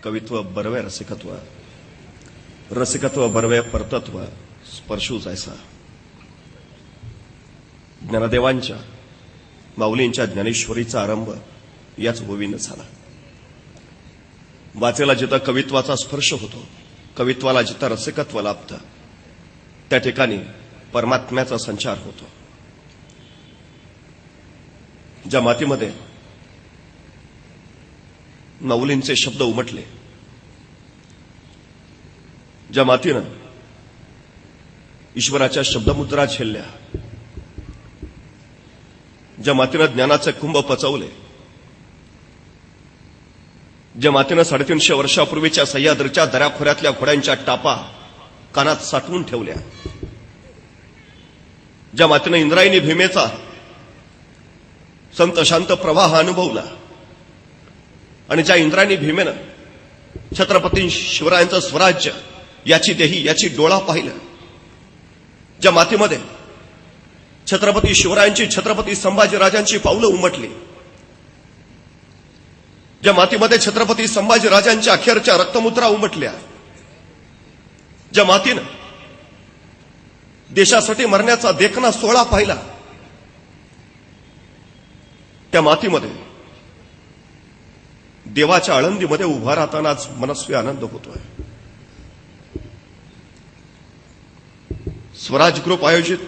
कवित्व बरवे रसिकत्व, रसिकत्व बरवे परतत्व, स्पर्शू जायसा. ज्ञानदेवांच्या माऊलींच्या ज्ञानेश्वरीचा आरंभ याच ओवीनं झाला. वाचेला जिथं कवित्वाचा स्पर्श होतो, कवित्वाला जिथं रसिकत्व लाभतं, त्या ठिकाणी परमात्म्याचा संचार होतो. ज्या मातीमध्ये माऊलींचे शब्द उमटले, ज्या मातीनं ईश्वराच्या शब्दमुद्रा झेलल्या, ज्या मातीनं ज्ञानाचे कुंभ पचवले, ज्या मातीनं 350 वर्षापूर्वीच्या सह्याद्रीच्या दऱ्याखोऱ्यातल्या घोड्यांच्या टापा कानात साठवून ठेवल्या, ज्या मातीनं इंद्रायणी भीमेचा संत शांत प्रवाह अनुभवला आणि ज्या इंद्रायणी भीमेनं छत्रपती शिवरायांचं स्वराज्य याची देही याची डोळा पाहिलं, ज्या मातीमध्ये छत्रपती शिवरायांची छत्रपती संभाजीराजांची पावलं उमटली, ज्या मातीमध्ये छत्रपती संभाजीराजांच्या अखेरच्या रक्तमुद्रा उमटल्या, ज्या मातीनं देशासाठी मरण्याचा देखणा सोहळा पाहिला, त्या मातीमध्ये देवाच्या आळंदीमध्ये उभा राहतानाच मनस्वी आनंद होतोय. स्वराज ग्रुप आयोजित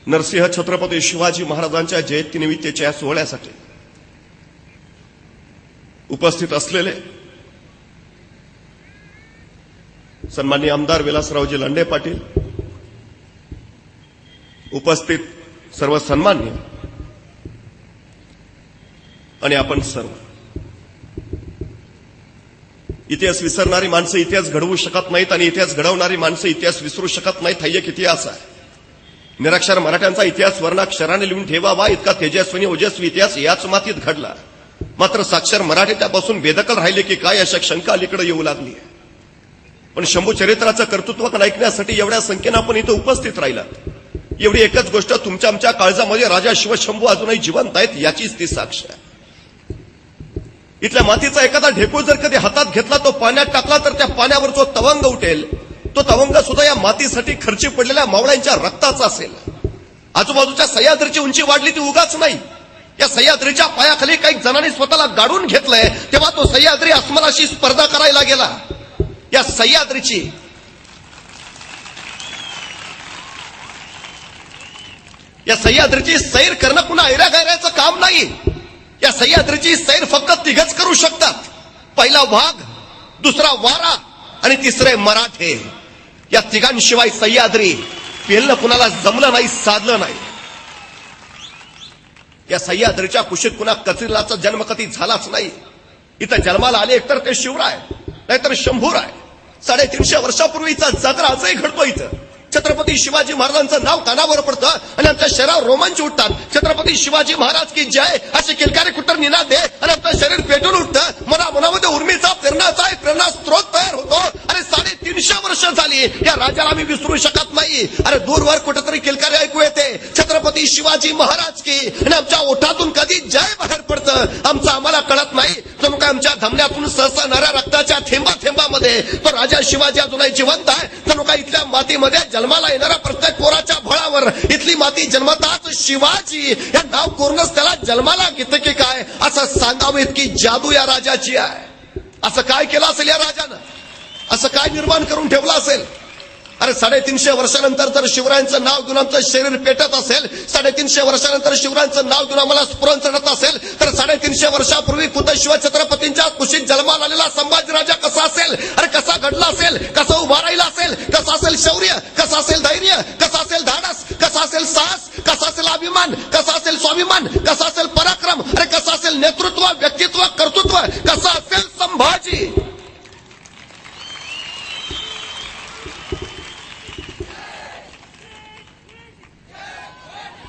नरसिंह छत्रपती शिवाजी महाराजांच्या जयंतीनिमित्ताच्या सोहळ्यासाठी उपस्थित असलेले सन्माननीय आमदार विलासरावजी लांडे पाटील, उपस्थित सर्व सन्मान्य आणि आपण सर्व, इतिहास विसरणारी माणसं इतिहास घडवू शकत नाहीत आणि इतिहास घडवणारी माणसं इतिहास विसरू शकत नाहीत. हा एक इतिहास आहे. निरक्षर मराठ्यांचा इतिहास वर्णाक्षराने लिहून ठेवावा इतका तेजस्वी ओजस्वी इतिहास याच मातीत घडला. मात्र साक्षर मराठी त्यापासून बेदखल राहिले की काय अशा शंका अलीकडे येऊ लागली आहे. पण शंभू चरित्राचं कर्तृत्व ऐकण्यासाठी एवढ्या संख्येनं आपण इथं उपस्थित राहिलात. एवढी एकच गोष्ट, तुमच्या आमच्या काळजामध्ये राजा शिवशंभू अजूनही जिवंत आहेत याचीच ती साक्ष आहे. इथल्या मातीचा एखादा ढेकूळ जर कधी हातात घेतला, तो पाण्यात टाकला तर त्या पाण्यावर जो तवंग उठेल, तो तवंग सुद्धा या मातीसाठी खर्ची पडलेल्या मावळ्यांच्या रक्ताचा असेल. आजूबाजूच्या सह्याद्रीची उंची वाढली ती उगाच नाही. या सह्याद्रीच्या पायाखाली काही जणांनी स्वतःला गाडून घेतलंय, तेव्हा तो सह्याद्री अस्मलाशी स्पर्धा करायला गेला. या सह्याद्रीची सैर करणं कुणा ऐरागैराचं काम नाही. या सह्याद्रीची सैर फक्त तिघच करू शकतात. पहिला वाघ, दुसरा वारा आणि तिसरे मराठे. या तिघांशिवाय सह्याद्री पेलणं कुणाला जमलं नाही, साधलं नाही. या सह्याद्रीच्या कुशीत कुणा कचरीलाचा जन्म कधी झालाच नाही. इथं जन्माला आले एकतर ते शिवराय, नाहीतर शंभूराय. 350 वर्षापूर्वीचा जागरा आजही घडतो. इथं छत्रपती शिवाजी महाराजांचं नाव कानावर पडतं आणि आमच्या शरीरावर रोमांच उठतात. छत्रपती शिवाजी महाराज की जय असे किलकारी कुटर निनाद दे आणि आमचं शरीर पेटून उठतं. मनामध्ये उर्मीचा प्रेरणाचा एक प्रेरणा स्त्रोत तयार होतो. अरे 350 वर्ष झाली या राजाला मी विसरू शकत नाही. अरे दूरवर कुठेतरी किलकारी ऐकू येते, छत्रपती शिवाजी महाराज की, आणि आमच्या ओठातून कधी जय बाहेर पडतं आमचं आम्हाला कळत नाही. जणू काय आमच्या धमन्यातून सहसणाऱ्या रक्ताच्या थेंबाथेंबामध्ये तो राजा शिवाजी अजूनही जिवंत आहे. जणू काय इथल्या मातीमध्ये जन्माला येणाऱ्या प्रत्येक पोराच्या फळावर इथली माती जन्मताच शिवाजी या नाव करूनच त्याला जन्माला घेतं की काय असं सांगावं इतकी जादू या राजाची आहे. असं काय केलं असेल या राजानं, असं काय निर्माण करून ठेवलं असेल. अरे 350 वर्षानंतर जर शिवरायांचं नाव घेऊन आमचं शरीर पेटत असेल, 350 वर्षानंतर शिवरायांचं नाव घेऊन आम्हाला स्फुरण चढत असेल, तर 350 वर्षापूर्वी खुद्द शिवछत्रपतींच्या कुशीत जन्माला आलेला संभाजीराजा कसा असेल, अरे कसा घडला असेल, कसा उभा राहिला असेल, कसं असेल शौर्य, कसं असेल धैर्य, कसं असेल धाडस, कसं असेल साहस, कसा असेल अभिमान, कसा असेल स्वाभिमान, कसा असेल पराक्रम, अरे कसं असेल नेतृत्व, व्यक्तित्व, कर्तृत्व, कसं असेल संभाजी.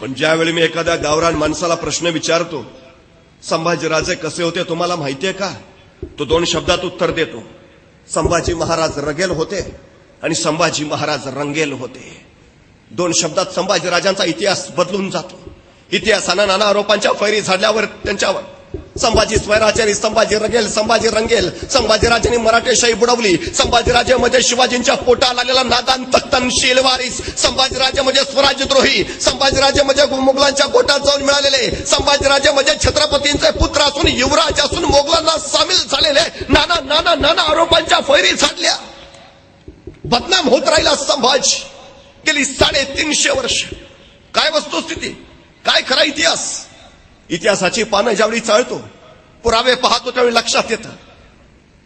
पण ज्यावेळी मी एखाद्या गावरान माणसाला प्रश्न विचारतो, संभाजीराजे कसे होते तुम्हाला माहितीये का, तो 2 शब्दात उत्तर देतो, संभाजी महाराज रगेल होते आणि संभाजी महाराज रंगेल होते. 2 शब्दात संभाजीराजांचा इतिहास बदलून जातो. इतिहासानं नाना आरोपांच्या फैरी झाडल्यावर त्यांच्यावर संभाजी स्वराज्याने संभाजी रंगेल, संभाजी रंगेल. संभाजीराजांनी मराठेशाही बुडवली. संभाजीराजे म्हणजे शिवाजींच्या पोटाला आलेला नादान तख्तनशील वारीस. संभाजीराजे म्हणजे स्वराज्यद्रोही. संभाजीराजे म्हणजे मुघलांच्या गोटात जाऊन मिळालेले. संभाजीराजे म्हणजे छत्रपतींचे पुत्र असून युवराज असून मोगलांना सामील झालेले. नाना नाना नाना आरोपांच्या फैरी झाडल्या. बदनाम होत राहिला संभाजी गेली 350 वर्ष. काय वस्तुस्थिती, काय खरा इतिहास. इतिहासाची पानं ज्यावेळी चाळतो, पुरावे पाहतो त्यावेळी लक्षात येतं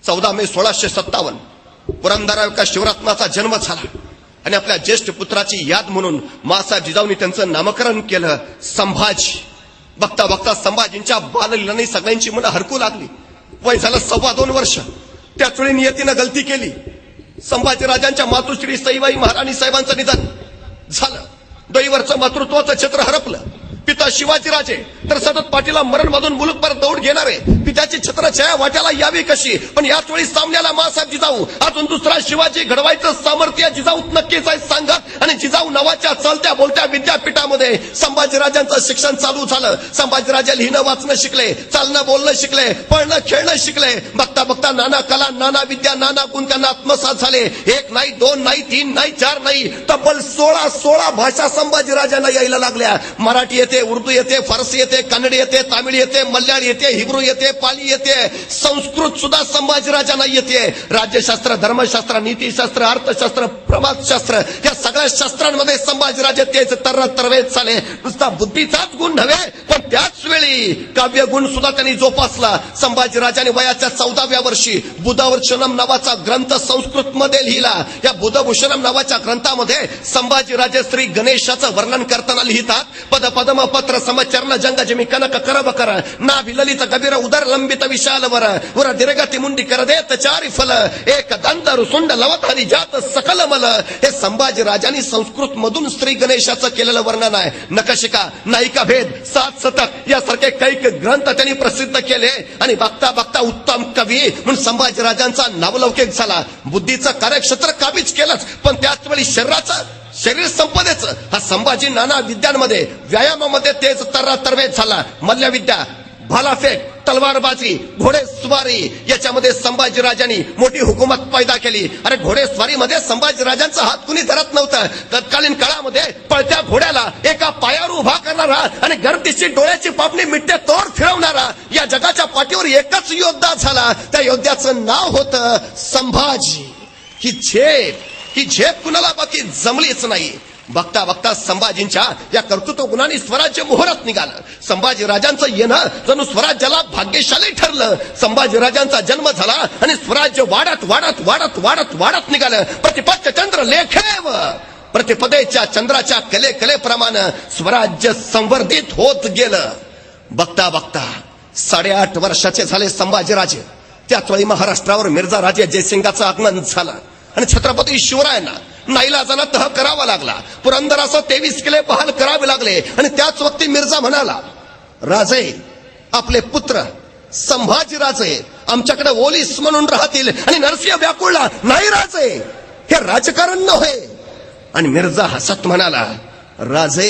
14 मे 1657 पुरंदरावका शिवरत्नाचा जन्म झाला आणि आपल्या ज्येष्ठ पुत्राची याद म्हणून मासाहेब जिजाऊंनी त्यांचं नामकरण केलं संभाजी. बघता बघता संभाजींच्या बाललीलांनी सगळ्यांची मनं हरकू लागली. वय झालं 2.25 वर्ष. त्याच वेळी नियतीनं गलती केली. संभाजीराजांच्या मातुश्री सईबाई महाराणी साहेबांचं निधन झालं. दैवरचं मातृत्वाचं छत्र हरपलं. पिता शिवाजीराजे तर सतत पाठीला मरण बांधून मुलूक परत दौड घेणारे. पित्याची छत्रछाया वाट्याला यावी कशी. पण याच वेळी सामन्याला मासाहेब जिजाऊ. अजून दुसरा शिवाजी घडवायचं सामर्थ्य जिजाऊत नक्कीच आहे सांगत. आणि जिजाऊ नावाच्या चालत्या बोलत्या विद्यापीठामध्ये संभाजीराजांचं शिक्षण चालू झालं. संभाजीराजे लिहिणं वाचणं शिकले, चालणं बोलणं शिकले, पळणं खेळणं शिकले. बघता बघता नाना कला, नाना विद्या, नाना गुण त्यांना आत्मसात झाले. 1 नाही, 2 नाही, 3 नाही, 4 नाही, तब्बल 16 भाषा संभाजीराजांना यायला लागल्या. मराठी येते, उर्दू येते, फारसी येते, कन्नड येते, तामिळ येते, मल्याळी येते, हिब्रू येते, पाली येते, संस्कृत सुद्धा संभाजीराजांना येते. राज्यशास्त्र, धर्मशास्त्र, नीतीशास्त्र, अर्थशास्त्र, प्रवासशास्त्र या सगळ्या शास्त्रांमध्ये संभाजीराजे तेच तरवेत झाले. नुसता बुद्धीचाच गुण नव्हे पण त्याच वेळी काव्य गुण सुद्धा त्यांनी जोपासला. संभाजीराजांनी वयाच्या 14व्या वर्षी बुधभूषणम नावाचा ग्रंथ संस्कृत मध्ये लिहिला. या बुधभूषणम नावाच्या ग्रंथामध्ये संभाजीराजे श्री गणेशाचं वर्णन करताना लिहितात. पद पदम पत्र समचरण जंग जिमी कनक कर बकर ना विललित कबीर उदर लंबित विशाल वर दीर्घ मुंडी कर देत चारी फल एक दंत रुसुंड लवतारी जात सकल मल. हे संभाजीराजांनी संस्कृत मधून श्री गणेशाचं केलेलं वर्णन आहे. नखशिका, नायिका भेद, 7 शतक यासारखे कैक ग्रंथ त्यांनी प्रसिद्ध केले. आणि बघता बघता उत्तम कवी म्हणून संभाजीराजांचा नावलौकिक झाला. बुद्धीचं कार्यक्षेत्र काबीज केलंच पण त्याच वेळी शरीर संपदेचं हा संभाजी नाना विद्यांमध्ये व्यायामामध्ये तेच तरवेत झाला. मल्लविद्या, भालाफेक, तलवारबाजी, घोडेस्वारी याच्यामध्ये संभाजीराजांनी मोठी हुकूमत पैदा केली. अरे घोडेस्वारीमध्ये संभाजीराजांचा हात कुणी धरत नव्हतं. तत्कालीन काळामध्ये पळत्या घोड्याला एका पायावर उभा करणारा आणि गर्दीची डोळ्याची पापणी मिट्टे तोर फिरवणारा या जगाच्या पाठीवर एकच योद्धा झाला. त्या योद्ध्याचं नाव होतं संभाजी. ही झेप कुणाला बाकी जमलीच नाही. बघता बघता संभाजींच्या या कर्तृत्व गुणांनी स्वराज्य मोहरात निघालं. संभाजीराजांचं येणं जणू स्वराज्याला भाग्यशाली ठरलं. संभाजीराजांचा जन्म झाला आणि स्वराज्य वाढत वाढत वाढत वाढत वाढत निघालं. प्रतिपक्ष चंद्र लेखेव प्रतिपदेच्या चंद्राच्या कलेप्रमाणे स्वराज्य संवर्धित होत गेलं. बघता बघता 8.5 वर्षाचे झाले संभाजीराजे. त्याच वेळी महाराष्ट्रावर मिर्झा राजे जयसिंगाचं आगमन झालं आणि छत्रपती शिवरायांना नाईलाजानं तह करावा लागला. पुरंदरासह 23 किल्ले बहाल करावे लागले. आणि त्याच वक्ती मिर्झा म्हणाला, राजे आपले पुत्र संभाजीराजे आमच्याकडे ओलीस म्हणून राहतील. आणि नरसिंह व्याकुळला, नाही राजे हे राजकारण नव्हे. आणि मिर्झा हसत म्हणाला, राजे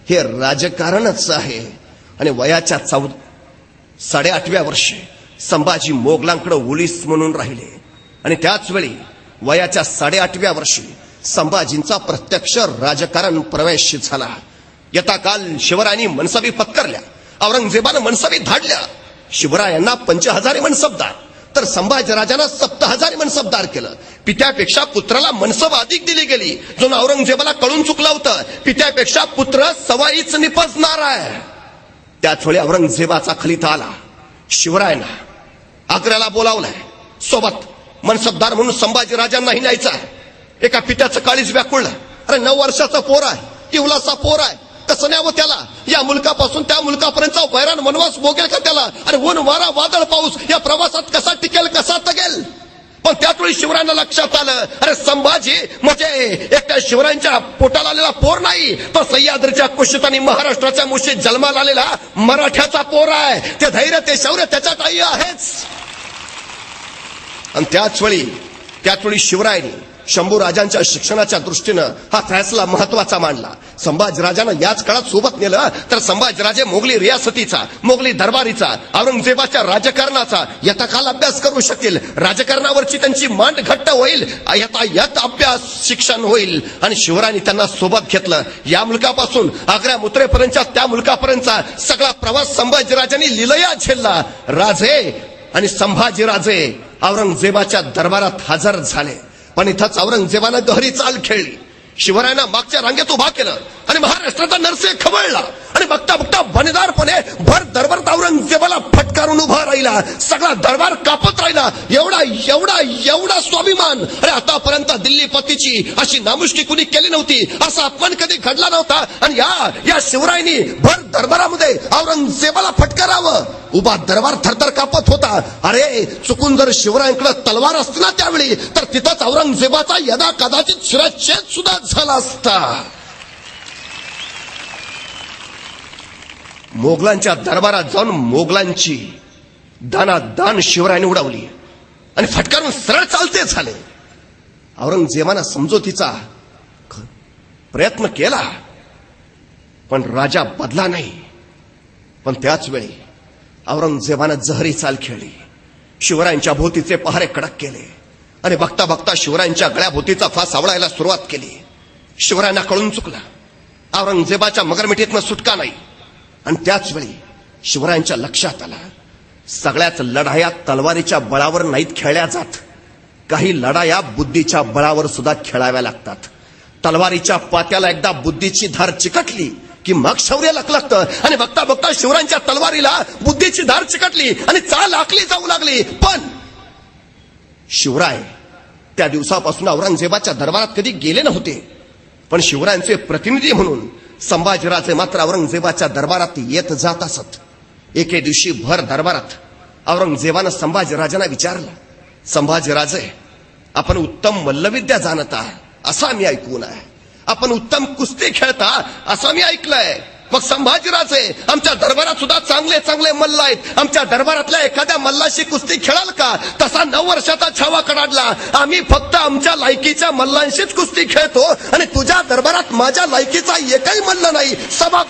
हे राजकारणच आहे. आणि वयाच्या 8.5व्या वर्षी संभाजी मोगलांकडे ओलीस म्हणून राहिले. आणि त्याच वेळी वयाच्या 8.5व्या वर्षी संभाजींचा प्रत्यक्ष राजकारण प्रवेश झाला. यथा काल शिवरायांनी मनसबी पत्करल्या, औरंगजेबानं मनसबी धाडल्या. शिवरायांना 5000 मनसबदार तर संभाजीराजांना 7000 मनसबदार केलं. पित्यापेक्षा पुत्राला मनसब अधिक दिली गेली. जो औरंगजेबाला कळून चुकलं होतं, पित्यापेक्षा पुत्र सवाईच निपजणार आहे. त्याच वेळी औरंगजेबाचा खलिता आला. शिवरायांना आग्र्याला बोलावलंय. सोबत मनसबदार म्हणून संभाजीराजांनाही न्यायचा. एका पित्याचं काळीज व्याकुळलं. अरे 9 वर्षाचा पोर आहे, इवलासा पोर आहे, कसं न्यावं त्याला. या मुलकापासून त्या मुलकापर्यंतचा वैराण वनवास भोगेल का त्याला. अरे ऊन वारा वादळ पाऊस या प्रवासात कसा टिकेल, कसा तगेल. पण त्याचवेळी शिवरायांना लक्षात आलं, अरे संभाजी म्हणजे एकट्या शिवरायांच्या पोटाला आलेला पोर नाही, तो सह्याद्रीच्या कुशीत आणि महाराष्ट्राच्या मुशीत जन्माला आलेला मराठ्याचा पोर आहे. ते धैर्य, ते शौर्य त्याच्यात आई आहेच. आणि त्याच वेळी शिवरायांनी शंभू राजांच्या शिक्षणाच्या दृष्टीनं हा फैसला महत्वाचा मानला. संभाजीराजानं याच काळात सोबत नेलं तर संभाजीराजे मोगली रियासतीचा, मोगली दरबारीचा, औरंगजेबाच्या राजकारणाचा यथाकाल अभ्यास करू शकतील. राजकारणावरची त्यांची मांड घट्ट होईल, यथायथ अभ्यास शिक्षण होईल. आणि शिवरायांनी त्यांना सोबत घेतलं. या मुलकापासून आग्रा मुत्रेपर्यंतच्या त्या मुलकापर्यंतचा सगळा प्रवास संभाजीराजांनी लिलया झेलला. राजे आणि संभाजीराजे औरंगजेबाच्या दरबारात हजर झाले. पण इथंच औरंगजेबानं गहरी चाल खेळली. शिवरायांना मागच्या रांगेत उभा केलं आणि महाराष्ट्राचा नरसे खवळला. आणि बघता बघता बनेदारपणे भर दरबारात औरंगजेबाला फटकारून उभा राहिला. सगळा दरबार कापत राहिला. एवढा एवढा एवढा स्वाभिमान. अरे आतापर्यंत दिल्लीपतीची अशी नामुष्की कुणी केली नव्हती, असा अपमान कधी घडला नव्हता. आणि या शिवरायांनी भर दरबारामध्ये औरंगजेबाला फटकारावं. उभा दरबार थरथर कापत होता. अरे चुकून जर शिवरायांकडे तलवार असती ना त्यावेळी, तर तिथंच औरंगजेबाचा यदा कदाचित शिरच्छेद सुद्धा झाला असता. मोगलांच्या दरबारात जाऊन मोगलांची दानादान शिवरायांनी उडवली आणि फटकारून सरळ चालते झाले. औरंगजेबानं समजोतीचा प्रयत्न केला, पण राजा बदला नाही. पण त्याच वेळी औरंगजेबानं जहरी चाल खेळली. शिवरायांच्या भोवतीचे पहारे कडक केले आणि बघता बघता शिवरायांच्या गळ्याभोवतीचा फास आवळायला सुरुवात केली. शिवरायांना कळून चुकला, औरंगजेबाच्या मगरमिठीतनं सुटका नाही. आणि त्याच वेळी शिवरायांच्या लक्षात आलं, सगळ्याच लढाया तलवारीच्या बळावर नाहीत खेळल्या जात. काही लढाया बुद्धीच्या बळावर सुद्धा खेळाव्या लागतात. तलवारीच्या पात्याला एकदा बुद्धीची धार चिकटली की मग शौर्य लखलखतं. आणि बघता बघता शिवरायांच्या तलवारीला बुद्धीची धार चिकटली आणि चाल आखली जाऊ लागली. पण शिवराय त्या दिवसापासून औरंगजेबाच्या दरबारात कधी गेले नव्हते. पण शिवरायांचे प्रतिनिधी म्हणून संभाजीराजे मात्र औरंगजेबाच्या दरबारात येत जात असत. एके दिवशी भर दरबारात औरंगजेबानं संभाजीराजांना विचारलं, संभाजीराजे, आपण उत्तम मल्लविद्या जाणता असा मी ऐकून आहे. आपण उत्तम कुस्ती खेळता असं मी ऐकलंय. मग संभाजीराजे, आमच्या दरबारात सुद्धा चांगले चांगले मल्ल आहेत. आमच्या दरबारातल्या एखाद्या मल्लाशी कुस्ती खेळाल का? तसा 9 वर्षाचा छावा कडाडला. आम्ही फक्त आमच्या लायकीच्या मल्लांशीच कुस्ती खेळतो आणि तुझ्या दरबारात माझ्या लायकीचा एकही मल्ल नाही. सभा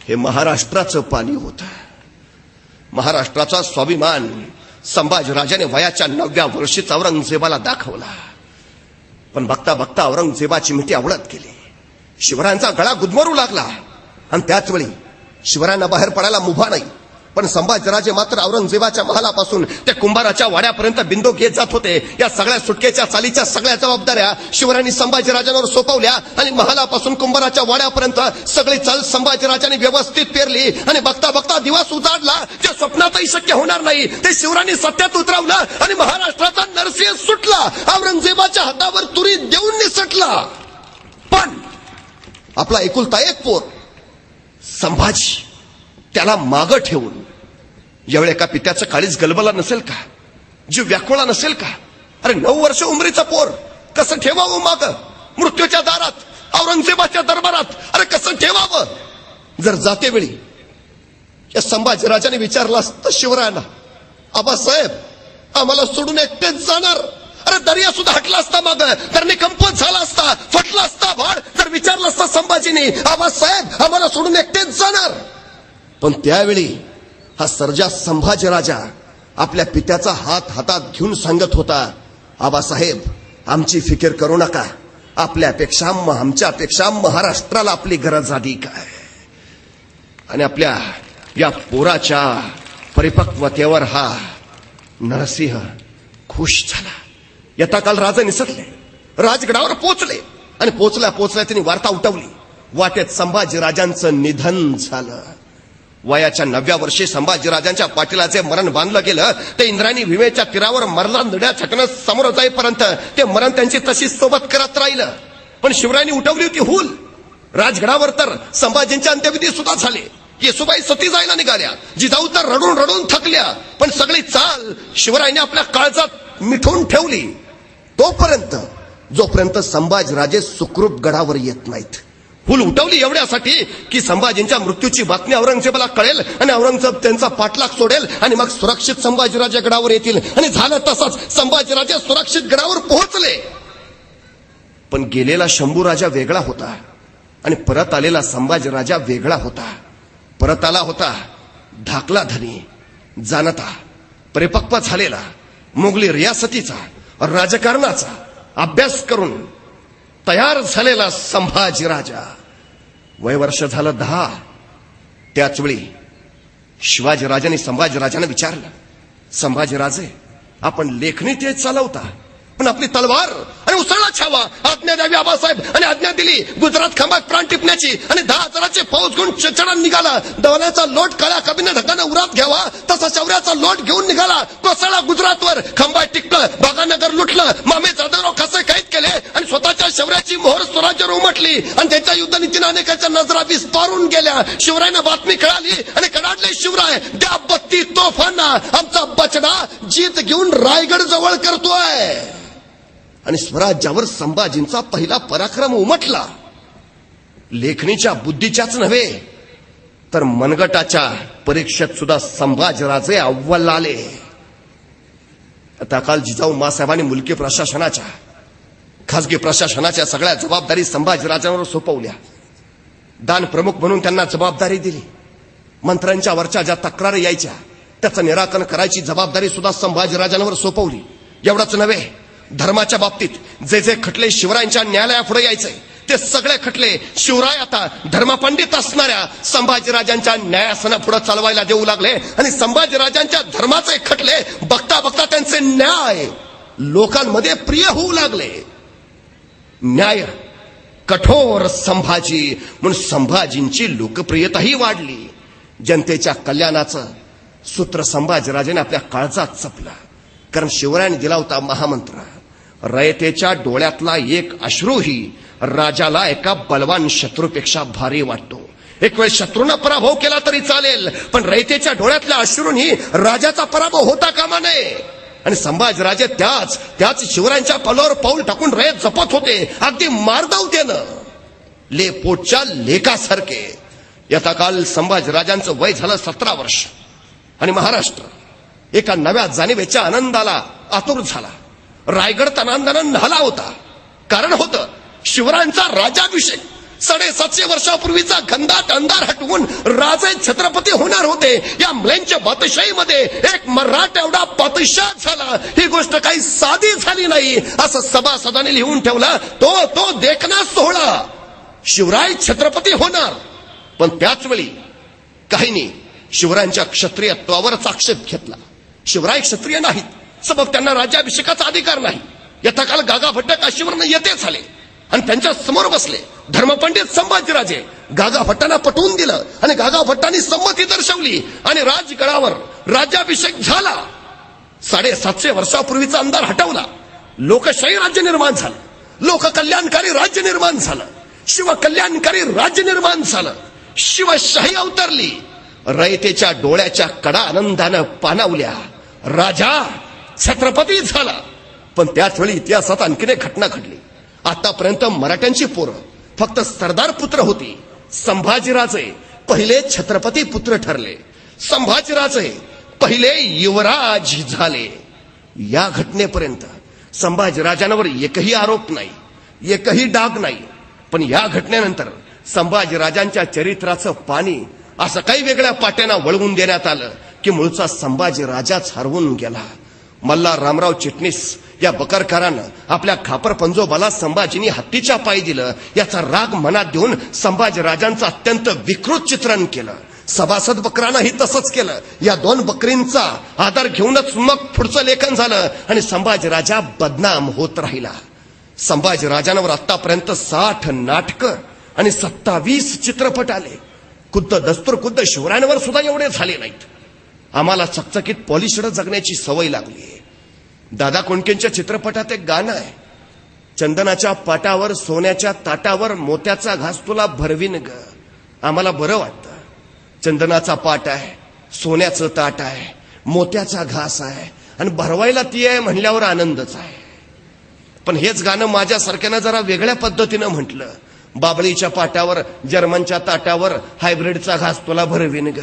हे महाराष्ट्राचं पाणी होतं. महाराष्ट्राचा स्वाभिमान संभाजीराजाने वयाच्या 9व्या वर्षीच औरंगजेबाला दाखवला. पण बघता बघता औरंगजेबाची मिठी आवळत गेली. शिवरायांचा गळा गुदमरू लागला. आणि त्याच वेळी शिवरायांना बाहेर पडायला मुभा नाही. पण संभाजीराजे मात्र औरंगजेबाच्या महालापासून त्या कुंभाराच्या वाड्यापर्यंत बिंदू घेत जात होते. या सगळ्या सुटकेच्या चालीच्या सगळ्या जबाबदाऱ्या शिवरायांनी संभाजीराजांवर सोपवल्या आणि महालापासून कुंभाराच्या वाड्यापर्यंत सगळी चाल संभाजीराजांनी व्यवस्थित पेरली. आणि बघता बघता दिवस उजाडला. जे स्वप्नातही शक्य होणार नाही ते शिवरायांनी सत्यात उतरवलं आणि महाराष्ट्राचा नरसिंह सुटला. औरंगजेबाच्या हातावर तुरी देऊन निसटला. पण आपला एकुलता एक पोर संभाजी, त्याला मागं ठेवून यावेळी एका पित्याचं काळीच गलबला नसेल का? जीव व्याकुळा नसेल का? अरे 9 वर्ष उमरीचं पोर कसं ठेवावं मागं मृत्यूच्या दारात, औरंगजेबाच्या दरबारात? अरे कसं ठेवावं? जर जाते वेळी या संभाजीराजाने विचारलं असतं शिवरायांना, आबासाहेब आम्हाला सोडून एकटेच जाणार? अरे दर्या सुद्धा हटला असता मागं, तर कंपत झाला असता, फटला असता भाड. जर विचारलं असतं संभाजीने, आबासाहेब आम्हाला सोडून एकटेच जाणार? पण त्यावेळी हा सर्जा संभाजीराजा आपल्या पित्याचा हात हातात घेऊन सांगत होता, आबासाहेब आमची फिकीर करू नका. आपल्यापेक्षा आमच्यापेक्षा महाराष्ट्राला आपली गरज अधिक आहे. आणि आपल्या या पोराच्या परिपक्वतेवर हा नरसिंह खुश झाला. यथाकाल राजे निसटले, राजगडावर पोचले आणि पोचल्या त्यांनी वार्ता उठवली. वाटेत संभाजीराजांचं निधन झालं. वयाच्या 9व्या वर्षी संभाजीराजांच्या पाठीला जे मरण बांधलं गेलं ते इंद्रायणी भीमेच्या तीरावर मरला नड्या छकन समोर जाईपर्यंत ते मरण त्यांची तशीच सोबत करत राहिलं. पण शिवरायांनी उठवली होती हुल. राजगडावर तर संभाजींच्या अंत्यविधी सुद्धा झाले. येसुबाई सती जायला निघाल्या, जिजाऊ तर रडून रडून थकल्या. पण सगळी चाल शिवरायांनी आपल्या काळजात मिठवून ठेवली. तोपर्यंत जोपर्यंत संभाजीराजे सुखरूप गडावर येत नाहीत, फुल उठवली एवढ्यासाठी की संभाजींच्या मृत्यूची बातमी औरंगजेबाला कळेल आणि औरंगजेब त्यांचा पाठलाग सोडेल आणि मग सुरक्षित संभाजीराजे गडावर येतील. आणि झालं तसंच. संभाजीराजे सुरक्षित गडावर पोहोचले. पण गेलेला शंभूराजा वेगळा होता आणि परत आलेला संभाजीराजा वेगळा होता. परत आला होता धाकला धनी, जाणता, परिपक्व झालेला, मोगली रियासतीचा, राजकारणाचा अभ्यास करून तयार झालेला संभाजीराजा. वय वर्ष झालं 10. त्याच वेळी शिवाजीराजांनी संभाजीराजांना विचारलं, संभाजीराजे, आपण लेखणी तेच चालवता, पण आपली तलवार आणि उसळला छावा आज्ञा द्यावी आबासाहेब. आणि आज्ञा दिली गुजरात खांबात प्राण टिपण्याची. आणि 10,000चे फौज घेऊन चढण निघाला. दवल्याचा लोट काळ्या कबीने ढगाने उरात घ्यावा तसा शौर्याचा लोट घेऊन निघाला. कोसळला गुजरातवर. खांबा टिकलं, बागानगर लुटलं, मामे जाधवराव खासे कैद केले आणि स्वतःच्या शौर्याची मोहर स्वराज्यावर उमटली. आणि त्यांच्या युद्धनीतीने अनेकांच्या नजरा विस्पारून गेल्या. शिवरायांना बातमी कळाली आणि कडाडले शिवराय, द्या 32 तोफांना. आमचा बचडा जीत घेऊन रायगड जवळ करतोय. आणि स्वराज्यावर संभाजींचा पहिला पराक्रम उमटला. लेखणीच्या बुद्धीच्याच नव्हे तर मनगटाच्या परीक्षेत सुद्धा संभाजीराजे अव्वल आले. आता काल जिजाऊ मासाहेबांनी मुलकी प्रशासनाच्या, खासगी प्रशासनाच्या सगळ्या जबाबदारी संभाजीराजांवर सोपवल्या. दान प्रमुख म्हणून त्यांना जबाबदारी दिली. मंत्र्यांच्या वरच्या ज्या तक्रारी यायच्या त्याचं निराकरण करायची जबाबदारी सुद्धा संभाजीराजांवर सोपवली. एवढंच नव्हे, धर्माच्या बाबतीत जे जे खटले शिवरायांच्या न्यायालयापुढे यायचे ते सगळे खटले शिवराय आता धर्मपंडित असणाऱ्या संभाजीराजांच्या न्यायासनापुढे चालवायला देऊ लागले. आणि संभाजीराजांच्या धर्माचे खटले बघता बघता त्यांचे न्याय लोकांमध्ये प्रिय होऊ लागले. न्याय कठोर संभाजी म्हणून संभाजींची लोकप्रियताही वाढली. जनतेच्या कल्याणाचं सूत्र संभाजीराजाने आपल्या काळजात जपलं. कारण शिवरायांनी दिला होता महामंत्र, रयतेच्या डोळ्यातला एक अश्रूही राजाला एका बलवान शत्रूपेक्षा भारी वाटतो. एक वेळ शत्रूंना पराभव केला तरी चालेल, पण रयतेच्या डोळ्यातल्या अश्रूंनी राजाचा पराभव होता कामा नये. आणि संभाजीराजे त्याच शिवरायांच्या पावलावर पाऊल टाकून रयत जपत होते, अगदी मारदावतेनं, लेपोटच्या लेकासारखे. यथा काल संभाजीराजांचं वय झालं 17 वर्ष आणि महाराष्ट्र एका नव्या जाणीवेच्या आनंदाला आतुर झाला. रायगड तणांदानं न्हाला होता. कारण होतं शिवरायांचा राज्याभिषेक. 750 वर्षापूर्वीचा घनदाट अंधार हटवून राजे छत्रपती होणार होते. या म्लेंच्या बादशाहीमध्ये एक मराठा एवढा बादशाह झाला. ही गोष्ट काही साधी झाली नाही असं सभासदांनी लिहून ठेवला. तो देखणा सोहळा. शिवराय छत्रपती होणार. पण त्याच वेळी काहींनी शिवरायांच्या क्षत्रियत्वावरच आक्षेप घेतला. शिवराय क्षत्रिय नाहीत, सबब त्यांना राज्याभिषेकाचा अधिकार नाही. यथाकाल गागा भट्ट काशीवरनं येते झाले आणि त्यांच्या समोर बसले धर्मपंडित संभाजीराजे. गागा भट्टांना पटवून दिलं आणि गागा भट्टांनी संमती दर्शवली आणि राजगडावर राज्याभिषेक झाला. 750 वर्षापूर्वीचा अंधार हटवला. लोकशाही राज्य निर्माण झालं. लोककल्याणकारी राज्य निर्माण झालं. शिवकल्याणकारी राज्य निर्माण झालं. शिवशाही अवतरली. रयतेच्या डोळ्याच्या कडा आनंदानं पाणावल्या. राजा छत्रपती झाला. पण त्याच वेळी इतिहासात आणखीन एक घटना घडली. आतापर्यंत मराठ्यांची पोरं फक्त सरदार पुत्र होती. संभाजीराजे पहिले छत्रपती पुत्र ठरले. संभाजीराजे पहिले युवराज झाले. या घटनेपर्यंत संभाजीराजांवर एकही आरोप नाही, एकही डाग नाही. पण या घटनेनंतर संभाजीराजांच्या चरित्राचं पाणी असं काही वेगळ्या पाट्यांना वळवून देण्यात आलं की मूळचा संभाजीराजाच हरवून गेला. मल्हार रामराव चिटणीस या बकरकारानं आपल्या खापर पंजोबाला संभाजींनी हत्तीच्या पायी दिलं याचा राग मनात देऊन संभाजीराजांचं अत्यंत विकृत चित्रण केलं. सभासद बकरानंही तसंच केलं. या 2 बकरींचा आधार घेऊनच मग पुढचं लेखन झालं आणि संभाजीराजा बदनाम होत राहिला. संभाजीराजांवर आतापर्यंत 60 नाटकं आणि 27 चित्रपट आले. खुद्द शिवरायांवर सुद्धा एवढे झाले नाहीत. आम्हाला चकचकीत पॉलिशड जगण्याची सवय लागली. दादा कोंडकेंच्या चित्रपटात एक गाणं आहे, चंदनाच्या पाटावर सोन्याच्या ताटावर मोत्याचा घास तुला भरवीन ग. आम्हाला बरं वाटतं. चंदनाचा पाट आहे, सोन्याचं ताट आहे, मोत्याचा घास आहे आणि भरवायला ती आहे म्हणल्यावर आनंदच आहे. पण हेच गाणं माझ्यासारख्यानं जरा वेगळ्या पद्धतीनं म्हटलं, बाबळीच्या पाटावर जर्मनच्या ताटावर हायब्रिडचा घास तुला भरवीन ग.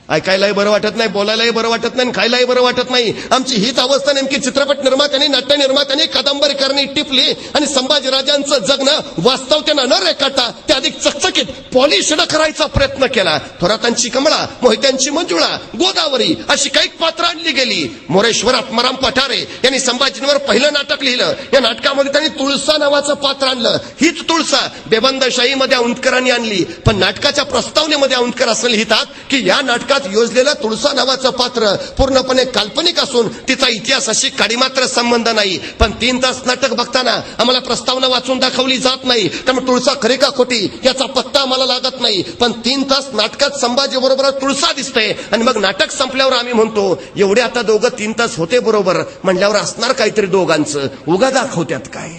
ऐकायलाही बरं वाटत नाही, बोलायलाही बरं वाटत नाही, खायलाही बरं वाटत नाही. आमची हीच अवस्था नेमकी चित्रपट निर्मात्यांनी, नाट्य निर्मात्यांनी, कादंबरीकरांनी टिपली आणि संभाजीराजांचं जगणं वास्तवतेनं न रेखाटता ते अधिक चकचकीत पॉलिशड करायचा प्रयत्न केला. थोरातांची कमळा, मोहित्यांची मंजुळा, गोदावरी अशी काही पात्र आणली गेली. मोरेश्वर आत्माराम पठारे यांनी संभाजींवर पहिलं नाटक लिहिलं. या नाटकामध्ये त्यांनी तुळसा नावाचं पात्र आणलं. हीच तुळसा बेबंदशाहीमध्ये औंधकरांनी आणली. पण नाटकाच्या प्रस्तावनेमध्ये औंधकर असं लिहितात की या नाटकात योजलेलं तुळसा नावाचं पात्र पूर्णपणे काल्पनिक असून तिचा इतिहासाशी काही मात्र संबंध नाही. पण 3 तास नाटक बघताना आम्हाला प्रस्तावना वाचून दाखवली जात नाही, त्यामुळे तुळसा खरी का खोटी याचा पत्ता आम्हाला लागत नाही. पण 3 तास नाटकात संभाजी बरोबर तुळसा दिसते आणि मग नाटक संपल्यावर आम्ही म्हणतो एवढे आता दोघं 3 तास होते बरोबर म्हणल्यावर असणार काहीतरी दोघांचं. उगा दाखवत्यात काय.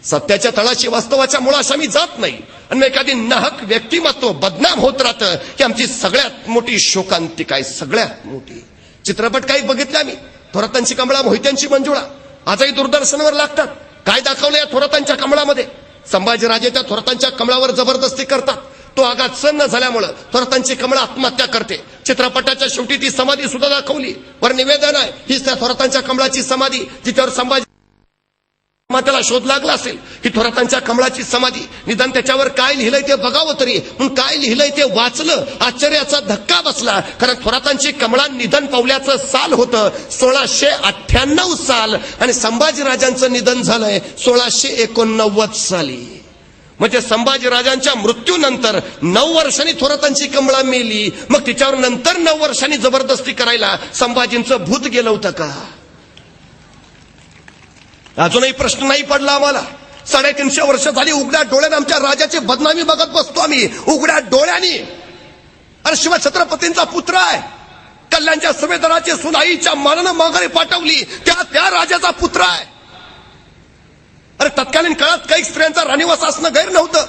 सत्याच्या तळाशी वास्तवाच्या मुळाशी आम्ही जात नाही आणि एखादी नाहक व्यक्तिमत्व बदनाम होत राहतं ही आमची सगळ्यात मोठी शोकांतिका आहे. सगळ्यात मोठी. चित्रपट काही बघितले आम्ही. थोरातांची कमळा, मोहित्यांची मंजुळा आजही दूरदर्शनवर लागतात. काय दाखवलं या थोरातांच्या कमळामध्ये? संभाजीराजे त्या थोरातांच्या कमळावर जबरदस्ती करतात. तो आघात सहन न झाल्यामुळं थोरातांची कमळा आत्महत्या करते. चित्रपटाच्या शेवटी ती समाधी सुद्धा दाखवली. वर निवेदन आहे हीच त्या थोरातांच्या कमळाची समाधी जिच्यावर संभाजी त्याला शोध लागला असेल की थोरातांच्या कमळाची समाधी. निदान त्याच्यावर काय लिहिलंय ते बघावं तरी. म्हणून काय लिहिलंय ते वाचलं. आश्चर्याचा धक्का बसला. कारण थोरातांची कमळा निधन पावल्याचं साल होतं 1698 साल आणि संभाजीराजांचं निधन झालंय 1689 साली. म्हणजे संभाजीराजांच्या मृत्यूनंतर 9 वर्षांनी थोरातांची कमळा मेली. मग तिच्यावर नंतर 9 वर्षांनी जबरदस्ती करायला संभाजींचं भूत गेलं होतं का? अजूनही प्रश्न नाही पडला आम्हाला. 350 वर्ष झाली उघड्या डोळ्याने आमच्या राजाची बदनामी बघत बसतो आम्ही. उघड्या डोळ्यांनी. अरे शिवाय छत्रपतींचा पुत्र आहे. कल्याणच्या सुभेदाराची सुनाईच्या मानानं माघारी पाठवली त्या राजाचा पुत्र आहे. अरे तत्कालीन काळात काही स्त्रियांचा राणीवास असणं गैर नव्हतं.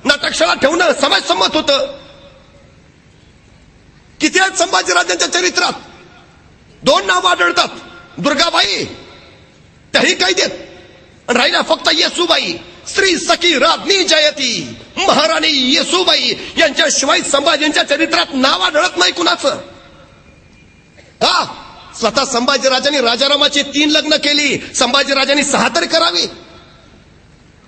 नाटकशाळा ठेवणं समाजसंमत होतं. किती आहेत संभाजीराजांच्या चरित्रात? 2 नावं आढळतात. दुर्गाबाई त्याही काही देत. राहिला फक्त येसूबाई. श्री सखी राज्ञी जयती महाराणी येसूबाई यांच्याशिवाय संभाजींच्या चरित्रात नाव आढळत नाही कुणाचं. का? स्वतः संभाजीराजांनी राजारामाची 3 लग्न केली. संभाजीराजांनी 6 तरी करावी.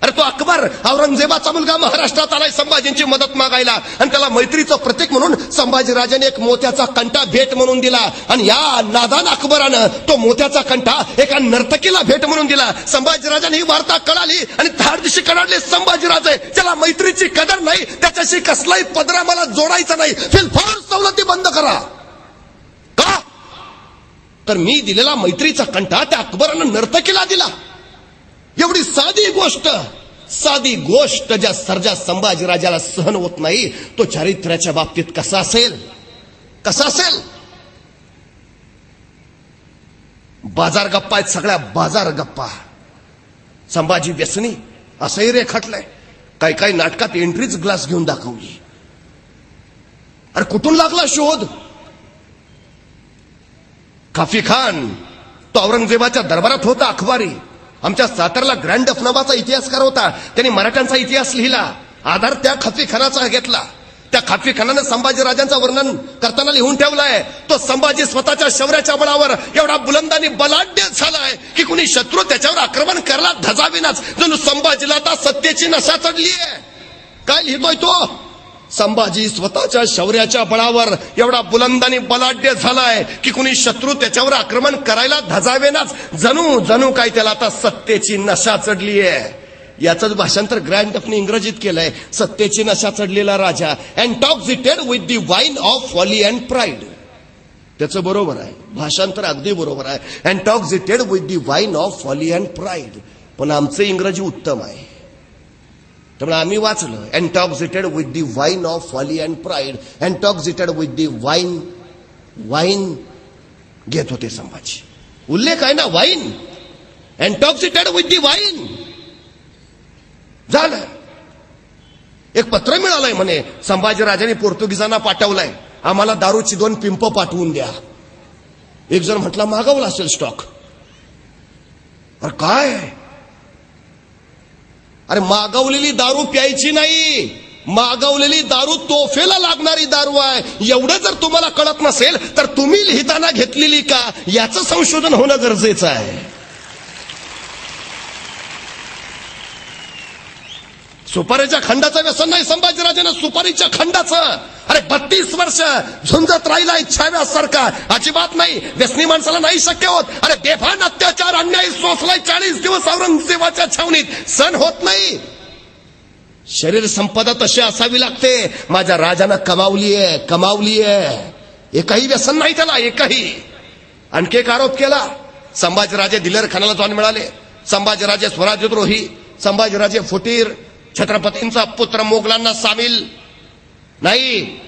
अरे तो अकबर औरंगजेबाचा मुलगा महाराष्ट्रात आलाय संभाजींची मदत मागायला आणि त्याला मैत्रीचं प्रतीक म्हणून संभाजीराजांनी एक मोत्याचा कंठा भेट म्हणून दिला. आणि या नादान अकबरानं तो मोत्याचा कंठा एका नर्तकीला भेट म्हणून दिला. संभाजीराजांनी ही वार्ता कळाली आणि धाडदिशी कडाडले संभाजीराजे. त्याला मैत्रीची कदर नाही, त्याच्याशी कसलाही पदरा मला जोडायचा नाही. फिलफार सवलती बंद करा. का? तर मी दिलेला मैत्रीचा कंठा त्या अकबरानं नर्तकीला दिला. एवढी साधी गोष्ट ज्या सर्जा संभाजीराजाला सहन होत नाही तो चारित्र्याच्या बाबतीत कसा असेल? बाजार गप्पा आहेत सगळ्या. बाजार गप्पा. संभाजी व्यसनी असंही रेखाटलंय. काही नाटकात एंट्रीच ग्लास घेऊन दाखवली. अरे कुठून लागला शोध? काफी खान तो औरंगजेबाच्या दरबारात होता अखबारी. आमच्या सातारला ग्रँड दफनाबाचा इतिहासकार होता. त्यांनी मराठ्यांचा इतिहास लिहिला. आधार त्या खाफी खानाचा घेतला. त्या खाफी खानानं संभाजीराजांचं वर्णन करताना लिहून ठेवलाय. तो संभाजी स्वतःच्या शौर्याच्या बळावर एवढा बुलंदानी बलाढ्य झालाय की कुणी शत्रू त्याच्यावर आक्रमण करायला धजाविनाच. जणू संभाजीला आता सत्तेची नशा चढली आहे. काय लिहितोय तो? संभाजी स्वतःच्या शौर्याच्या बळावर एवढा बुलंदानी बलाढ्य झालाय की कुणी शत्रू त्याच्यावर आक्रमण करायला धजावेनाच. जणू काय त्याला आता सत्तेची नशा चढली आहे. याच भाषांतर ग्रँड डफने इंग्रजीत केलंय. सत्तेची नशा चढलेला राजा intoxicated with the wine of folly and pride. त्याचं बरोबर आहे. भाषांतर अगदी बरोबर आहे. Intoxicated with the wine of folly and pride. पण आमचं इंग्रजी उत्तम आहे त्यामुळे आम्ही वाचलं. Intoxicated with the wine of folly and pride. Intoxicated with the wine घेत होते संभाजी. उल्लेख आहे ना wine. Intoxicated with the wine झालं. एक पत्र मिळालंय म्हणे संभाजीराजांनी पोर्तुगीजांना पाठवलंय आम्हाला दारूची 2 पिंप पाठवून द्या. एक जण म्हटला मागवला असेल स्टॉक. अरे काय अरे मागवलेली दारू प्यायची नाही, मागवलेली दारू तोफेला लागणारी दारू आहे. एवढं जर तुम्हाला कळत नसेल तर तुम्ही लिहिताना घेतलेली का याचं संशोधन होणं गरजेचं आहे. सुपारीच्या खंडाचं व्यसन नाही संभाजीराजेनं, सुपारीच्या खंडाचं. अरे 32 वर्ष झुंजत राहिला इच्छाव्यासारखा, अजिबात नाही. व्यसनी माणसाला नाही शक्य होत. अरे बेभान अत्याचार अन्याय सोसलाय 40 दिवस औरंगजेबाच्या छावणीत, सण होत नाही. शरीर संपदा तशी असावी लागते. माझ्या राजानं कमावलीये. एकही व्यसन नाही त्याला, एकही. आणखी एक आरोप केला. संभाजीराजे दिलेर खानाला जाऊन मिळाले, संभाजीराजे स्वराज्यद्रोही, संभाजीराजे फुटीर, छत्रपतींचा पुत्र मोगलांना सामील नाही.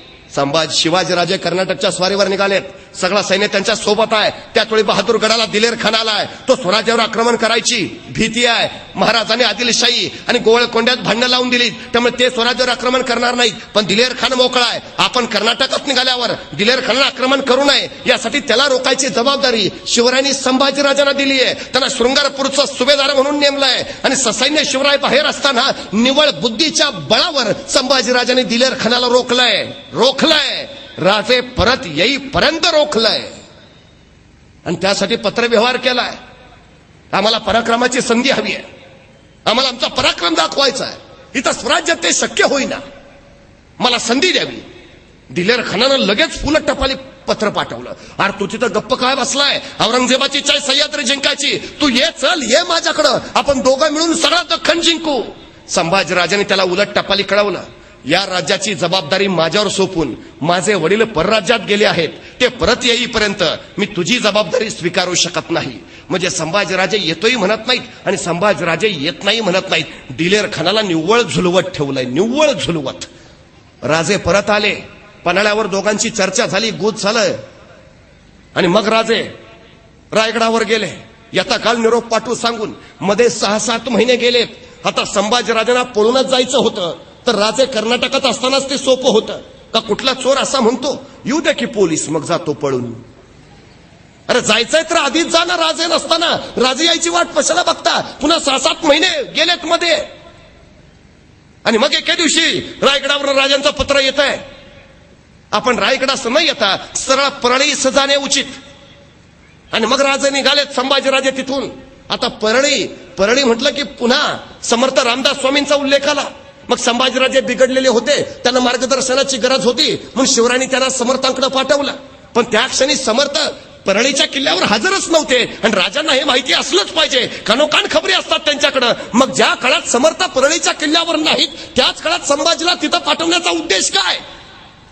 शिवाजीराजे कर्नाटकच्या स्वारीवर निघालेत, सगळा सैन्य त्यांच्या सोबत आहे. त्याचवेळी बहादूरगडाला दिलेर खान आलाय. तो स्वराज्यावर आक्रमण करायची भीती आहे. महाराजांनी आदिलशाही आणि गोवळकोंड्यात भांडणं लावून दिली, त्यामुळे ते स्वराज्यावर आक्रमण करणार नाहीत. पण दिलेर खान मोकळा आहे. आपण कर्नाटकात निघाल्यावर दिलेर खानाला आक्रमण करू नये यासाठी त्याला रोखायची जबाबदारी शिवरायांनी संभाजीराजांना दिली आहे. त्यांना शृंगारपूरचा सुभेदार म्हणून नेमलाय आणि ससैन्य शिवराय बाहेर असताना निवळ बुद्धीच्या बळावर संभाजीराजांनी दिलेर खानाला रोखलंय. राजे परत येईपर्यंत रोखलंय आणि त्यासाठी पत्रव्यवहार केलाय. आम्हाला पराक्रमाची संधी हवी आहे, आम्हाला आमचा पराक्रम दाखवायचा आहे. इथं स्वराज्यात ते शक्य होईना, मला संधी द्यावी. दिलेर खानानं लगेच फुलं टपाली पत्र पाठवलं. अरे तू तिथं गप्प काय बसलाय, औरंगजेबाची चाय सह्याद्री जिंकायची, तू ये माझ्याकडं, आपण दोघं मिळून सगळं दख्खन जिंकू. संभाजीराजांनी त्याला उलट टपाली कळवलं. या राज्याची जबाबदारी माझ्यावर सोपून माझे वडील परराज्यात गेले आहेत, ते परत येईपर्यंत मी तुझी जबाबदारी स्वीकारू शकत नाही. म्हणजे संभाजीराजे येतोय म्हणत नाहीत आणि संभाजीराजे येत नाही म्हणत नाहीत. दिलेर खानाला निव्वळ झुलवत ठेवलंय, निव्वळ झुलवत. राजे परत आले, पन्हाळ्यावर दोघांची चर्चा झाली, गुज झालं आणि मग राजे रायगडावर गेले. यथा काल निरोप पाठवू सांगून मध्ये 6-7 महिने गेलेत. आता संभाजीराजांना पळूनच जायचं होतं, तर राजे कर्नाटकात असतानाच ते सोपं होतं का? कुठला चोर असा म्हणतो येऊ द्या की पोलीस, मग जातो पळून. अरे जायचंय तर आधीच जा ना. राजे नसताना राजे यायची वाट कशाला बघता? पुन्हा 6-7 महिने गेलेत मध्ये आणि मग एके दिवशी रायगडावर राजांचं पत्र येत आहे. आपण रायगडास न येता सरळ परळी जाणे उचित. आणि मग राजे निघालेत संभाजीराजे तिथून. आता परळी म्हटलं की पुन्हा समर्थ रामदास स्वामींचा उल्लेख आला. मग संभाजीराजे बिघडलेले होते, त्यांना मार्गदर्शनाची गरज होती, म्हणून शिवरायांनी त्यांना समर्थांकडे पाठवलं. पण त्या क्षणी समर्थ परळीच्या किल्ल्यावर हजरच नव्हते आणि राजांना हे माहिती असलंच पाहिजे, कानोकान खबरी असतात त्यांच्याकडे. मग ज्या काळात समर्थ परळीच्या किल्ल्यावर नाहीत त्याच काळात संभाजीला तिथं पाठवण्याचा उद्देश काय?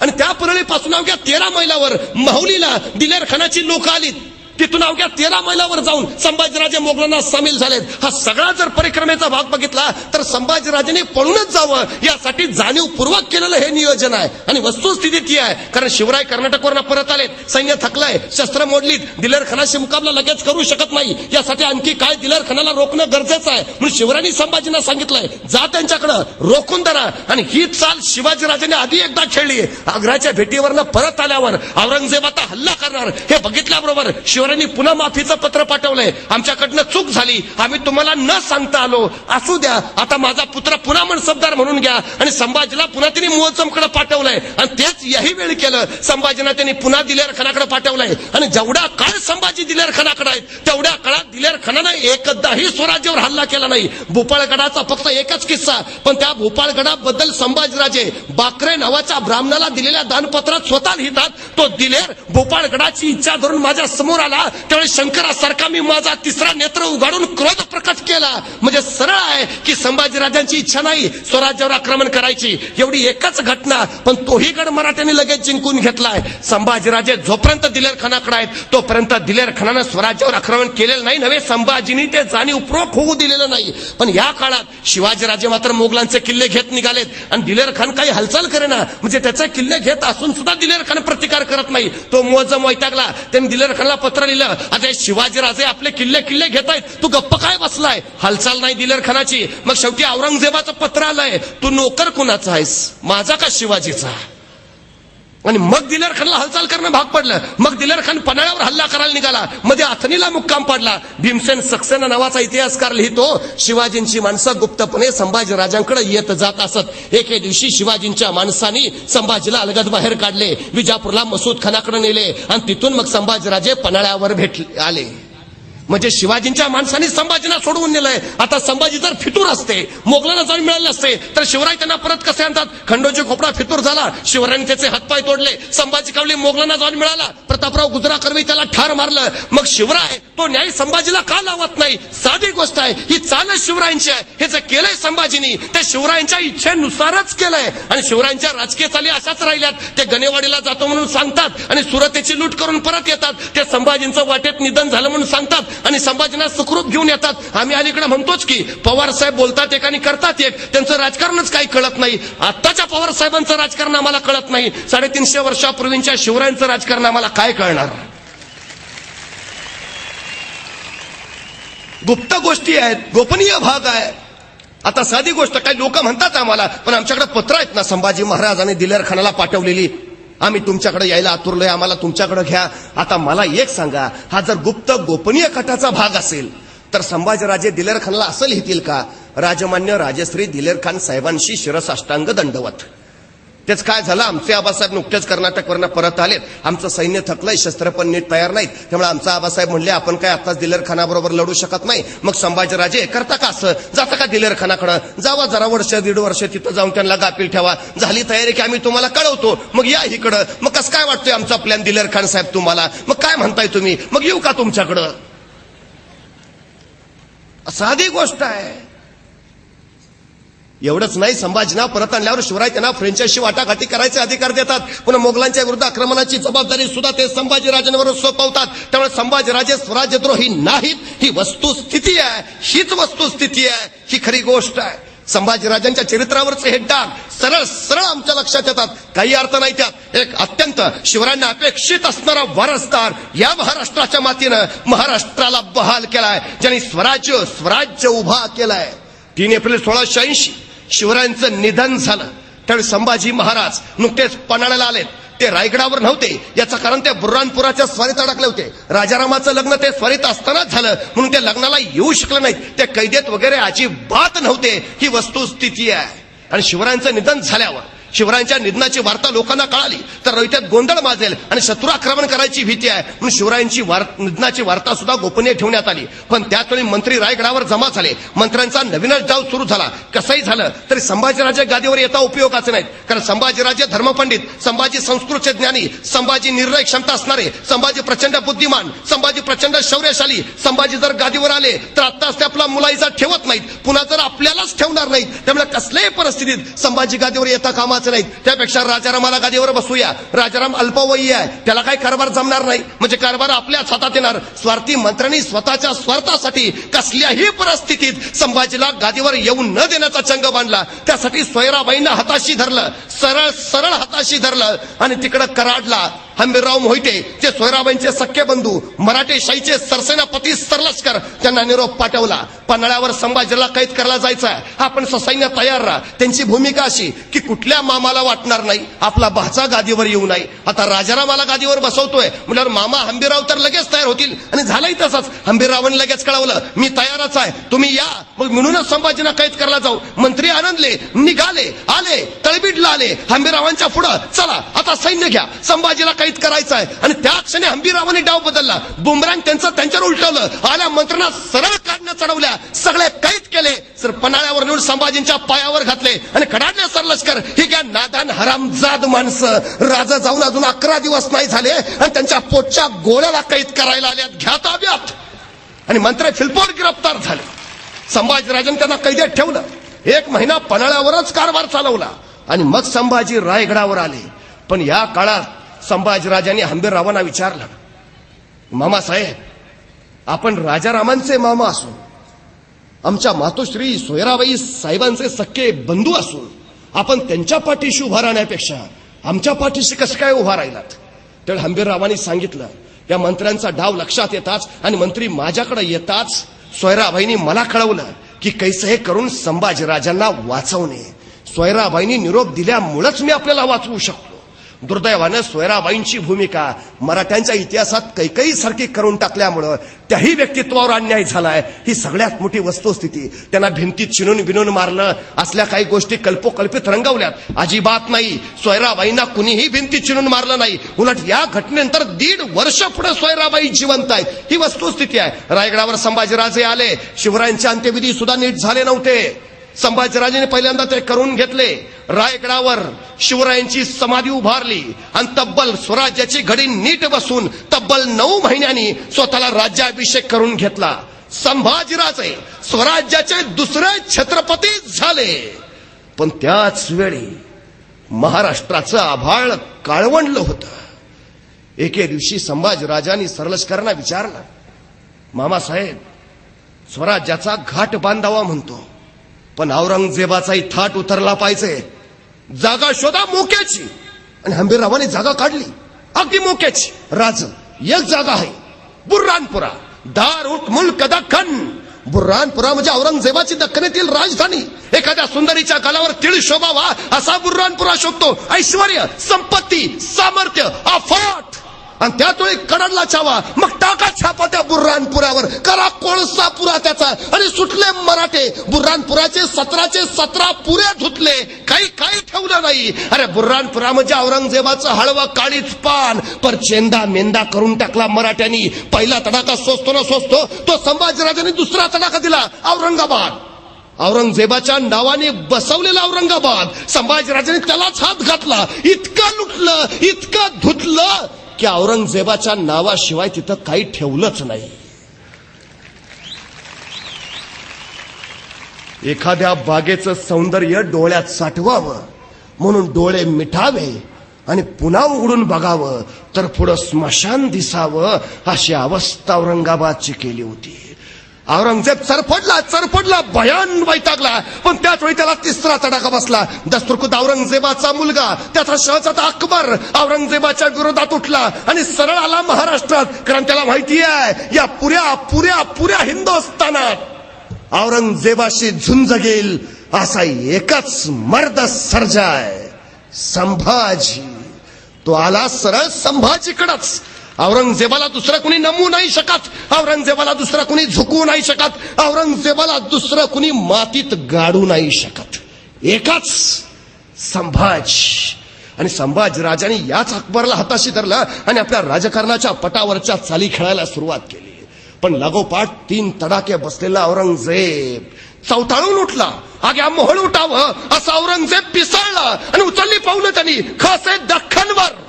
आणि त्या परळीपासून अवघ्या 13 मैलावर माहुलीला दिलेर खानाची लोक आलीत. तिथून अवघ्या 13 मैलावर जाऊन संभाजीराजे मोगलांना सामील झालेत. हा सगळा जर परिक्रमेचा भाग बघितला तर संभाजीराजांनी पळूनच जावं यासाठी जाणीवपूर्वक केलेलं हे नियोजन आहे. आणि वस्तुस्थिती ती आहे, कारण शिवराय कर्नाटकवरनं परत आलेत, सैन्य थकलंय, शस्त्र मोडलीत, दिलेर खानाशी मुकाबला लगेच करू शकत नाही. यासाठी आणखी काय दिलेर खानाला रोखणं गरजेचं आहे. म्हणून शिवरायांनी संभाजींना सांगितलंय जा त्यांच्याकडं, रोखून धरा. आणि ही चाल शिवाजीराजांनी आधी एकदा खेळली. आग्र्याच्या भेटीवरनं परत आल्यावर औरंगजेबाचा हल्ला करणार हे बघितल्याबरोबर शिवरायांनी पुन्हा माफीचं पत्र पाठवलंय. आमच्याकडनं चूक झाली, आम्ही तुम्हाला न सांगता आलो, असू द्या, आता माझा पुत्र पुन्हा मनसबदार म्हणून घ्या. आणि संभाजीला पुन्हा त्यांनी मुअज्जमकडे पाठवलंय आणि तेच याही वेळी केलं. संभाजींना त्यांनी पुन्हा दिलेर खानाकडे पाठवलंय. आणि जेवढा काळ संभाजी दिलेर खानाकडे आहेत तेवढ्या काळात दिलेर खानानं एकदाही स्वराज्यावर हल्ला केला नाही. भोपाळगडाचा फक्त एकच किस्सा, पण त्या भोपाळगडाबद्दल संभाजीराजे बाकरे नावाच्या ब्राह्मणाला दिलेल्या दानपत्रात स्वतः लिहितात, तो दिलेर भोपाळगडाची इच्छा धरून माझ्या समोर आला त्यावेळी शंकरासारखा मी माझा तिसरा नेत्र उघडून क्रोध प्रकट केला. म्हणजे सरळ आहे की संभाजीराजांची इच्छा नाही स्वराज्यावर आक्रमण करायची, एवढी एकच घटना. पण तोही गड मराठ्यांनी लगेच जिंकून घेतलाय. संभाजीराजे जोपर्यंत दिलेर खानाकडे आहेत तोपर्यंत दिलेर खानानं स्वराज्यावर आक्रमण केलेलं नाही नव्हे, संभाजींनी ते जाणीवपूर्वक होऊ दिलेलं नाही. पण या काळात शिवाजीराजे मात्र मोगलांचे किल्ले घेत निघालेत आणि दिलेर खान काही हालचाल करेना. म्हणजे त्याचे किल्ले घेत असून सुद्धा दिलेर खान प्रतिकार करत नाही. तो मुअज्जम वैतागला, त्यांनी दिलेर खानला पत्र लिहिलं, आता शिवाजीराजे आपले किल्ले घेत आहेत, तू गप्प काय बसलाय? हालचाल नाही दिलेर खानाची. मग शेवटी औरंगजेबाचं पत्र आलंय, तू नोकर कुणाचा आहेस, माझा का शिवाजीचा? आणि मग दिलेर खानला हालचाल करणं भाग पडलं. मग दिलेर खान पन्हाळ्यावर हल्ला करायला निघाला. मध्ये अथणीला मुक्काम पडला. भीमसेन सक्सेना नावाचा इतिहासकार लिहितो, शिवाजींची माणसं गुप्तपणे संभाजीराजांकडे येत जात असत. एके दिवशी शिवाजींच्या माणसांनी संभाजीला अलगद बाहेर काढले, विजापूरला मसूद खानाकडे नेले आणि तिथून मग संभाजीराजे पन्हाळ्यावर भेटले आले. म्हणजे शिवाजींच्या माणसांनी संभाजींना सोडवून नेलंय. आता संभाजी जर फितूर असते, मोगलांना जाऊन मिळाले असते, तर शिवराय त्यांना परत कसे आणतात? खंडोजी खोपडा फितूर झाला, शिवरायांनी त्याचे हातपाय तोडले. संभाजी कावले मोगलांना जाऊन मिळाला, प्रतापराव गुजरा कर्वे त्याला ठार मारलं. मग शिवराय तो न्याय संभाजीला का लावत नाही? साधी गोष्ट आहे, ही चालच शिवरायांची आहे. हे जे केलंय संभाजीनी ते शिवरायांच्या इच्छेनुसारच केलंय. आणि शिवरायांच्या राजकीय चाली अशाच राहिल्यात. ते गणेवाडीला जातो म्हणून सांगतात आणि सुरतेची लूट करून परत येतात. ते संभाजींचं वाटेत निधन झालं म्हणून सांगतात आणि संभाजींना सुखरूप घेऊन येतात. आम्ही अलीकडे म्हणतोच की पवार साहेब बोलतात एक आणि करतात एक, त्यांचं राजकारणच काही कळत नाही. आताच्या पवार साहेबांचं राजकारण आम्हाला कळत नाही. 350 वर्षापूर्वीच्या शिवरायांचं राजकारण आम्हाला काय कळणार? गुप्त गोष्टी आहेत, गोपनीय भाग आहे. आता साधी गोष्ट, काही लोक म्हणतात आम्हाला, पण आमच्याकडे पत्र आहेत ना संभाजी महाराजांनी दिलेर खानाला पाठवलेली, आम्ही तुमच्याकडे यायला आतुरलोय, आम्हाला तुमच्याकडे घ्या. आता मला एक सांगा, हा जर गुप्त गोपनीय कटाचा भाग असेल तर संभाजीराजे दिलेर खानला असं लिहितील का, राजमान्य राजश्री दिलेर खान साहेबांशी शिरसाष्टांग दंडवत? तेच काय झालं, आमचे आबासाहेब नुकतेच कर्नाटकवरनं परत आलेत, आमचं सैन्य थकलंय, शस्त्र पण नीट तयार नाहीत, त्यामुळे आमचा आबासाहेब म्हणले आपण काय आताच दिलेर खानाबरोबर लढू शकत नाही. मग संभाजीराजे करता का असं, जाता का दिलेर खानाकडे, जावा जरा वर्ष दीड वर्ष तिथं जाऊन त्यांना गाफील ठेवा, झाली तयारी की आम्ही तुम्हाला कळवतो, मग या इकडं. मग कसं काय वाटतोय आमचा प्लॅन दिलेर खान साहेब तुम्हाला? मग काय म्हणताय तुम्ही, मग येऊ का तुमच्याकडं? साधी गोष्ट आहे. एवढंच नाही, संभाजीना परत आणल्यावर शिवराय त्यांना फ्रेंचांशी वाटाघाटी करायचे अधिकार देतात. पुन्हा मोगलांच्या विरुद्ध आक्रमणाची जबाबदारी सुद्धा ते संभाजीराजांवर सोपवतात. त्यामुळे संभाजीराजे स्वराज्यद्रोही नाहीत, ही वस्तुस्थिती आहे, हीच वस्तुस्थिती आहे, ही खरी गोष्ट आहे. संभाजीराजांच्या चरित्रावरचे हे डाग सरळ सरळ आमच्या लक्षात येतात, काही अर्थ नाही त्यात. एक अत्यंत शिवरायांना अपेक्षित असणारा वारसदार या महाराष्ट्राच्या मातीनं महाराष्ट्राला बहाल केलाय, ज्यांनी स्वराज्य उभा केलाय. 3 एप्रिल 1680 शिवरायांचं निधन झालं. त्यावेळी संभाजी महाराज नुकतेच पन्हाळ्याला आलेत. ते रायगडावर नव्हते, याचं कारण ते बुर्हानपुराच्या स्वारीत अडकले होते. राजारामाचं लग्न ते स्वारीत असतानाच झालं, म्हणून ते लग्नाला येऊ शकले नाहीत. ते कैदेत वगैरे अजिबात नव्हते, ही वस्तुस्थिती आहे. आणि शिवरायांचं निधन झाल्यावर शिवरायांच्या निधनाची वार्ता लोकांना कळाली तर रयतेत गोंधळ माजेल आणि शत्रू आक्रमण करायची भीती आहे, म्हणून शिवरायांची निधनाची वार्ता सुद्धा गोपनीय ठेवण्यात आली. पण त्याचवेळी मंत्री रायगडावर जमा झाले, मंत्र्यांचा नवीनच डाव सुरू झाला. कसंही झालं तरी संभाजीराजे गादीवर येता उपयोगाचे नाहीत, कारण संभाजीराजे धर्मपंडित, संभाजी संस्कृतचे ज्ञानी, संभाजी निर्णय क्षमता असणारे, संभाजी प्रचंड बुद्धिमान, संभाजी प्रचंड शौर्यशाली. संभाजी जर गादीवर आले तर आत्ताच ते आपला मुलाईचा ठेवत नाहीत, पुन्हा जर आपल्यालाच ठेवणार नाहीत. त्यामुळे कसल्याही परिस्थितीत संभाजी गादीवर येता कामा नाही. त्यापेक्षा राजारामाला गादीवर बसूया. राजाराम अल्पवयी आहे, त्याला काही कारभार जमणार नाही, म्हणजे कारभार आपल्याच हातात येणार. स्वार्थी मंत्र्यांनी स्वतःच्या स्वार्थासाठी कसल्याही परिस्थितीत संभाजीला गादीवर येऊ न देण्याचा चंग बांधला. त्यासाठी सोयराबाईंना हाताशी धरलं, सरळ सरळ हाताशी धरलं आणि तिकडं कराडला हंबीरराव मोहिते, जे सोयराबाईंचे सख्खे बंधू, मराठे शाहीचे सरसेनापती सरलष्कर, त्यांना निरोप पाठवला. पन्हाळ्यावर संभाजीला कैद करायला जायचं, आपण ससैन्य तयार राहा. त्यांची भूमिका अशी की कुठल्या मामाला वाटणार नाही आपला भाचा गादीवर येऊ नये. आता राजारामाला गादीवर बसवतोय म्हटल्यावर मामा हंबीरराव तर लगेच तयार होतील, आणि झालंही तसंच. हंबीररावांनी लगेच कळवलं, मी तयारच आहे, तुम्ही या. मग म्हणूनच संभाजीना कैद करायला जाऊ. मंत्री आनंदले, निघाले, आले, तळबीडला आले. हंबीररावांच्या पुढं चला आता सैन्य घ्या, संभाजीला कैद करायचं आहे. आणि त्या क्षणी हंबीररावांनी डाव बदलला, बुमरँग त्यांच्यावर उलटवलं, आल्या मंत्र्यांना सरळ काढण्या चढवल्या, सगळे कैद केले. सर पन्हाळ्यावर नेऊन संभाजींच्या पायावर घातले आणि कडाडले सरलष्कर. ही काय नादान हरामजाद माणसं, राजा जाऊन अजून 11 दिवस नाही झाले आणि त्यांच्या पोटच्या गोळ्याला कैद करायला आल्यात, घ्या ताब्यात. आणि मंत्री फिलपोट गिरफ्तार झाले. संभाजीराजांनी त्यांना कैदेत ठेवलं. 1 महिना पन्हाळ्यावरच कारभार चालवला आणि मग संभाजी रायगडावर आले. पण या काळात संभाजीराजांनी हंबीररावांना विचारलं, मामासाहेब आपण राजारामांचे मामा असून, आमच्या मातोश्री सोयराबाई साहेबांचे सख्खे बंधू असून आपण त्यांच्या पाठीशी उभा राहण्यापेक्षा आमच्या पाठीशी कसं काय उभा राहिलात? तर हंबीररावांनी सांगितलं. या मंत्र्यांचा डाव लक्षात येताच आणि मंत्री माझ्याकडे येताच सोयराबाईंनी मला कळवलं की कैसे हे करून संभाजीराजांना वाचवणे. सोयराबाईंनी निरोप दिल्यामुळेच मी आपल्याला वाचवू शकतो. दुर्दैवानं सोयराबाईंची भूमिका मराठ्यांच्या इतिहासात कैकई सारखी करून टाकल्यामुळं त्याही व्यक्तित्वावर अन्याय झालाय. ही सगळ्यात मोठी वस्तुस्थिती. त्यांना भिंतीत चिणून बिनून मारलं, असल्या काही गोष्टी कल्पोकल्पित रंगवल्यात. अजिबात नाही. सोयराबाईंना कुणीही भिंतीत चिणून मारलं नाही. उलट या घटनेनंतर 1.5 वर्ष पुढे सोयराबाई जिवंत आहेत. ही वस्तुस्थिती आहे. रायगडावर संभाजीराजे आले, शिवरायांचे अंत्यविधी सुद्धा नीट झाले नव्हते. संभाजीराजेने पहिल्यांदा ते करून घेतले. रायगडावर शिवरायांची समाधी उभारली आणि तब्बल स्वराज्याची घडी नीट बसून तब्बल 9 महिन्यांनी स्वतःला राज्याभिषेक करून घेतला. संभाजीराजे स्वराज्याचे दुसरे छत्रपती झाले. पण त्याच वेळी महाराष्ट्राचं आभाळ काळवंडलं होतं. एके दिवशी संभाजीराजांनी सरलष्करांना विचारलं, मामासाहेब, स्वराज्याचा घाट बांधावा म्हणतो, पण औरंगजेबाचाही थाट उतरला पाहिजे. जागा शोधा मोक्याची. आणि हंबीररावांनी जागा काढली, अगदी मोक्याची. राज एक जागा आहे, बुर्रानपुरा. दार उठ मुल्क दख्खन. बुर्रानपुरा म्हणजे औरंगजेबाची दख्खनेतील राजधानी. एखाद्या सुंदरीच्या गालावर तिळ शोभावा असा बुर्रानपुरा शोभतो. ऐश्वर्य, संपत्ती, सामर्थ्य, अफाट. आणि त्यातोळी कडडला छावा. मग टाका छापा त्या बुर्रानपुरावर, करा कोळसा पुरा त्याचा. आणि सुटले मराठे. बुर्रानपुराचे 17 पुरे धुतले, काही ठेवलं नाही. अरे बुर्रानपुरा म्हणजे औरंगजेबाचं हळवं काळीच पान. पर चेंदा मेंदा करून टाकला मराठ्यांनी. पहिला तडाखा सोसतो ना सोसतो तो संभाजीराजांनी दुसरा तडाखा दिला, औरंगाबाद. औरंगजेबाच्या नावाने बसवलेला औरंगाबाद. संभाजीराजांनी त्यालाच हात घातला. इतकं लुटलं, इतकं धुतलं की औरंगजेबाच्या नावाशिवाय तिथं काही ठेवलंच नाही. एखाद्या बागेचं सौंदर्य डोळ्यात साठवावं म्हणून डोळे मिठावे आणि पुन्हा उघडून बघावं तर पुढं स्मशान दिसावं, अशी अवस्था औरंगाबादची केली होती. औरंगजेब चरफडला, भयान वैतागला. पण त्याच वेळी त्याला तिसरा तडाखा बसला. दस्तुरखुद औरंगजेबाचा मुलगा, त्याचा शहजादा अकबर औरंगजेबाच्या विरोधात उठला आणि सरळ आला महाराष्ट्रात. कारण त्याला माहिती आहे या पुऱ्या हिंदुस्थानात औरंगजेबाशी झुंज घेईल असा एकच मर्द सर्जाय, संभाजी. तो आला सरळ संभाजीकडंच. औरंगजेबाला दुसरं कुणी नमू नाही शकत. औरंगजेबाला दुसरं कुणी झुकवू नाही शकत. औरंगजेबाला दुसरं कुणी मातीत गाडू नाही शकत. एकच संभाजी. आणि संभाजीराजांनी याच अकबरला हाताशी धरला आणि आपल्या राजकारणाच्या पटावरच्या चाली खेळायला सुरुवात केली. पण लागोपाठ 3 तडाखे बसलेला औरंगजेब चवताळून उठला. आग्या मोहळ उठावं असं औरंगजेब पिसाळला आणि उचलली पावलं त्यांनी खासे दख्खनवर.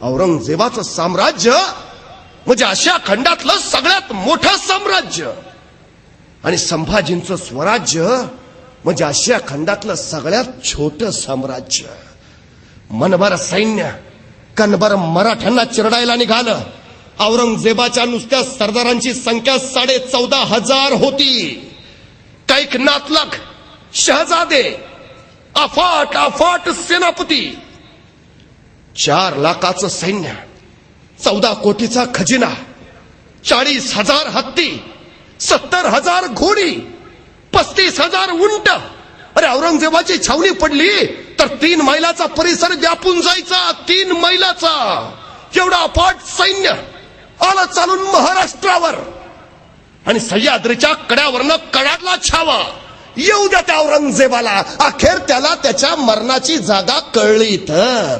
औरंगजेबाचं साम्राज्य म्हणजे आशिया खंडातलं सगळ्यात मोठं साम्राज्य. आणि संभाजींचं स्वराज्य म्हणजे आशिया खंडातलं सगळ्यात छोटं साम्राज्य. मनभर सैन्य कणभर मराठ्यांना चिरडायला निघालं. औरंगजेबाच्या नुसत्या सरदारांची संख्या 14,500 होती. कैक नातलग, शहजादे, अफाट सेनापती, 4 लाखाचं सैन्य, 14 कोटीचा खजिना, 40,000 हत्ती, 70,000 घोडी, 35,000 उंट. अरे औरंगजेबाची छावणी पडली तर 3 मैलाचा परिसर व्यापून जायचा. 3 मैलाचा एवढा अफाट सैन्य आलं चालून महाराष्ट्रावर. आणि सह्याद्रीच्या कड्यावरनं कडाडला छावा. येऊ द्या त्या औरंगजेबाला. अखेर त्याला त्याच्या मरणाची जागा कळली तर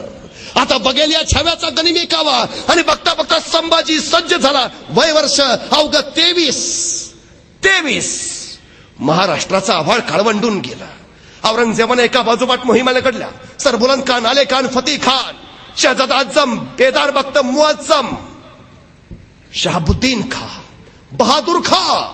आता बघेल या छाव्याचा गनिमी कावा. आणि बघता बघता संभाजी सज्ज झाला. वय वर्ष अवघं 23. महाराष्ट्राचा आभाळ काळवंडून गेला. औरंगजेबाने एका बाजूपाठ मोहिमाला घडल्या. सरबुलंद खान, आले खान, फतेह खान, शहजादा आजम, बेदार बख्त मुअज्जम, शहाबुद्दीन खान, बहादूर खान,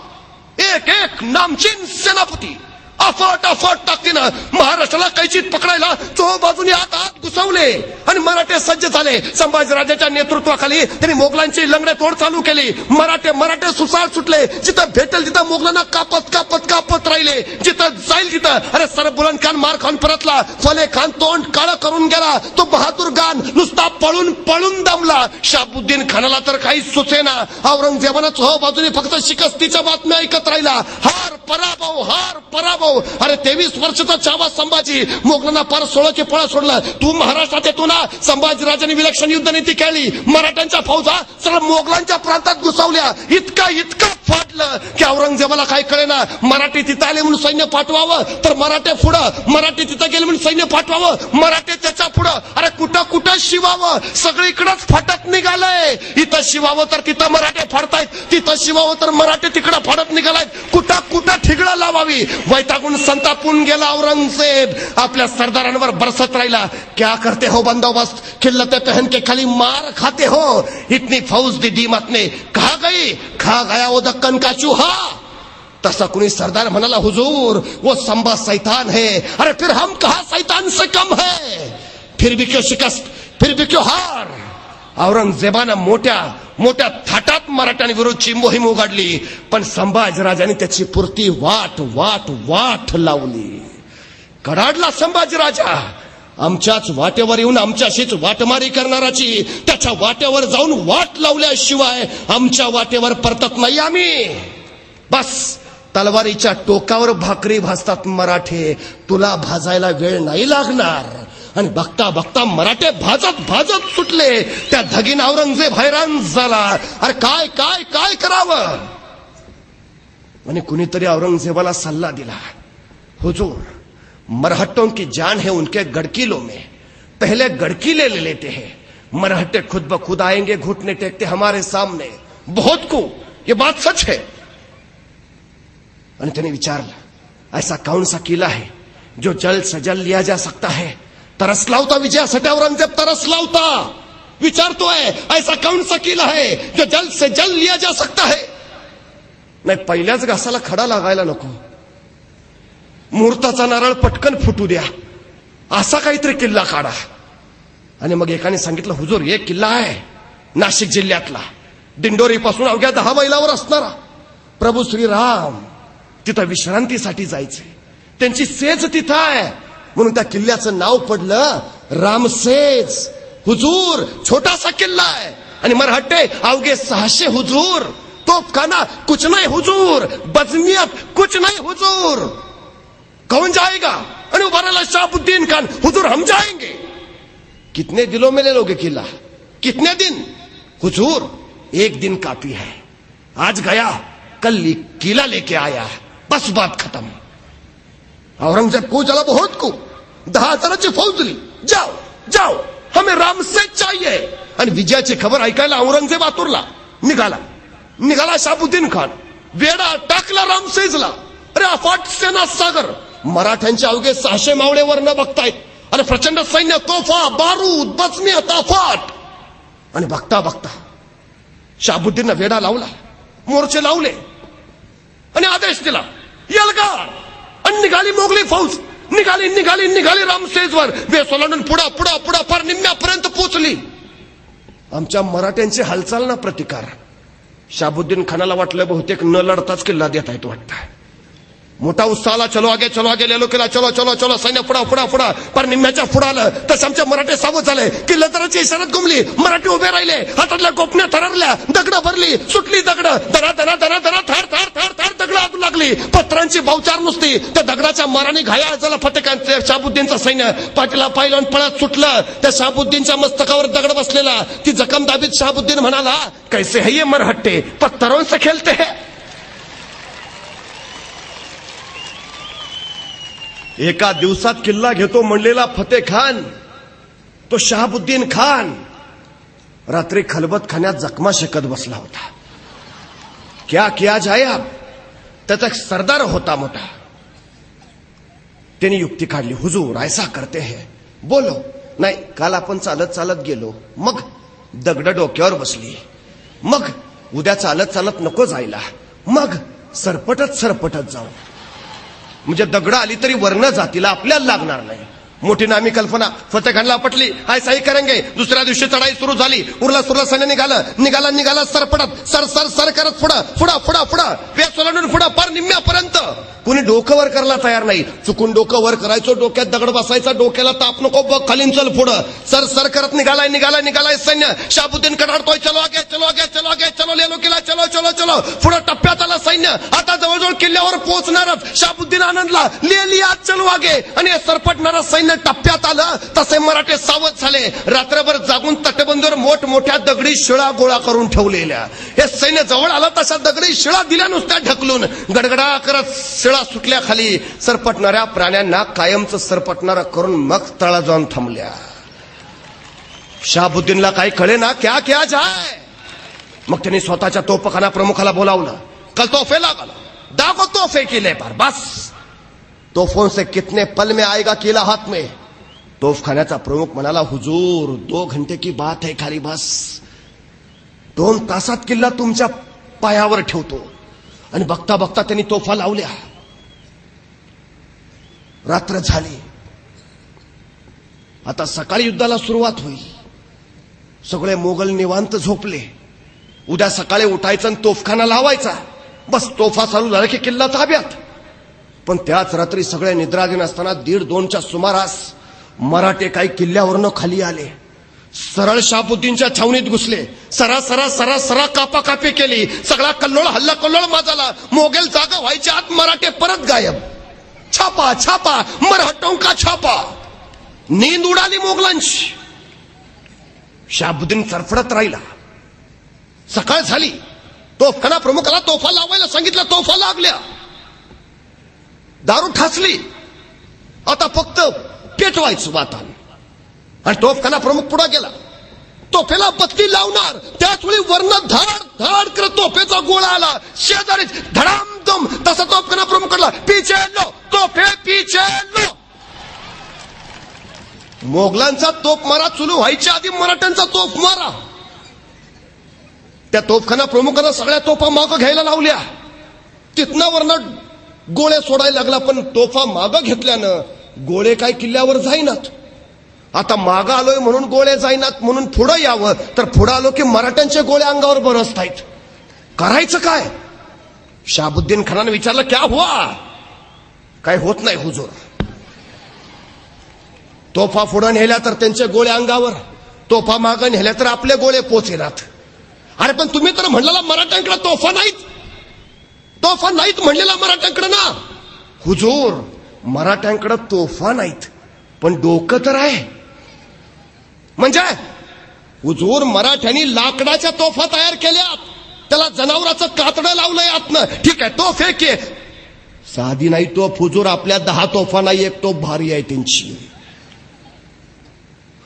एक नामचीन सेनापती अफाट ताकदीनं महाराष्ट्राला कैचीत पकडायला चोहोबाजूनी आत घुसवले. आणि मराठे सज्ज झाले. संभाजीराजाच्या नेतृत्वाखाली त्यांनी मोगलांची लंगडे तोड चालू केली. मराठे सुसाट सुटले. जिथं भेटेल तिथं मोगलांना कापत राहिले. जिथं जाईल तिथं. अरे सरबुलंद खान मार खान परतला. फतेह खान तोंड काळं करून गेला. तो बहादूर खान नुसता पळून दमला. शहाबुद्दीन खानाला तर काही सुचेना. औरंगजेबानं चोहो बाजूने फक्त शिकस्तीच्या बातम्या ऐकत राहिला. हार पराभव हो. अरे 23 वर्षाचा चावा संभाजी, मोगलांना पार 16 पळा सोडला. तू महाराष्ट्रात येतो ना, संभाजीराजांनी विलक्षण युद्धनीती केली. मराठ्यांच्या फौजा सगळं मोगलांच्या प्रांतात घुसवल्या. इतकं फाटलं की औरंगजेबाला काय कळेना. मराठी तिथं आले म्हणून सैन्य पाठवावं तर मराठे पुढं, मराठी तिथं गेले म्हणून सैन्य पाठवावं, मराठे त्याच्या पुढं. अरे कुठं शिवावं, सगळीकडंच फाटत निघालंय. इथं शिवावं तर तिथं मराठे फाडतायत, तिथं शिवावं तर मराठे तिकडं फाडत निघालायत. कुठं ठिगळं लावावी. वैतागून संतापून गेला औरंगजेब. आपल्या सरदारांवर बरसत राहिला. क्या करते हो बंदोबस्त, खिल्लते पहन के खाली मार खाते हो. इतनी फौज दी दीमत ने कहा गई, खा गया वो दक्कन का चूहा. तसा कुणी सरदार म्हणाला, हुजूर वो संभा शैतान है. अरे फिर हम कहा शैतान से कम है. फिर भी क्यों शिकस्त, फिर भी क्यों हार. औरंगजेबानं मोठ्या थाटात मराठ्यांविरुद्धची मोहीम उघडली. पण संभाजीराजांनी त्याची पुरती वाट लावली. कडाडला संभाजीराजा. आमच्याच वाटेवर येऊन आमच्याशीच वाटमारी करणाराची त्याच्या वाटेवर जाऊन वाट लावल्याशिवाय आमच्या वाटेवर परतत नाही आम्ही. बस तलवारीच्या टोकावर भाकरी भाजतात मराठे, तुला भाजायला वेळ नाही लागणार. आणि बघता मराठे भाजत सुटले. त्या धगीन औरंगजेब हैराण झाला. अरे काय करावं. आणि कुणीतरी औरंगजेबाला सल्ला दिला, हुजूर मरहट्टों की जान है उनके गड़किलों में, पहले गड़किले ले लेते हैं. मरहट्टे खुद ब खुद आएंगे, घुटने टेकते हमारे सामने. बहुत को ये बात सच है. आणि त्याने विचारलं, ऐसा कौन सा किला है जो जल्द से जल्द लिया जा सकता है. तरसला होता विजयासाठी औरंगजेब, तरसला होता. विचारतोय, ऐसा कौन सा किला है जो जल्द से जल्द लिया जा सकता है. नाही, पहिल्याच घासाला खडा लागायला नको. मुहूर्ताचा नारळ पटकन फुटू द्या, असा काहीतरी किल्ला काढा. आणि मग एकाने सांगितलं, हुजूर एक किल्ला आहे नाशिक जिल्ह्यातला, दिंडोरी पासून अवघ्या 10 मैलावर असणारा. प्रभू श्रीराम तिथं विश्रांतीसाठी जायचे, त्यांची सेज तिथं आहे. म्हणून त्या किल्ल्याचं नाव पडलं रामसेज. हुजूर छोटासा किल्ला आहे. आणि मरहट्टे अवघे 600 हुजूर. तोफखाना कुछ नहीं हुजूर, बजमियत कुछ नहीं हुजूर. कौन जाएगा. आणि उभाराला शहाबुद्दीन खान, हुजूर हम जाएंगे. कितने दिनों में ले लोगे किला, कितने दिन. हुजूर 1 दिन काफी है. आज गया कल किला लेके आया, बस बात खत्म. औरंगजेब को चला बहुत को 10,000ची फौज दिली. जाओ हमें रामसेज चाहिए. आणि विजयाची खबर ऐकायला औरंगजेब आतुरला. निघाला शहाबुद्दीन खान. वेडा टाकला रामसेजला. अरे अफाट सेना सागर. मराठ्यांचे अवघे 600 मावळेवर न बघतायत. अरे प्रचंड सैन्य, तोफा, बारूद, बचमी, ताफाट. आणि बघता शहाबुद्दीननं वेडा लावला, मोर्चे लावले आणि आदेश दिला, यलगा. आणि निघाली मोगली फौज. निघाली रामसेजवर. वेसोलांडून पुढा फार निम्म्यापर्यंत पोचली. आमच्या मराठ्यांची हालचाल ना प्रतिकार. शहाबुद्दीन खानाला वाटलं बहुतेक न लढताच किल्ला देता येतो वाटतं. मोठा उत्साह आला. चलो आगे ले लो किल्ला, चलो सैन्य पुढा. पर निम्म्याच्या पुढं आलं तसं आमच्या मराठे सावध झाले. किल्लेदाराची इशारात घुमली. मराठी उभे राहिले. हातातल्या गोपण्या थररल्या. दगड भरली, सुटली दगड. दरा थार दगड आतू लागली. पत्रांची बावचार नुसती. त्या दगडाच्या माराने घाया झाला फटकांचे. शहाबुद्दीनचं सैन्य पाठीला पाहिलं पळत सुटलं. त्या शहाबुद्दीनच्या मस्तकावर दगड बसलेला. ती जखम दाबीत शहाबुद्दीन म्हणाला, कैसे है ये मरहट्टे, पत्थरों से खेलते हैं. एका दिवसात किल्ला घेतो म्हणलेला फतेह खान, तो शहाबुद्दीन खान रात्री खलबत खाण्यात जखमा शेकत बसला होता. क्या किया जाए अब. त्याचा एक सरदार होता मोठा. त्यांनी युक्ती काढली, हुजूर ऐसा करते हैं. बोलो. नाही, काल आपण चालत गेलो, मग दगड डोक्यावर बसली. मग उद्या चालत नको जायला, मग सरपटत जाऊ. म्हणजे दगड आली तरी वर्ण जातीला आपल्याला लागणार नाही. मोठी नामी कल्पना फतेखानला पटली, हाय सही करेंगे. दुसऱ्या दिवशी चढाई सुरू झाली. उरला सैन्य निघाला सरपडत सर करत पुढं पेच ओलांडून पुढं पार निम्म्यापर्यंत. कुणी डोकं वर करायला तयार नाही. चुकून डोकं वर करायचो, डोक्यात दगड बसायचा, डोक्याला ताप नको, बघ खालीन चल पुढं. सर करत निघालाय सैन्य. शाहबुद्दीन कडाडतोय, चलो आगे चलो लेलो किला, चलो पुढं टप्प्यात आला सैन्य. आता जवळजवळ किल्ल्यावर पोहोचणारच. शाहबुद्दीन आनंदला लिया चलो आगे. आणि सरपटणारा सैन्य टप्प्यात आलं तसे मराठे सावध झाले. रात्रभर जागून तटबंदीवर मोठमोठ्या दगडी शिळा गोळा करून ठेवलेल्या. हे सैन्य जवळ आलं तशा दगडी शिळा दिल्या नुसत्या ढकलून. गडगडा करत शिळा सुटल्या खाली. सरपटणाऱ्या प्राण्यांना कायमचं सरपटणारा करून मग तळा जाऊन थांबल्या. शाहबुद्दीनला काही कळे ना क्या जाय. मग त्यांनी स्वतःच्या तोफखाना प्रमुखाला बोलावलं. कल तोफे लागल, दागो तोफे किले पर बस. तोफों से कितने पल में आएगा किला हाथ में. तोफखान्याचा प्रमुख म्हणाला, हुजूर 2 घंटे की बात है खाली बस. 2 तासात किल्ला तुमच्या पायावर ठेवतो. आणि बघता त्यांनी तोफा लावल्या. रात्र झाली. आता सकाळी युद्धाला सुरुवात होईल. सगळे मोगल निवांत झोपले. उद्या सकाळी उठायचं आणि तोफखाना लावायचा. बस तोफा चालू झाला की किल्ला ताब्यात. पण त्याच रात्री सगळे निद्राधीन असताना 1:30च्या सुमारास मराठे काही किल्ल्यावरनं खाली आले. सरळ शाहबुद्दीनच्या छावणीत घुसले. सरा कापाकापी केली. सगळा हल्ला कल्लोळ माजाला. मोगल जागा व्हायच्या आत मराठे परत गायब. छापा मराठों का छापा. नींद उडाली मोगलांची. शाहबुद्दीन सरफडत राहिला. सकाळ झाली. तोफखाना प्रमुखाला तोफा लावायला सांगितलं. तोफा लागल्या. दारू ठासली. आता फक्त पेटवायचं वातान. आणि तोफखाना प्रमुख पुढे गेला. तोफेला बत्ती लावणार त्याच वेळी वर्ण धाड करत तोफेचा गोळा आला. शेजारी धडामधम. तसा तोफखाना प्रमुखाला पीछे लो तोफे पीछे लो. मोगलांचा तोफ मारा सुरू व्हायच्या आधी मराठ्यांचा तोफ मारा. त्या तोफखाना प्रमुखानं सगळ्या तोफा मागं घ्यायला लावल्या. तिथनं वर्ण गोळे सोडायला लागला. पण तोफा मागं घेतल्यानं गोळे काय किल्ल्यावर जाईनात. आता मागं आलोय म्हणून गोळे जाईनात म्हणून पुढं यावं, तर पुढं आलो की मराठ्यांचे गोळे अंगावर बरसतायत. करायचं काय. शाहबुद्दीन खानानं विचारलं, क्या हुआ. काय होत नाही हुजूर. तोफा पुढं नेल्या तर त्यांचे गोळे अंगावर, तोफा मागं नेल्या तर आपले गोळे पोचेनात. अरे पण तुम्ही तर म्हणलेला मराठ्यांकडे तोफा नाहीत म्हणलेला मराठ्यांकडे ना. हुजूर मराठ्यांकडे तोफा नाहीत पण डोकं तर आहे. म्हणजे हुजूर मराठ्यांनी लाकडाच्या तोफा तयार केल्यात. त्याला जनावराचं कातडं लावलंय आतनं. ठीक आहे तोफ एक साधी नाही तोफ हुजूर. आपल्या 10 तोफा नाही, एक तोफ भारी आहे त्यांची.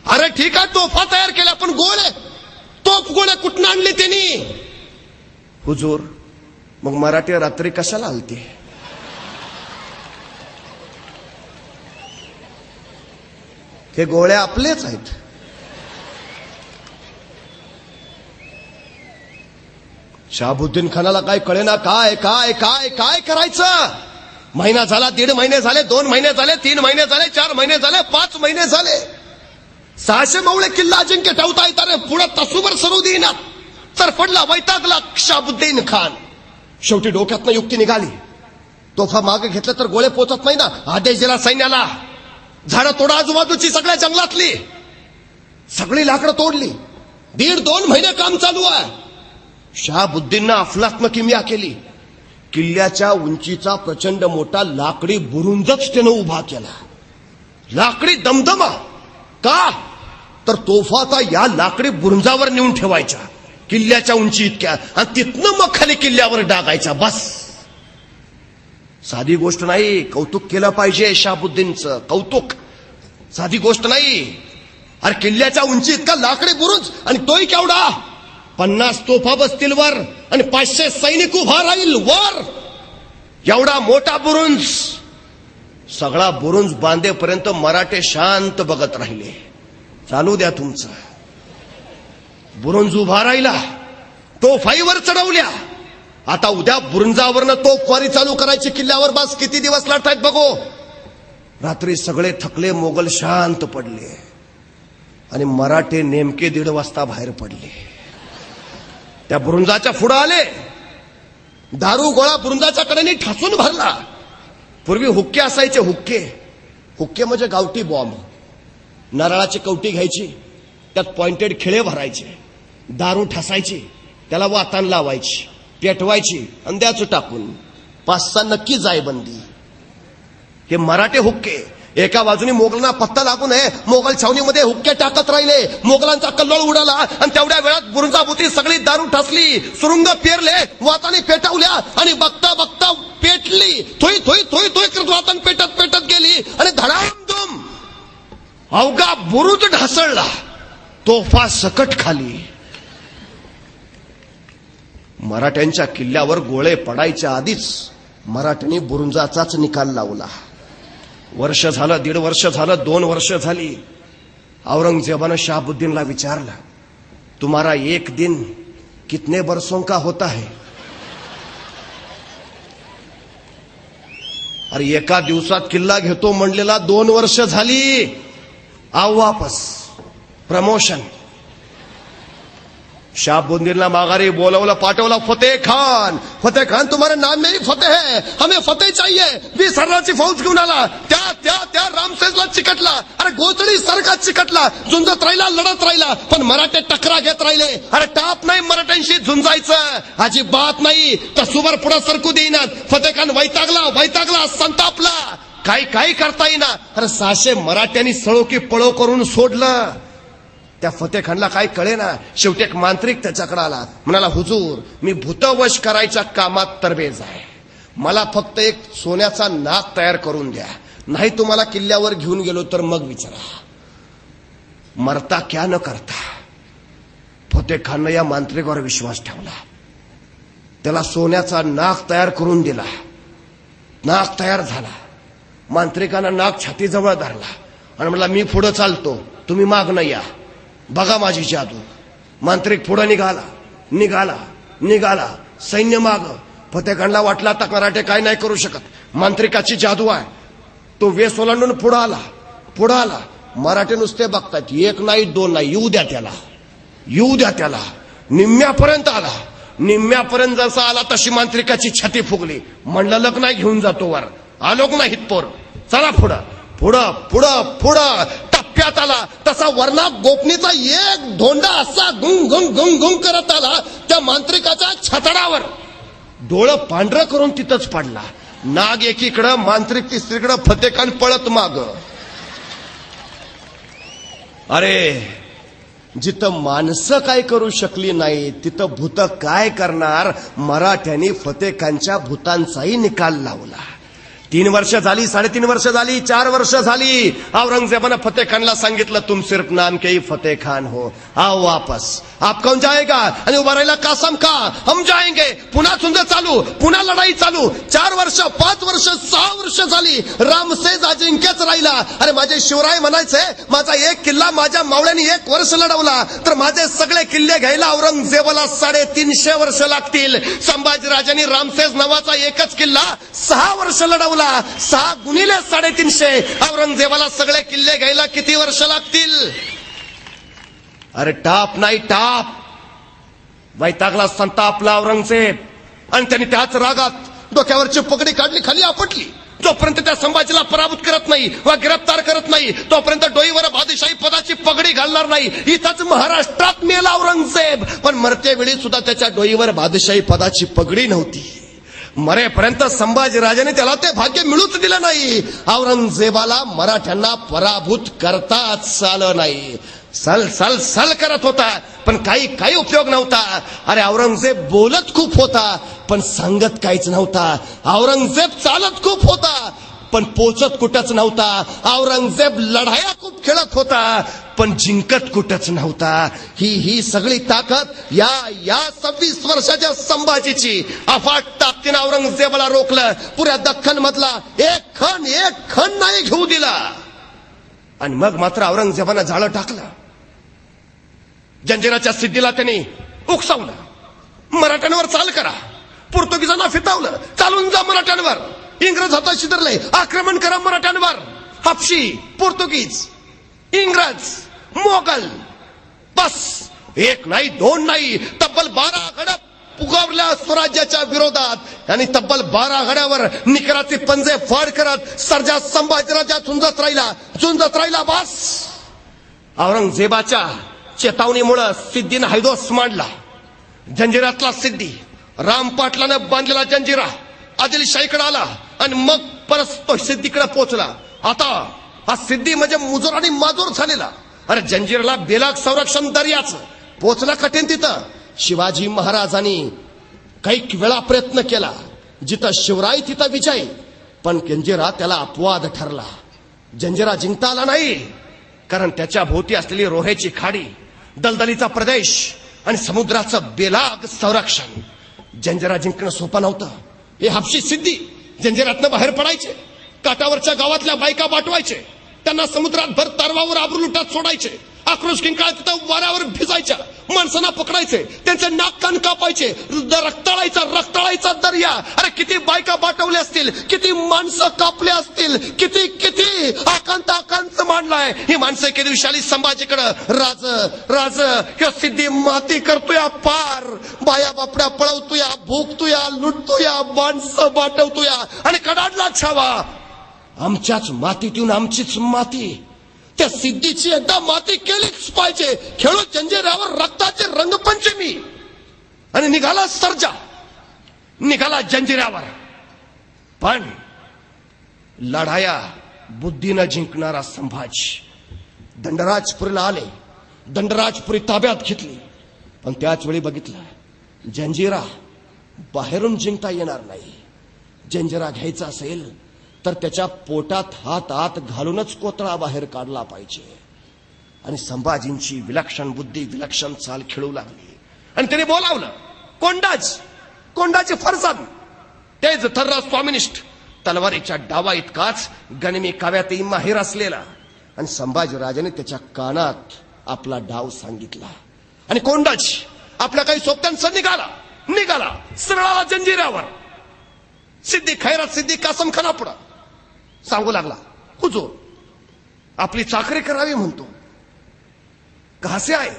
अरे ठीक आहे तोफा तयार केल्या पण गोळे तोफ गोळे कुठनं आणले त्यांनी. हुजूर मग मराठी रात्री कशाला आलते. हे गोळे आपलेच आहेत. शाहबुद्दीन खानाला काय कळेना. काय करायचं. महिना झाला, 1.5 महिने झाले, 2 महिने झाले, 3 महिने झाले, 4 महिने झाले, 5 महिने झाले. 600 मावळे किल्ला अजिंक्य ठेवता येतात रे. पुढे तसूभर सरू देईनात. तर पडला वैतागला शाहबुद्दीन खान. शेवटी डोक्यातनं युक्ती निघाली. तोफा मागे घेतलं तर गोळे पोचत नाही ना. आदेश दिला सैन्याला. झाडं तोडा आजूबाजूची सगळ्या जंगलातली. सगळी लाकडं तोडली. 1.5-2 महिने काम चालू आहे. शाहबुद्दीननं अफलातन किमया केली. किल्ल्याच्या उंचीचा प्रचंड मोठा लाकडी बुरुंजच त्यानं उभा केला. लाकडी दमदमा. का तर तोफाचा या लाकडी बुरुंजावर नेऊन ठेवायच्या किल्ल्याच्या उंची इतक्या. आणि तिथनं मग खाली किल्ल्यावर डागायचा. बस साधी गोष्ट नाही. कौतुक केलं पाहिजे शाहबुद्दीनचं. कौतुक साधी गोष्ट नाही. अरे किल्ल्याच्या उंची इतका लाकडी बुरुज आणि तोही केवढा. 50 तोफा बसतील वर आणि 500 सैनिक उभा राहील वर. एवढा मोठा बुरुंज. सगळा बुरुंज बांधेपर्यंत मराठे शांत बघत राहिले. चालू द्या तुमचं. बुरुंज उभा राहिला. तोफाईवर चढवल्या. आता उद्या बुरुंजावरनं तोफवारी चालू करायची किल्ल्यावर. बस किती दिवस लढतायत बघू. रात्री सगळे थकले, मोगल शांत पडले आणि मराठे नेमके 1:30 वाजता बाहेर पडले. त्या बुरुंजाच्या पुढे आले. दारू गोळा बुरुंजाच्या कडेने ठासून भरला. पूर्वी हुक्के असायचे, हुक्के म्हणजे गावठी बॉम्ब. नारळाची कवटी घ्यायची, त्यात पॉइंटेड खिळे भरायचे, दारू ठसायची, त्याला वातान लावायची, पेटवायची आणि द्याचं टाकून. 5-6 नक्की जायबंदी. हे मराठे हुक्के. एका बाजूने मोगलांना पत्ता लागू नये, मोगल छावणीमध्ये हुक्के टाकत राहिले. मोगलांचा कल्लोळ उडाला आणि तेवढ्या वेळात बुरुंजाभोवती सगळी दारू ठसली, सुरुंग पेरले, वाताने पेटवल्या आणि बघता बघता पेटली. थोई थोई थोई थोई करत वातान पेटत पेटत गेली आणि धडामधूम अवघा बुरुज ढासळला. तोफा सकट खाली. मराठ्यांच्या किल्ल्यावर गोळे पडायच्या आधीच मराठ्यांनी बुरुंजाचाच निकाल लावला. वर्ष झालं, 1.5 वर्ष झालं, 2 वर्ष झाली. औरंगजेबानं शहाबुद्दीनला विचारलं, तुम्हारा एक दिन कितने बरसों का होता है? अरे एका दिवसात किल्ला घेतो म्हणलेला 2 वर्ष झाली. आओ वापस. प्रमोशन. शहाबुद्दीनला माघारी बोलवलं, पाठवलं. फतेह खान तुम्हारे नाम में ही फतेह है, हमें फतेह चाहिए. 20,000ची फौज घेऊन आला. त्या रामसेजला चिकटला. अरे गोचडी सारखा चिकटला. झुंजत राहिला, लढत राहिला, पण मराठे टकरा घेत राहिले. अरे टाप नाही मराठ्यांशी झुंजायचं, अजिबात नाही. तसूवर पुढे सरकू देईनात. फतेह खान वैतागला, संतापला. काही करता येईना. अरे 600 मराठ्यांनी सळो की पळो करून सोडलं. त्या फतेह खानला काय कळेना. शेवटी एक मांत्रिक त्याच्याकडे आला. म्हणाला, हुजूर मी भूतवश करायच्या कामात तरबेज आहे. मला फक्त एक सोन्याचा नाग तयार करून द्या, नाही तुम्हाला किल्ल्यावर घेऊन गेलो तर मग विचारा. मरता क्या न करता फतेह खाननं या मांत्रिकावर विश्वास ठेवला. त्याला सोन्याचा नाग तयार करून दिला. नाग तयार झाला. मांत्रिकानं नाग छातीजवळ धरला आणि म्हणला, मी पुढे चालतो, तुम्ही मागणं या, बघा माझी जादू. मांत्रिक पुढे निघाला. सैन्य माग. फतेह खानला वाटला आता मराठे काय नाही करू शकत, मांत्रिकाची जादू आहे. तो वेस ओलांडून पुढे आला. मराठे नुसते बघतात, 1 नाही 2 नाही, येऊ द्या त्याला. निम्म्यापर्यंत आला. निम्म्यापर्यंत जसा आला तशी मांत्रिकाची छाती फुगली. म्हणलं लग नाही, घेऊन जातो वर. आलोक नाहीत पोर, चला पुढं. टप्प्यात आला तसा वरना गोपनीचा एक धोंडा असा गुंग गुंग गुंग गुंग करत आला त्या मांत्रिकाच्या छतडावर. डोळं पांढरं करून तिथंच पडला. नाग एकीकडं, मांत्रिक तिसरीकडं, फतेह खान पळत माग. अरे जिथं माणसं काय करू शकली नाही तिथं भूत काय करणार. मराठ्यांनी फतेह खानच्या भूतांचाही निकाल लावला. 3 वर्ष झाली, 3.5 वर्ष झाली, 4 वर्ष झाली. औरंगजेबानं फतेह खानला सांगितलं, तुम सिर्फ नाम के ही फतेह खान हो, आओ वापस. आप कौन जाएगा? आणि उभा राहिला कासम का, हम जाएंगे. पुन्हा झुंज चालू, पुन्हा लढाई चालू. 4 वर्ष, 5 वर्ष, 6 वर्ष झाली. रामसेज अजिंक्यच राहिला. अरे माझे शिवराय म्हणायचे, माझा एक किल्ला माझ्या मावळ्यांनी 1 वर्ष लढवला तर माझे सगळे किल्ले घ्यायला औरंगजेबाला 350 वर्ष लागतील. संभाजीराजांनी रामसेज नावाचा एकच किल्ला 6 वर्ष लढवला. 6 गुणिले 350. औरंगजेबाला सगळे किल्ले घ्यायला किती वर्ष लागतील? अरे टाप नाही टाप. वैतागला, संतापला औरंगजेब आणि त्यांनी त्याच रागात डोक्यावरची पगडी काढली, खाली आपटली. जोपर्यंत त्या संभाजीला पराभूत करत नाही वा गिरफ्तार करत नाही तोपर्यंत डोईवर बादशाही पदाची पगडी घालणार नाही. इथंच महाराष्ट्रात मेला औरंगजेब, पण मरते वेळी सुद्धा त्याच्या डोईवर बादशाही पदाची पगडी नव्हती. मरेपर्यंत संभाजीराजाने त्याला ते भाग्य मिळूच दिलं नाही. औरंगजेबाला मराठ्यांना पराभूत करताच आलं नाही. सल करत होता पण काही उपयोग नव्हता. अरे औरंगजेब बोलत खूप होता पण सांगत काहीच नव्हता. औरंगजेब चालत खूप होता पण पोचत कुठंच नव्हता. औरंगजेब लढाया खूप खेळत होता पण जिंकत कुठंच नव्हता. ही सगळी ताकद या 26 वर्षाच्या संभाजीची. अफाट ताकदीनं औरंगजेबाला रोखलं. पुऱ्या दख्खन मधला एक खण नाही घेऊ दिला. आणि मग मात्र औरंगजेबानं जाळं टाकलं. जंजिराच्या सिद्धीला त्यांनी उकसावलं. मराठ्यांवर चाल करा. पोर्तुगीजांना फितावलं, चालून जा मराठ्यांवर. इंग्रज हातात शिदरले, आक्रमण करा मराठ्यांवर. हापशी, पोर्तुगीज, इंग्रज, मोगल, बस एक नाही दोन नाही तब्बल 12 घड्या पुकारल्या स्वराज्याच्या विरोधात आणि तब्बल 12 घड्यावर निकराचे पंजे फाड करत सर्जा संभाजीराजा झुंजत राहिला बस. औरंगजेबाच्या चेतावणीमुळे सिद्धीनं हैदोस मांडला. जंजिरातला सिद्धी राम पाटलानं बांधलेला जंजिरा आदिलशाहीकडे आला आणि मग परत तो सिद्धीकडे पोहोचला. आता हा सिद्धी म्हणजे मुजोर आणि माजूर झालेला. अरे जंजिराला बेलाग संरक्षण दर्याचं पोहोचला कठीण. तिथं शिवाजी महाराजांनी काही वेळा प्रयत्न केला. जिथं शिवराय तिथं विजय, पण जंजिरा त्याला अपवाद ठरला. जंजिरा जिंकता आला नाही, कारण त्याच्या भोवती असलेली रोह्याची खाडी, दलदलीचा प्रदेश आणि समुद्राचं बेलाग संरक्षण. जंजिरा जिंकणं सोपं नव्हतं. हे हापशी सिद्धी जंजिरातनं बाहेर पडायचे, काठावरच्या गावातल्या बायका बाटवायचे, त्यांना समुद्रात भर तारवावर आबरू लुटात सोडायचे, आक्रोश किंकाळ तिथं वाऱ्यावर भिजायच्या, माणसांना पकडायचे, त्यांचे नाक कान कापायचे, रक्ताळायचा दर्या. अरे किती बायका बाटवल्या असतील, किती माणसं कापले असतील, किती आकांत मांडलाय. ही माणसं एके दिवशी आली संभाजीकडं. राज ह्यो सिद्धी माती करतोय पार, बाया बापड्या पळवतोय, भोगतोय, लुटतोय, माणसं बाटवतोय आणि कडाडला छावा. आमच्याच मातीतून आमचीच माती. त्या सिद्धीची एकदा माती केलीच पाहिजे. खेळू जंजिरावर रक्ताचे रंगपंचमी. आणि निघाला सर्जा, निघाला जंजिरावर. पण लढाया बुद्धीनं जिंकणारा संभाजी दंडराजपुरीला आले, दंडराजपुरी ताब्यात घेतली. पण त्याच वेळी बघितलं जंजिरा बाहेरून जिंकता येणार नाही. जंजिरा घ्यायचा असेल तर त्याच्या पोटात हात आत घालूनच कोतळा बाहेर काढला पाहिजे. आणि संभाजींची विलक्षण बुद्धी, विलक्षण चाल खेळू लागली. आणि त्याने बोलावलं कोंडाजी फरसान, तेज थर्रा स्वामिनिष्ठ, तलवारीच्या डावा इतकाच गनिमी काव्यातही माहीर असलेला. आणि संभाजीराजाने त्याच्या कानात आपला डाव सांगितला. आणि कोंडाजी आपल्या काही सोबत्यांचा निघाला सरळाला जंजिरावर. सिद्धी खैरात, सिद्धी कासम खाना पुढं सांगू लागला, हुजूर आपली चाकरी करावी म्हणतो. कहा से आए?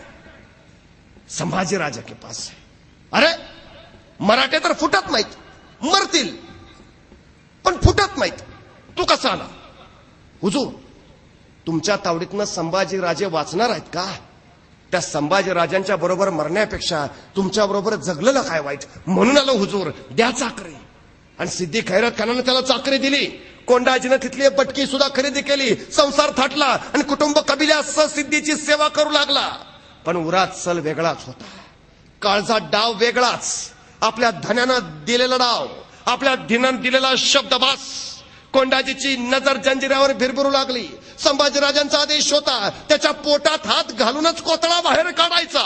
संभाजी राजा के पास है. अरे मराठे तर फुटत नाहीत, मरतील पण फुटत नाहीत. तू कसा आला? हुजूर तुमच्या तावडीतनं संभाजी राजे वाचणार आहेत का? त्या संभाजी राजांच्या बरोबर मरण्यापेक्षा तुमच्या बरोबर जगलेलं काय वाईट, म्हणून आलो हुजूर, द्या चाकरी. आणि सिद्धी खैरत खानानं त्याला चाकरी दिली. कोंडाजीनं तिथली बटकी सुद्धा खरेदी केली. संसार थाटला आणि कुटुंब कबिल्यासह सिद्धीची सेवा करू लागला. पण उरात सल वेगळाच होता, काळजा डाव वेगळाच. आपल्या धन्यानं दिलेला डाव, आपल्या धिनानं दिलेला शब्दबास. कोंडाजीची नजर जंजिरावर भिरभिरू लागली. संभाजीराजांचा आदेश होता त्याच्या पोटात हात घालूनच कोतळा बाहेर काढायचा.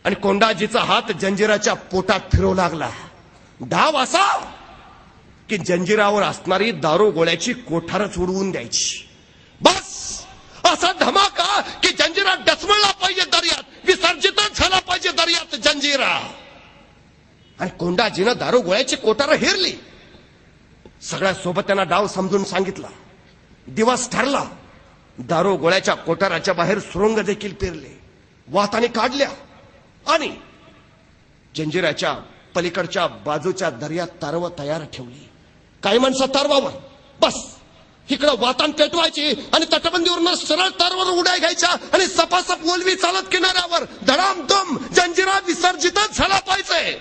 आणि कोंडाजीचा हात जंजिराच्या पोटात फिरवू लागला. डाव असा की जंजिरावर असणारी दारू गोळ्याची कोठारच उडवून द्यायची. बस असा धमाका की जंजिरा डचमळला पाहिजे दर्यात, विसर्जितच झाला पाहिजे दर्यात जंजिरा. आणि कोंडाजीनं दारू गोळ्याची कोठार हेरली. सगळ्या सोबत त्यांना डाव समजून सांगितला. दिवस ठरला. दारू गोळ्याच्या कोठाराच्या बाहेर सुरुंग देखील पेरले, वाताने काढल्या आणि जंजिराच्या पलीकडच्या बाजूच्या दर्यात तारवं तयार ठेवली. काही माणसं तारवावर, बस इकडं वातान पेटवायची आणि तटबंदीवरून सरळ तारवर उड्या घ्यायच्या आणि सपासप ओलवी चालत किनाऱ्यावर धडामधम जंजिरा विसर्जितच झाला पाहिजे.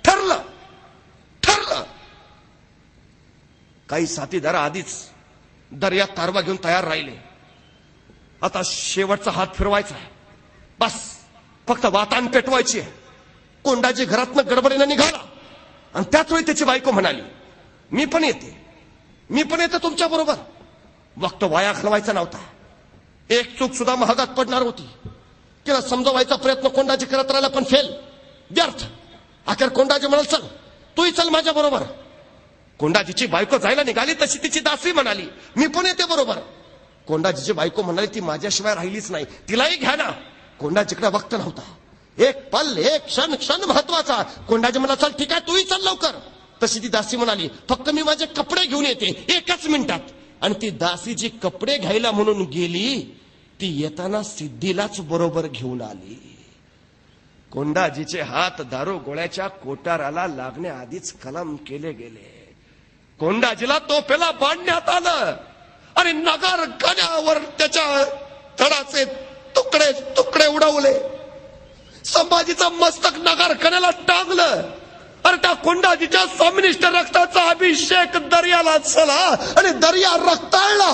ठरलं. काही साथीदार आधीच दर्यात तारवा घेऊन तयार राहिले. आता शेवटचा हात फिरवायचा आहे. बस फक्त वातान पेटवायची आहे. कोंडाजी घरातनं गडबडीनं निघाला आणि त्याच वेळी त्याची बायको म्हणाली, मी पण येते तुमच्या बरोबर. वक्त वाया घालवायचा नव्हता. एक चूक सुद्धा महागात पडणार होती. तिला समजवायचा प्रयत्न कोंडाजी करत राहिला, पण फेल, व्यर्थ. अखेर कोंडाजी म्हणाल, चल तूही चल माझ्या बरोबर. कोंडाजीची बायको जायला निघाली तशी तिची दासी म्हणाली, मी पण येते बरोबर. कोंडाजीची बायको म्हणाली, ती माझ्याशिवाय राहिलीच नाही, तिलाही घ्या ना. कोंडाजीकडे वक्त नव्हता. एक पल, एक क्षण महत्वाचा. कोंडाजी म्हणाला, चल ठीक आहे, तूही चल लवकर. तशी ती दासी म्हणाली, फक्त मी माझे कपडे घेऊन येते, 1 मिनिटात. आणि ती दासी जी कपडे घ्यायला म्हणून गेली ती येताना सिद्धीलाच बरोबर घेऊन आली. कोंडाजीचे हात दारू गोळ्याच्या कोटाराला लागण्याआधीच कलम केले गेले. कोंडाजीला तोफेला बांधण्यात आलं आणि नगार गाण्यावर त्याच्या धडाचे तुकडे तुकडे उडवले. संभाजीचं मस्तक नगार कण्याला टांगलं. अरे त्या कोंडाजीच्या स्वामिनिष्ठ रक्ताचा अभिषेक दर्याला झाला आणि दर्या रक्ताळला.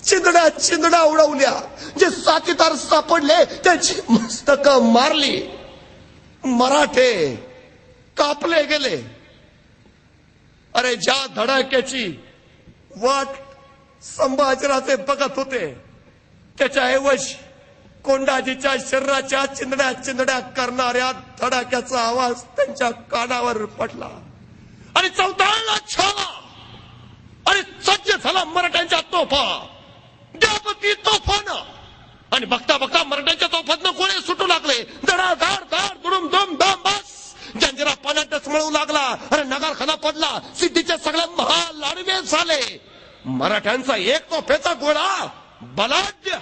चिंदड्या चिंदड्या उडवल्या. जे साथीदार सापडले त्यांची मस्तक मारली. मराठे कापले गेले. अरे ज्या धडाक्याची वाट संभाजीराजे बघत होते त्याच्याऐवजी कोंडाजीच्या शरीराच्या चिंदड्या चिंदड्या करणाऱ्या धडाक्याचा आवाज त्यांच्या कानावर पडला आणि चौदाळला छाला आणि सज्ज झाला मराठ्यांच्या तोफा. द्यापती तोफानं आणि बघता बघता मराठ्यांच्या तोफातनं गोळे सुटू लागले. धडाधाड धाड दुडुम दुम दम बस. जंजिरा पाण्यात डचमळू लागला आणि नगारखाना पडला. सिद्धीचे सगळे महाल आडवे झाले. मराठ्यांचा एक तोफेचा गोळा बलाढ्य.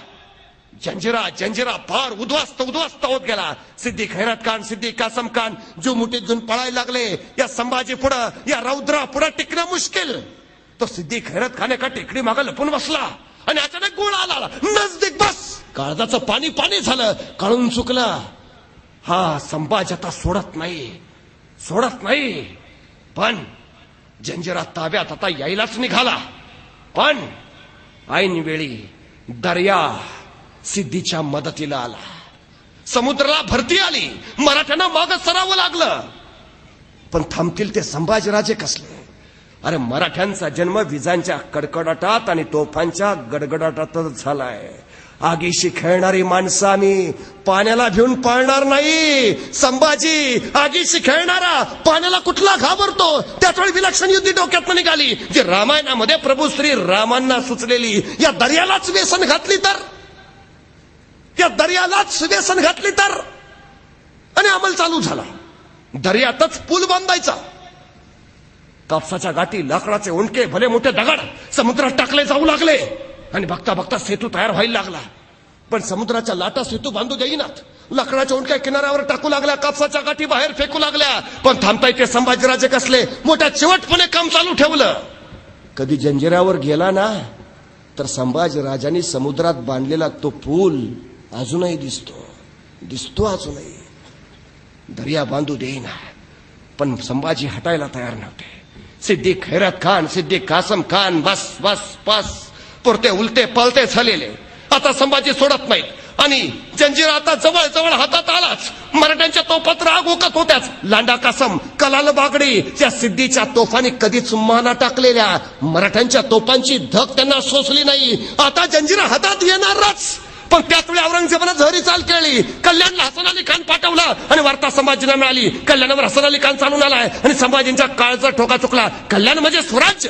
जंजिरा जंजिरा फार उद्ध्वस्त उद्ध्वस्त होत गेला. सिद्धी खैरत खान सिद्धी कासम खान जो मुठीत घेऊन पळायला लागले. या संभाजी पुढं या रौद्रा पुढं टिकणं मुश्किल. तो सिद्धी खैरत खान एका टेकडी मागे लपून बसला आणि अचानक गोळा आला. नजदीक बस. काळजाचं पाणी पाणी झालं. कळून चुकलं. हा संभाजी आता सोडत नाही. पण जंजिरा ताब्यात आता यायलाच निघाला. पण ऐन वेळी दर्या सिद्धीच्या मदतीला आला. समुद्राला भरती आली. मराठ्यांना मागं सरावं लागलं. पण थांबतील ते संभाजीराजे कसले. अरे मराठ्यांचा जन्म विजांच्या कडकडाटात आणि तोफांच्या गडगडाटातच झालाय. आगीशी खेळणारी माणसं आम्ही पाण्याला भिवून पाळणार नाही. संभाजी आगीशी खेळणारा पाण्याला कुठला घाबरतो. त्याचवेळी विलक्षण युद्धी डोक्यात निघाली जी रामायणामध्ये प्रभू श्री रामांना सुचलेली. या दर्यालाच व्यसन घातली तर आणि अंमल चालू झाला. दर्यातच पूल बांधायचा. कापसाच्या गाठी लाकडाचे उंडके भले मोठे दगड समुद्रात टाकले जाऊ लागले आणि बघता बघता सेतू तयार व्हायला लागला. पण समुद्राच्या लाटा सेतू बांधू देईनात. लाकडाच्या उंडक्या किनाऱ्यावर टाकू लागल्या. कापसाच्या गाठी बाहेर फेकू लागल्या. पण थांबता येते संभाजीराजे कसले मोठ्या चिवटपणे काम चालू ठेवलं. कधी जंजिऱ्यावर गेला ना तर संभाजीराजांनी समुद्रात बांधलेला तो पूल अजूनही दिसतो अजूनही. दर्या बांधू देईना. पण संभाजी हटायला तयार नव्हते. सिद्धी खैरत खान सिद्धी कासम खान बस पुरते उलटे पलटे झालेले. आता संभाजी सोडत नाहीत आणि जंजिरा आता जवळ जवळ हातात आलाच. मराठ्यांच्या तोफात राग ओकत होत्याच. लांडा कासम कलाल बागडी त्या सिद्धीच्या तोफांनी कधीच माना टाकलेल्या मराठ्यांच्या तोफांची धग त्यांना सोसली नाही. आता जंजिरा हातात येणारच. पण त्याचवेळी औरंगजेबानं झहरी चाल केली. कल्याणला हसन अली खान पाठवला आणि वार्ता संभाजीला मिळाली. कल्याणावर हसन अली खान चालून आलाय आणि संभाजींच्या काळचा ठोका चुकला. कल्याण म्हणजे स्वराज्य.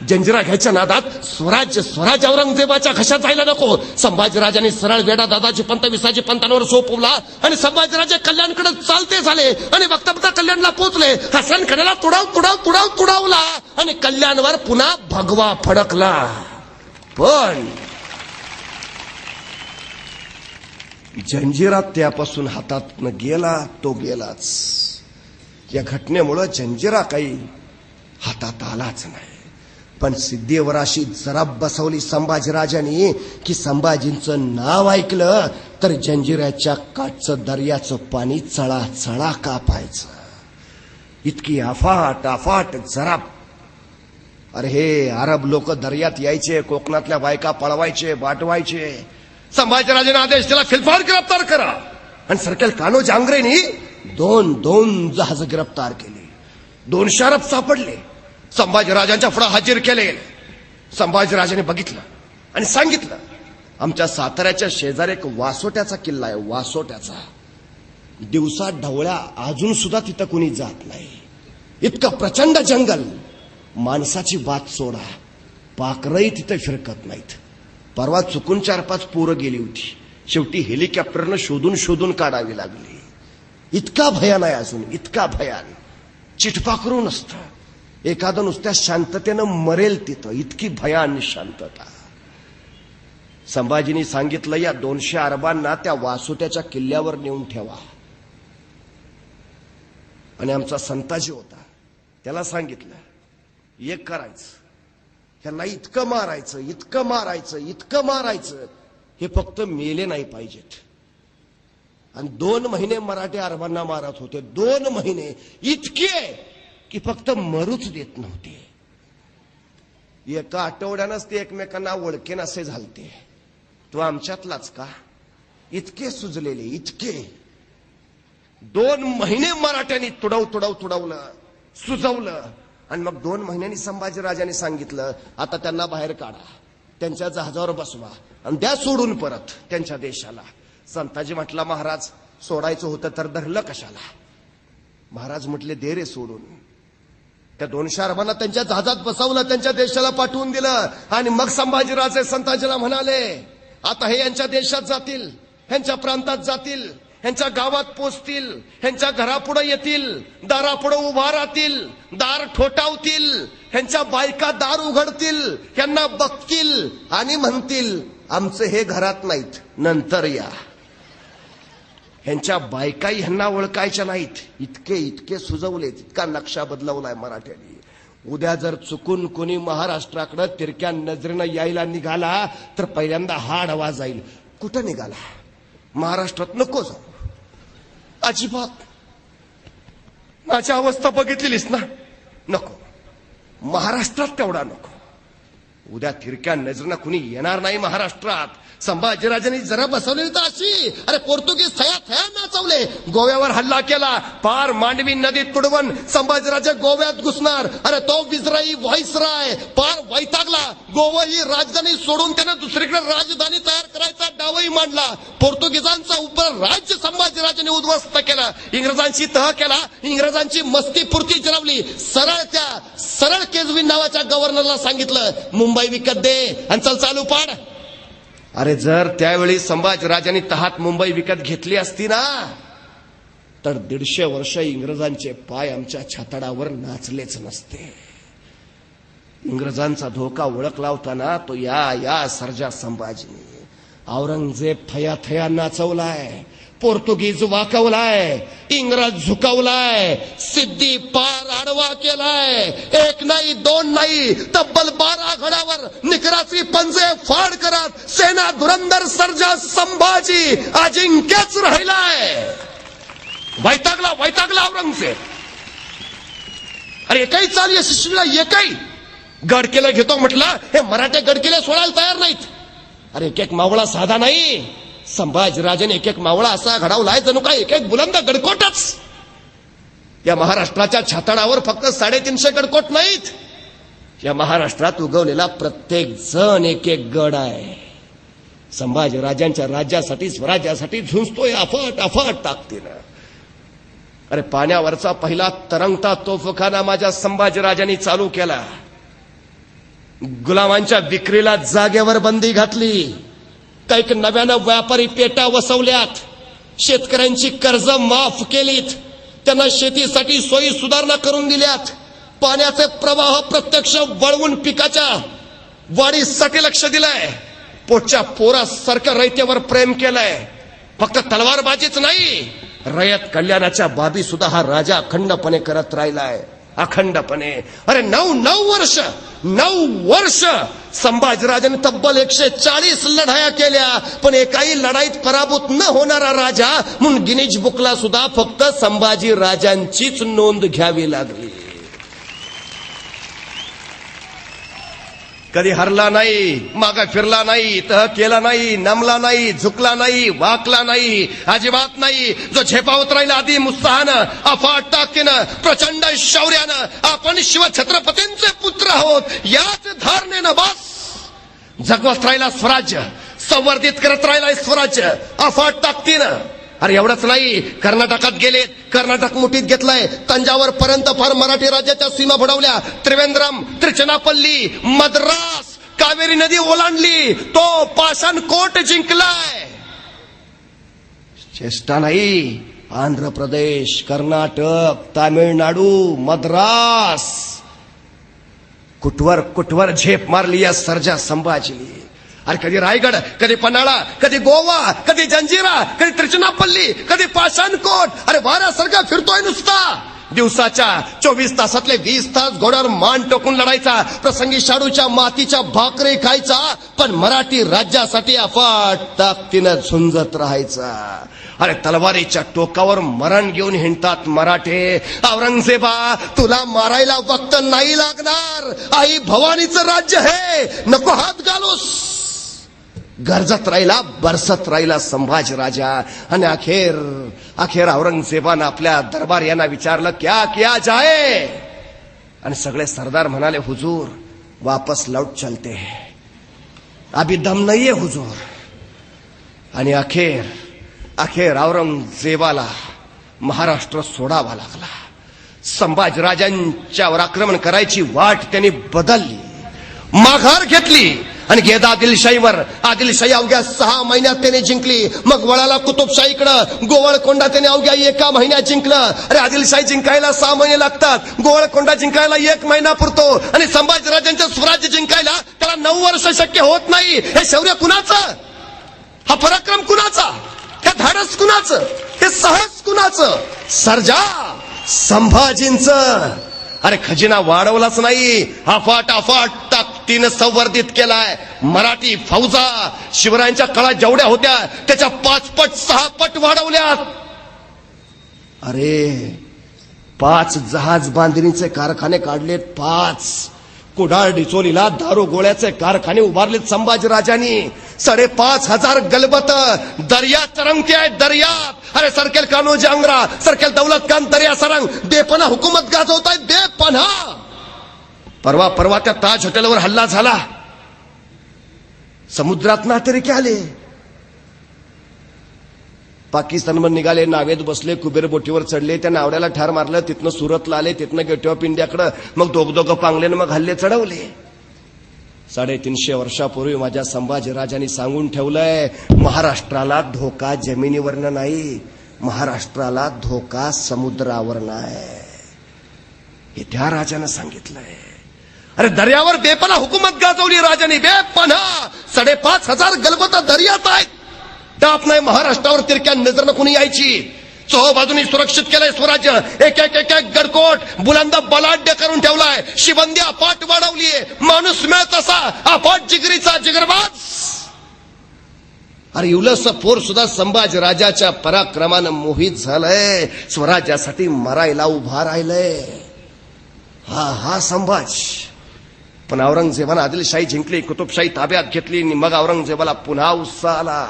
जंजिरा घ्यायच्या नादात स्वराज्य औरंगजेबाच्या घशात जायला नको. संभाजीराजांनी सरळ वेडा दादाजी पंत विसाजी पंतांवर सोपवला आणि संभाजीराजे कल्याणकडे चालते झाले आणि बघता बघता कल्याणला पोहोचले. हसन खानाला तुडावला आणि कल्याणवर पुन्हा भगवा फडकला. पण जंजिरा त्यापासून हातात गेला तो गेलाच. या घटनेमुळे जंजिरा काही हातात आलाच नाही. पण सिद्धीवर अशी जरा बसवली संभाजीराजांनी की संभाजींचं नाव ऐकलं तर जंजिऱ्याच्या काठचं दर्याचं पाणी चळा कापायचं. इतकी अफाट जरा. अरे हे अरब लोक दर्यात यायचे. कोकणातल्या बायका पळवायचे बाटवायचे. संभाजीराजांनी आदेश दिला फिलफाड गिरफ्तार करा. आणि सर्केल कान्होजी आंग्रेंनी दोन जहाज गिरफ्तार केले. 200 अरब सापडले. संभाजीराजांच्या पुढे हाजीर केले. संभाजीराजांनी बघितलं आणि सांगितलं आमच्या साताऱ्याच्या शेजारी एक वासोट्याचा किल्ला आहे. वासोट्याचा दिवसा ढवळ्या अजून सुद्धा तिथं कुणी जात नाही. इतकं प्रचंड जंगल. माणसाची बात सोडा. पाखरही तिथे फिरकत नाहीत. परवा चुकून 4-5 पोरं गेली होती. शेवटी हेलिकॉप्टरनं शोधून काढावी लागली. इतका भयान आहे अजून. इतका भयान. चिटपाखरू नसतं. एखादं नुसत्या शांततेनं मरेल तिथं, इतकी भयान शांतता. संभाजीनी सांगितलं, या 200 अरबांना त्या वासुट्याच्या किल्ल्यावर नेऊन ठेवा. आणि आमचा संताजी होता, त्याला सांगितलं, एक करायचं, ह्यांना इतकं मारायचं, इतकं मारायचं, इतकं मारायचं, हे फक्त मेले नाही पाहिजेत. आणि 2 महिने मराठी अरबांना मारत होते, 2 महिने इतके की फक्त मरूच देत नव्हते. एका आठवड्यानंच ते एकमेकांना ओळखेन असे झालते. तो आमच्यातलाच का? इतके सुजलेले, इतके. 2 महिने मराठ्यांनी तुडवलं, सुजवलं. आणि मग 2 महिन्यांनी संभाजीराजांनी सांगितलं, आता त्यांना बाहेर काढा, त्यांच्या जहाजावर बसवा आणि द्या सोडून परत त्यांच्या देशाला. संताजी म्हटला, महाराज सोडायचं होतं तर धरलं कशाला? महाराज म्हटले, दे रे सोडून. त्या 200 अरबांना त्यांच्या जहाजात बसवलं, त्यांच्या देशाला पाठवून दिलं. आणि मग संभाजीराजे संताजीला म्हणाले, आता हे यांच्या देशात जातील, ह्यांच्या प्रांतात जातील, ह्यांच्या गावात पोचतील, ह्यांच्या घरापुढे येतील, दारापुढे उभा राहतील, दार ठोठावतील, ह्यांच्या बायका दार उघडतील, ह्यांना बघतील आणि म्हणतील, आमचं हे घरात नाहीत, नंतर या. ह्यांच्या बायकाही ह्यांना ओळखायच्या नाहीत. इतके इतके सुजवले, इतका नक्षा बदलवलाय मराठ्यांनी. उद्या जर चुकून कोणी महाराष्ट्राकडे तिरक्या नजरेनं यायला निघाला तर पहिल्यांदा हा आडवा जाईल. कुठं निघाला? महाराष्ट्रात नको जाऊ अजिबात. माझी अवस्था बघितलेलीस ना, नको. महाराष्ट्रात तेवढा नको. उद्या तिरक्या नजरेनं कुणी येणार नाही महाराष्ट्रात. संभाजीराजांनी जरा बसवली तर अशी, अरे पोर्तुगीज थया नाचवले, गोव्यावर हल्ला केला, पार मांडवी नदीत तुडवून संभाजीराजे गोव्यात घुसणार. अरे तो विजराई व्हाईसराय पार वैतागला. गोवा ही राजधानी सोडून त्यानं दुसरीकडे राजधानी तयार करायचा डावही मांडला. पोर्तुगीजांचा उपर राज्य संभाजीराजांनी उद्ध्वस्त केला, इंग्रजांशी तह केला, इंग्रजांची मस्तीपुरती जिरवली. सरळ केजवी नावाच्या गव्हर्नरला सांगितलं, मुंबई विकत दे आणि चल चालू पाड. अरे जर त्यावेळी संभाजीराजांनी तहात मुंबई विकत घेतली असती ना, तर 150 वर्ष इंग्रजांचे पाय आमच्या छाताडावर नाचलेच नसते. इंग्रजांचा धोका ओळखला होता ना, तो या सर्जा संभाजीने. औरंगजेब थया नाचवलाय, पोर्तुगीज वाकवलाय, इंग्रज झुकवलाय, सिद्धी पार आडवा केलाय. 1 नाही 2 नाही, तब्बल 12 घडावर निकराची पंजे फाड करत सेना धुरंधर सर्जा संभाजी अजिंक्यच राहिलाय. वैतागला औरंगजेब. अरे एकही चाल यशस्वीला, एकही गड केलं घेतो म्हटलं, हे मराठे गड केले सोडायला तयार नाहीत. अरे एक मावळा साधा नाही, संभाजीराजाने एक मावळा असा घडवलाय जणू काय एक बुलंद गडकोटच. या महाराष्ट्राच्या छाताडावर फक्त 350 गडकोट नाहीत, या महाराष्ट्रात उगवलेला प्रत्येक जण एक गड आहे. संभाजीराजांच्या राज्यासाठी, स्वराज्यासाठी झुंजतोय अफाट ताकदीनं. अरे पाण्यावरचा पहिला तरंगता तोफखाना माझ्या संभाजीराजांनी चालू केला. गुलामांच्या विक्रीला जागेवर बंदी घातली. काही नव्यानं व्यापारी पेटा वसवल्यात. शेतकऱ्यांची कर्ज माफ केलीत. त्यांना शेतीसाठी सोयी सुधारणा करून दिल्यात. पाण्याचे प्रवाह प्रत्यक्ष वळवून पिकाच्या वाढीसाठी लक्ष दिलंय. पोटच्या पोरासारखं रयतेवर प्रेम केलंय. फक्त तलवारबाजीच नाही, रयत कल्याणाच्या बाबी सुद्धा हा राजा अखंडपणे करत राहिलाय, अखंडपणे. अरे 9 वर्ष संभाजीराजाने तब्बल 140 लढाया केल्या, पण एकाही लढाईत पराभूत न होणारा राजा म्हणून गिनीज बुकला सुद्धा फक्त संभाजी राजांचीच नोंद घ्यावी लागली. कधी हरला नाही, मागा फिरला नाही, तह केला नाही, नमला नाही, झुकला नाही, वाकला नाही, अजिबात नाही. जो झेपावत राहिला आधी उत्साहानं, अफाट ताकदीनं, प्रचंड शौर्यानं, आपण शिवछत्रपतींचे पुत्र आहोत याच धारणेनं बस जगवत राहिला स्वराज्य, संवर्धित करत राहिला स्वराज्य अफाट ताकदीनं. अरे एवढंच नाही, कर्नाटकात गेले, कर्नाटक मुठीत घेतलाय, तंजावर पर्यंत फार मराठी राज्याच्या सीमा बुडवल्या, त्रिवेंद्रम, त्रिचनापल्ली, मद्रास, कावेरी नदी ओलांडली, तो पाषाण कोट जिंकलाय. चेष्टा नाही, आंध्र प्रदेश, कर्नाटक, तामिळनाडू, मद्रास कुटवर कुटवर झेप मारली या सर्जा संभाजीने. अरे कधी रायगड, कधी पन्हाळा, कधी गोवा, कधी जंजिरा, कधी त्रिचनापल्ली, कधी पाषाणकोट. अरे वाऱ्यासारखा फिरतोय नुसता. दिवसाच्या 24 तासातले 20 तास घोड्यावर मान टोकून लढायचा, प्रसंगी शाडूच्या मातीच्या भाकरी खायचा, पण मराठी राज्यासाठी अफाट ताकदीनं झुंजत राहायचा. अरे तलवारीच्या टोकावर मरण घेऊन हिंडतात मराठे. औरंगजेबा तुला मारायला वक्त नाही लागणार. आई भवानीचं राज्य हे, नको हात घालूस. गरजत राहिला, बरसत राहिला संभाजी राजा. आणि अखेर औरंगजेबानं आपल्या दरबार यांना विचारलं, क्या किया जाए. आणि सगळे सरदार म्हणाले, हुजूर वापस लौट चलते हैं, अभी दम नाहीये हुजूर. आणि अखेर औरंगजेबाला महाराष्ट्र सोडावा लागला. संभाजीराजांच्यावर आक्रमण करायची वाट त्यांनी बदलली, माघार घेतली आणि गेद आदिलशाही अवघ्या 6 महिन्यात त्याने जिंकली. मग वळाला कुतुबशाहीकडं. गोवळकोंडा त्याने अवघ्या 1 महिन्यात जिंकलं. अरे आदिलशाही जिंकायला 6 महिने लागतात, गोवळकोंडा जिंकायला 1 महिना पुरतो. आणि संभाजीराजांचं स्वराज्य जिंकायला त्याला 9 वर्ष शक्य होत नाही. हे शौर्य कुणाचं, हा पराक्रम कुणाचा, हे धाडस कुणाचं, हे साहस कुणाचं? सर्जा संभाजींचं. अरे खजिना वाढवलाच नाही, अफाट ताकदीनं संवर्धित केलाय. मराठी फौजा शिवरायांच्या काळात जेवढ्या होत्या त्याच्या 5 पट 6 पट वाढवल्यात. अरे 5 जहाज बांधणीचे कारखाने काढलेत, 5 कुडाळ डिचोलीला दारू गोळ्याचे कारखाने उभारलेत संभाजीराजांनी. 5,500 गलबत दर्यात तरंगते आहेत, दर्यात. अरे सरकेल कान्हो जांगरा, सरकेल दौलत खान दर्या सरंग, बेपना हुकूमत गाजवतायत, बेपना. परवा त्या ताज हॉटेलवर हल्ला झाला, समुद्रात नातेरिके आले, पाकिस्तानवर निघाले, नावेत बसले, कुबेर बोटीवर चढले, त्या नावड्याला ठार मारलं, तिथनं सुरतला आले, तिथनं गेट ऑफ इंडियाकडं, मग दोघं पांगलेन मग हल्ले चढवले. 350 वर्षापूर्वी माझ्या संभाजीराजांनी सांगून ठेवलंय, महाराष्ट्राला धोका जमिनीवरनं नाही, महाराष्ट्राला धोका समुद्रावरनं आहे. हे त्या राजानं सांगितलंय. अरे दर्यावर बेपना हुकूमत गाजवली राजाने, बेपना. 5,500 गलबत दर्यात आहेत. टाप नाही महाराष्ट्रावर तिरक्या नजरनं कुणी यायची. चोहोबाजूनी सुरक्षित केलंय स्वराज्य. एक गडकोट बुलंद बलाढ्य करून ठेवलाय. शिबंदी अफाट वाढवलीये. माणूस मिळत असा अफाट जिगरीचा जिगरबाज. अरे युलस पोर सुद्धा संभाजीराजाच्या पराक्रमानं मोहित झालंय, स्वराज्यासाठी मरायला उभा राहिलंय. हा संभाजी. पण औरंगजेबानं आदिलशाही जिंकली, कुतुबशाही ताब्यात घेतली. मग औरंगजेबाला पुन्हा उत्साह आला.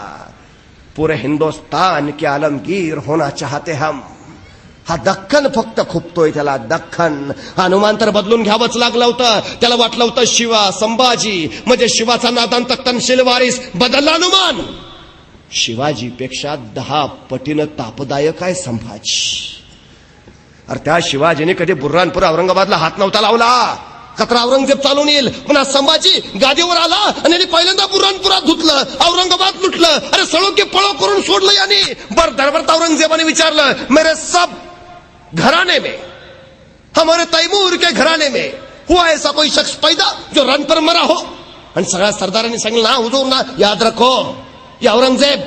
पूरे हिंदुस्तान के आलमगीर होना चाहते हम. हा दख्खन फक्त खुपतोय त्याला, दख्खन. हनुमान तर बदलून घ्यावंच लागलं होतं. त्याला वाटलं होतं शिवा संभाजी म्हणजे शिवाचा नादांत तनशील वारीस, बदलला हनुमान. शिवाजीपेक्षा 10 पटीनं तापदायक आहे संभाजी. अरे त्या शिवाजीने कधी बुर्हानपूर औरंगाबादला हात नव्हता लावला. कचरा औरंगजेब चालून येईल, पुन्हा संभाजी गादीवर आला आणि पहिल्यांदा बुऱ्हाणपुरात धुतलं, औरंगाबाद लुटलं. अरे सळो की पळो करून सोडलं यांनी. दरबार औरंगजेबाने विचारलं, मेरे सब घराने में, हमारे तैमूर के घराने में हुआ ऐसा कोई शख्स पैदा जो रन पर मरा हो? आणि सगळ्या सरदारांनी सांगितलं, ना हुजूर ना, याद रखो, या औरंगजेब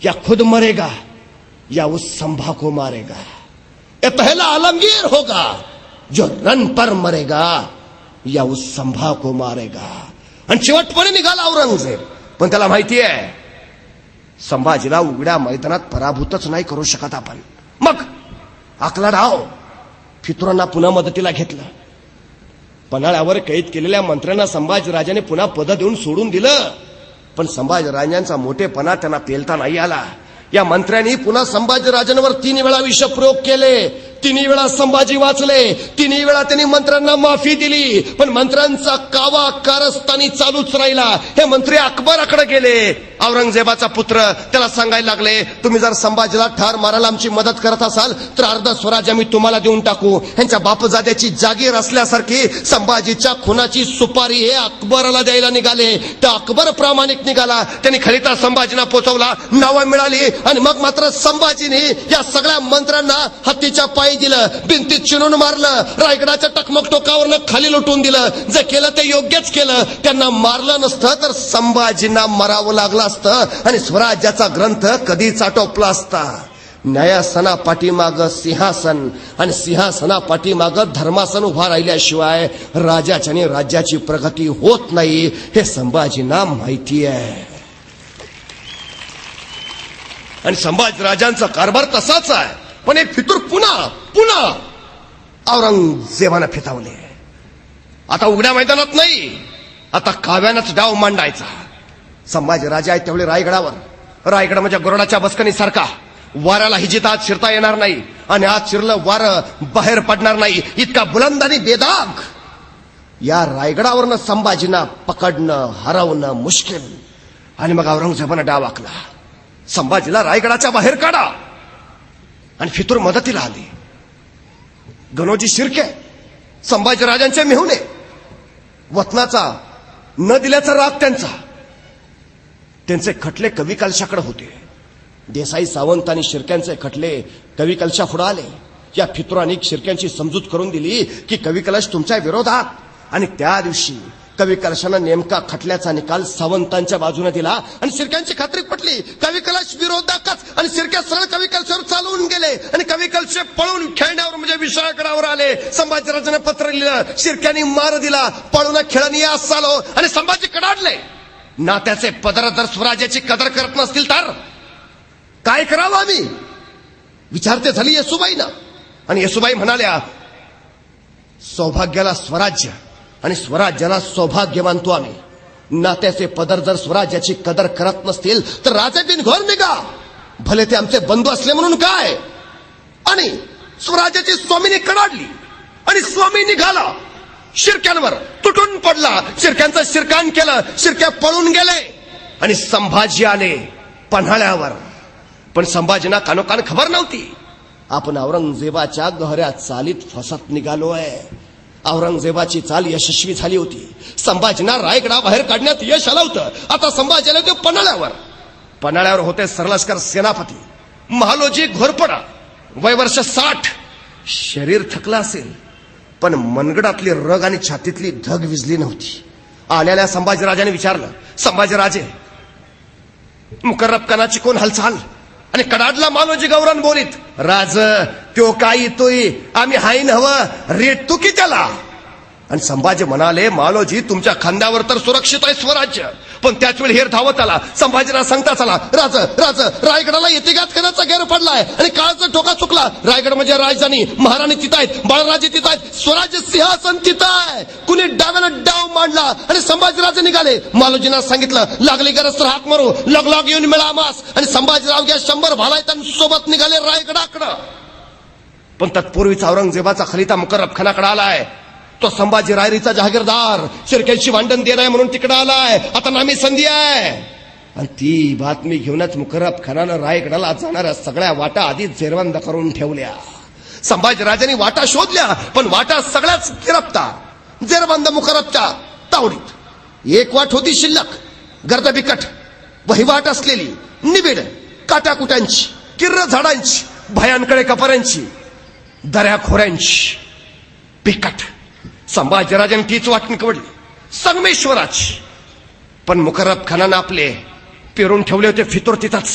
या खुद मरेगा या उस संभा को मारेगा. ये पहला आलमगीर होगा जो रन पर मरेगा या उस संभा को मारेगा. आणि शेवटपणे निघाला औरंगजेब. पण त्याला माहिती आहे संभाजीला उघड्या मैदानात पराभूतच नाही करू शकत आपण. मग आकला डाव फितुरांना पुन्हा मदतीला घेतलं. पन्हाळ्यावर कैद केलेल्या मंत्र्यांना संभाजीराजाने पुन्हा पद देऊन सोडून दिलं. पण संभाजीराजांचा मोठेपणा त्यांना पेलता नाही आला. या मंत्र्यांनी पुन्हा संभाजीराजांवर 3 वेळा विषप्रयोग केले. 3 वेळा संभाजी वाचले. 3 वेळा त्यांनी मंत्र्यांना माफी दिली. पण मंत्र्यांचा कावा कारस्थानी चालूच राहिला. हे मंत्री अकबराकडे गेले, औरंगजेबाचा पुत्र. त्याला सांगायला लागले, तुम्ही जर संभाजीला ठार मारायला आमची मदत करत असाल तर अर्ध स्वराज्य आम्ही तुम्हाला देऊन टाकू. ह्यांच्या बापजाद्याची जागीर असल्यासारखी संभाजीच्या खुनाची सुपारी हे अकबराला द्यायला निघाले. तर अकबर प्रामाणिक निघाला. त्यांनी खलिता संभाजींना पोचवला, नावं मिळाली. आणि मग मात्र संभाजीने या सगळ्या मंत्र्यांना हत्तीच्या पायी दिलं, भिंतीत चिरून मारलं, रायगडाच्या टकमक टोकावरनं खाली लुटून दिलं. जे केलं ते योग्यच केलं. त्यांना मारलं नसतं तर संभाजींना मरावं लागलं असतं आणि स्वराज्याचा ग्रंथ कधीच आटोपला असता. न्यायासना पाठीमाग सिंहासन आणि सिंहासना पाठीमाग धर्मासन उभा राहिल्याशिवाय राजाची आणि राज्याची प्रगती होत नाही, हे संभाजींना माहिती आहे. आणि संभाजीराजांचा कारभार तसाच आहे. पण एक फितूर पुन्हा औरंगजेबानं फितावले. आता उघड्या मैदानात नाही, आता काव्यानंच डाव मांडायचा. संभाजीराजा आहेत तेवढे रायगड म्हणजे गरुडाच्या बसकणीसारखा. वाऱ्याला हिजीत आत शिरता येणार नाही आणि आत शिरलं वारं बाहेर पडणार नाही, इतका बुलंद आणि बेदाग. या रायगडावरनं संभाजींना पकडणं हरवणं मुश्किल. आणि मग औरंगजेबानं डाव आखला, संभाजीला रायगडाच्या बाहेर काढा. आणि फितूर मदतीला आली. गणोजी शिर्के संभाजीराजांचे मेहुणे, वतनाचा न दिल्याचा राग त्यांचे खटले कवी कलशाकडे होते. देसाई सावंत आणि शिर्क्यांचे खटले कवी कलशा पुढे आले. या फितुरांनी शिर्क्यांची समजूत करून दिली की कवी कलश तुमच्या विरोधात. आणि त्या दिवशी कवी कलशानं नेमका खटल्याचा निकाल सावंतांच्या बाजूने दिला आणि शिर्क्यांची खात्री पटली. कवी कलश विरोधकच आणि शिर्क्या सरळ कवी कलशावर चालवून गेले आणि कवी कलश पळून खेळण्यावर म्हणजे विषयाकडावर आले. संभाजीराजांना पत्र लिहिलं, शिर्क्यांनी मार दिला, पळून खेळणी आस चालो आणि संभाजी कडाडले. नात्याचे पदर जर स्वराज्याची कदर करत नसतील तर काय करावं आम्ही, विचारते झाली येसुबाईना. आणि येसुबाई म्हणाल्या, सौभाग्याला स्वराज्य आणि स्वराज्याला सौभाग्य मानतो आम्ही. नात्याचे पदर जर स्वराज्याची कदर करत नसतील तर राजे बिनघोर निघा, भले ते आमचे बंधू असले म्हणून काय. आणि स्वराज्याची स्वामीनी कडाडली आणि स्वामी निघाला, शिर्क्यांवर तुटून पडला, शिर्क्यांचं शिरकान केलं, शिर्क्या पळून गेले आणि संभाजी आले पन्हाळ्यावर. पण संभाजींना कानोकान खबर नव्हती. आपण औरंगजेबाच्या गहऱ्या चालीत फसत निघालोय. औरंगजेबाची चाल यशस्वी झाली होती. संभाजींना रायगडाबाहेर काढण्यात यश आलं होतं. आता संभाजी आले होते पन्हाळ्यावर होते सरलष्कर सेनापती महालोजी घोरपडा, वयवर्ष 60. शरीर थकलं असेल पण मनगडातली रग आणि छातीतली धग विजली नव्हती. आलेल्या संभाजीराजाने विचारलं, संभाजीराजे मुकर्रब खानाची कोण हालचाल. आणि कडाडला मालोजी गौरन बोलीत, राज त्यो काय येतोय, आम्ही हाईन हवं रेट तू की त्याला. आणि संभाजी म्हणाले, मालोजी तुमच्या खांद्यावर तर सुरक्षित आहे स्वराज्य. पण त्याच वेळी हेर धावत आला. संभाजीराज सांगता चला, राज रायगडाला येतेगात करण्याचा गैर पडलाय आणि काळाचा ठोका चुकला. रायगड म्हणजे राजधानी, महाराणी तिथं आहेत, बाळराजे तिथं आहेत, स्वराज्य सिंहासन तिथं आहे. कुणी डाव्यानं डाव मांडला आणि संभाजीराजे निघाले. मालोजींना सांगितलं, लागली गरज तर हाक मारू, लग येऊन मिळा मास. आणि संभाजीराव घ्या 100 भालायतांसोबत निघाले रायगडाकडं. पण तत्पूर्वीच औरंगजेबाचा खलिता मुकर्रब खानाकडे आलाय. तो संभाजी रायरीचा जहागीरदार शिर्क्यांशी भांडण देणार म्हणून तिकडे आलाय. आता नामी संधी आहे. आणि ती बातमी घेऊनच मुकर्रब खानानं रायगडाला जाणाऱ्या सगळ्या वाटा आधीच जेरबंद करून ठेवल्या. संभाजीराजांनी वाटा शोधल्या पण वाटा सगळ्याच फिरपता. जेरबंद मुकर्रबच्या तावडीत एक वाट होती शिल्लक, गर्द बिकट वहिवाट असलेली, निबिड काटाकुट्यांची, किर्र झाडांची, भयांकडे कपाऱ्यांची, दऱ्या खोऱ्यांची, बिकट. संभाजीराजांनी तीच वाट निवडली, संगमेश्वराची. पण मुकर्रब खानानं आपले पेरून ठेवले होते फितूर तिथंच.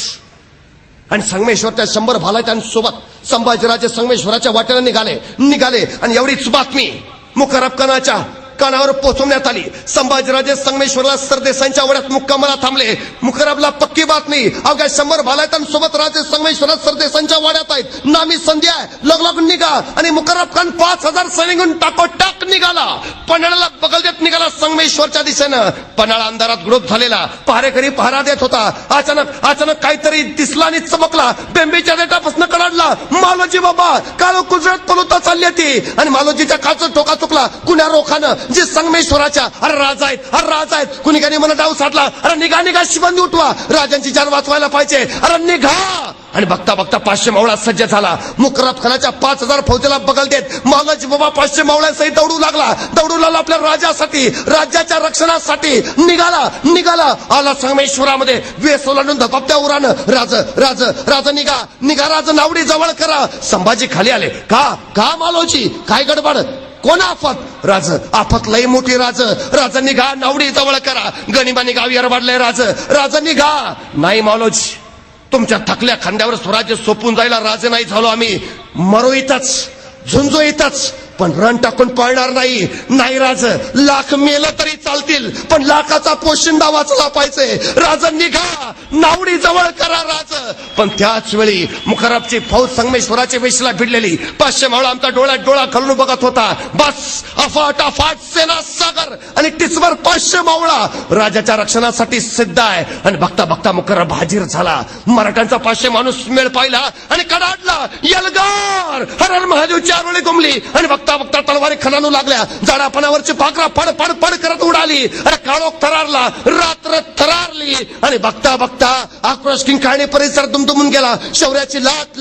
आणि संगमेश्वरच्या 100 भालायतांसोबत संभाजीराजे संगमेश्वराच्या वाटेला निघाले. आणि एवढीच बातमी मुकर्रब खानाच्या कानावर पोहोचवण्यात आली. संभाजीराजे संगमेश्वरला सरदेसाईंच्या वड्यात मुक्कामाला थांबले. मुकर्रबला पक्की बातमी, अवघ्या 100 भालायतांसोबत राजे संगमेश्वरात सरदेसाईंच्या वाड्यात आहेत, नामी संधी आहे, लग निघा. आणि मुकर्रब खान 5000 सैनिक टाकोटाक निघाला. पन्हाळ्याला बगल देत निघाला संगमेश्वरच्या दिशेनं. पन्हाळा अंधारात ग्रोथ झालेला, पहारेकरी पहारा देत होता. अचानक काहीतरी दिसला आणि चमकला. बेंबीच्या देठापासून कडाडला, मालोजी बाबा काळो कुजरत पलुता चालली होती. आणि मालोजीच्या काळचा ठोका चुकला. कुण्या रोखानं जे संगमेश्वराच्या अरे राज आहेत कुणी म्हणा डाव साधला. अरे निघा शिबंदी उठवा, राजांची जान वाचवायला पाहिजे. अरे निघा. आणि बघता बघता 500 मावळा सज्ज झाला. मुकर्रब खानाच्या 5000 फौजेला बगल देत मालच बाबा 500 मावळ्यांसहित दौडू लागला आपल्या राजासाठी, राज्याच्या रक्षणासाठी निघाला आला संगमेश्वरामध्ये वेस ओलांडून धपापत्या उरानं राज निघा राज नावडी जवळ करा. संभाजी खाली आले. का मालोजी, काय गडबड, कोण आफत? आफत लई मोठी. राज निघा नावडी जवळ करा. गणिमानी गाव येरवाडलंय. राज निघा. नाही मालोजी, तुमच्या थकल्या खांद्यावर स्वराज्य सोपून जायला राजे नाही झालो आम्ही. मरो इथंच, झुंजो इथंच, पण रण टाकून पळणार नाही राज. लाख मेलं तरी चालतील, पण लाखाचा पोशिंदा वाचला पाहिजे. राज निघा नावडी जवळ करा. पण त्याच वेळी मुकर्रबची फौज संगमेश्वराच्या वेशीला भिडलेली. 500 मावळा आमचा डोळ्यात डोळा घालून बघत होता. बस अफाट सेना सागर आणि टिचवर 500 मावळा राजाच्या रक्षणासाठी सिद्ध आहे. आणि बघता मुकर्रब हाजीर झाला. मराठ्यांचा 500 माणूस मेळ पाहिला आणि कडाडला. यलगार हर हर महादेव चार वेळी घुमली आणि बघता तलवारी खणानू लागल्या. जाडापणावरची पाखरा पड करत उडाली. अरे काळोख थरारला, रात्र थरारली आणि बघता आक्रोश किंकाळणी परिसर दुमदुमून गेला. शौर्याची लाट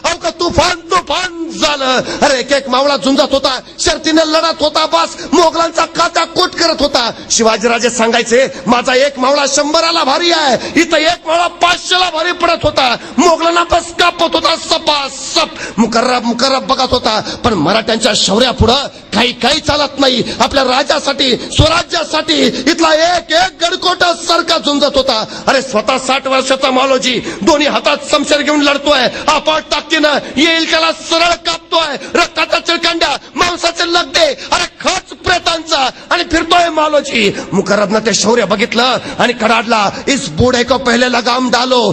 अवघा तुफान झालं. अरे एक मावळा झुंजत होता, शर्तीने लढत होता. बस मोगलांचा काचा कोट करत होता. शिवाजीराजे सांगायचे, माझा एक मावळा 100ला भारी आहे. इथं एक मावळा 500ला भारी पडत होता. मोगलांना बस कापत होता सपासप. मुकर्रब बघत होता. पण मराठ्यांच्या शौर्यापुढं काही चालत नाही. आपल्या राजासाठी, स्वराज्यासाठी इथला एक गडकोट सारखा झुंजत होता. अरे स्वतः 60 वर्षाचा मालोजी दोन्ही हातात समशेर घेऊन लढतोय. अपाट ताकदीनं येईल त्याला सरळ कापतोय. रक्ताचा चिळकांड्या, मांसाचे लगदे, अरे खच प्रेतांचा आणि फिरतोय मालोजी. मुकर्रबनं ते शौर्य बघितलं आणि कडाडला. इस बूढ़े को पहले लगाम डालो.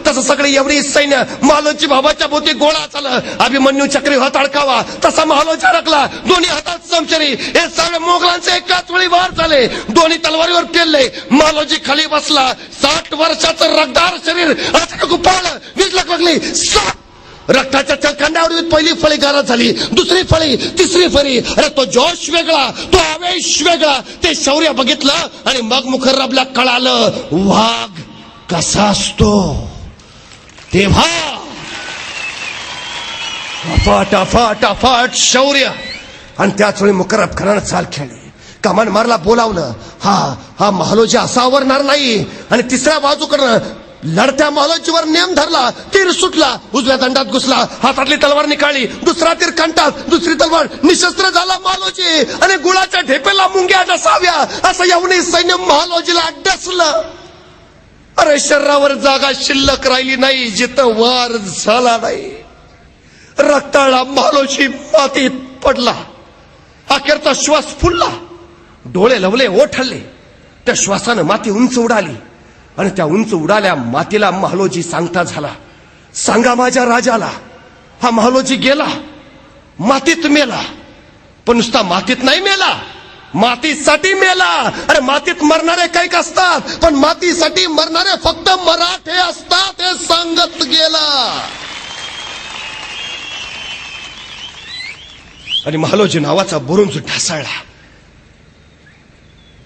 तसं सगळी एवढी सैन्य मालोजी बाबाच्या भोवती गोळा झालं. अभिमन्यू चक्री हात अडकावा तसा मालोजी अडकला. दोन्ही हातात समशेरी. हे सगळे मोगलांचे एकाच वेळी वार झाले. दोन्ही तलवारीवर पेलले. मालोजी खाली बसला. 60 वर्षाचं रगदार शरीर अचानक उपाळलं. वीज लागली. रक्ताच्या चळकांड्यावर पहिली फळी गारद झाली. दुसरी फळी, तिसरी फळी. अरे तो जोश वेगळा, तो आवेश वेगळा. ते शौर्य बघितलं आणि मग मुकर्रबला कळालं वाघ कसा असतो. तेव्हा अफाट शौर्य. आणि त्याच वेळी मुकर्रब खानानं चाल खेळली. कमान मारला, बोलावलं. हा महालोजी असा आवरणार नाही. आणि तिसऱ्या बाजूकडनं लढत्या महालोजीवर नेम धरला. तीर सुटला, उजव्या दंडात घुसला. हातातली तलवार निकाळली. दुसरा तीर कंठात, दुसरी तलवार. निशस्त्र झाला महालोजी आणि गुळाच्या ढेपेला मुंग्या डसाव्या असं एवढी सैन्य महालोजीला डसलं. अरे शरीरावर जागा शिल्लक राहिली नाही जिथं वार झाला नाही. रक्ताळा महालोजी मातीत पडला. अखेरचा श्वास फुलला. डोळे लवले, ओठ हल्ले. त्या श्वासानं माती उंच उडाली आणि त्या उंच उडाल्या मातीला महालोजी सांगता झाला, सांगा माझ्या राजाला. हा महालोजी गेला, मातीत मेला. पण नुसता मातीत नाही मेला, मातीसाठी मेला. अरे मातीत मरणारे काही असतात, पण मातीसाठी मरणारे फक्त मराठे असतात हे सांगत गेला. आणि महालोजी नावाचा बुरुंज ढासळला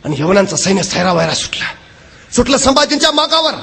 आणि यवनांचं सैन्य सैरावैरा सुटलं संभाजींच्या मागावर.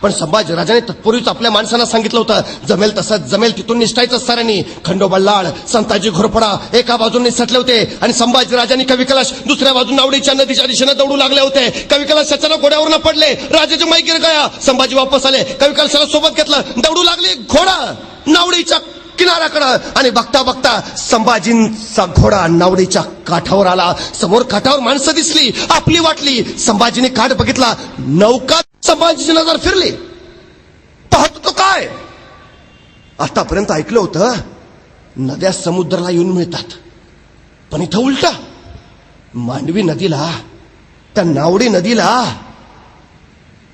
पण संभाजीराजाने तत्पूर्वीच आपल्या माणसांना सांगितलं होतं, जमेल तसंच जमेल तिथून निष्ठायचं सरांनी. खंडोबल्लाळ, संताजी घोरपडा एका बाजूने सटले होते आणि संभाजीराजांनी कविकलाश दुसऱ्या बाजून नावडीच्या नदीच्या दिशेने दौडू लागले होते. कविकलाश अचानक घोड्यावरनं पडले. राजाची माईगिर गया. संभाजी वापस आले. कविकलाशाला सोबत घेतलं. दौडू लागली घोडा नावडीच्या किनाऱ्याकडं. आणि बघता संभाजींचा घोडा नावडीच्या काठावर आला. समोर काठावर माणसं दिसली, आपली वाटली. संभाजीने काठ बघितला, नौका. संभाजीची नजर फिरली. पाहतो तो काय, आतापर्यंत ऐकलं होतं नद्या समुद्राला येऊन मिळतात, पण इथं उलटा. मांडवी नदीला, त्या नावडी नदीला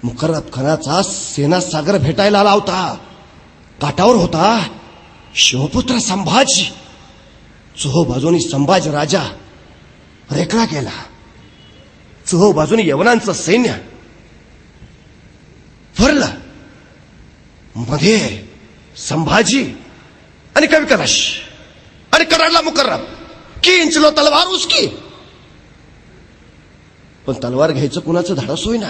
मुकर्रब खानाचा सेना सागर भेटायला आला होता. काठावर होता शिवपुत्र संभाजी. चोहो बाजूनी संभाजी राजा रेखला गेला. चोहो बाजूनी यवनांचं सैन्य फरलं. मध्ये संभाजी आणि कविकलाश आणि कडाडला मुकर्रब. की इंचलो तलवार उसकी. पण तलवार घ्यायचं कुणाचं धाडस होईना.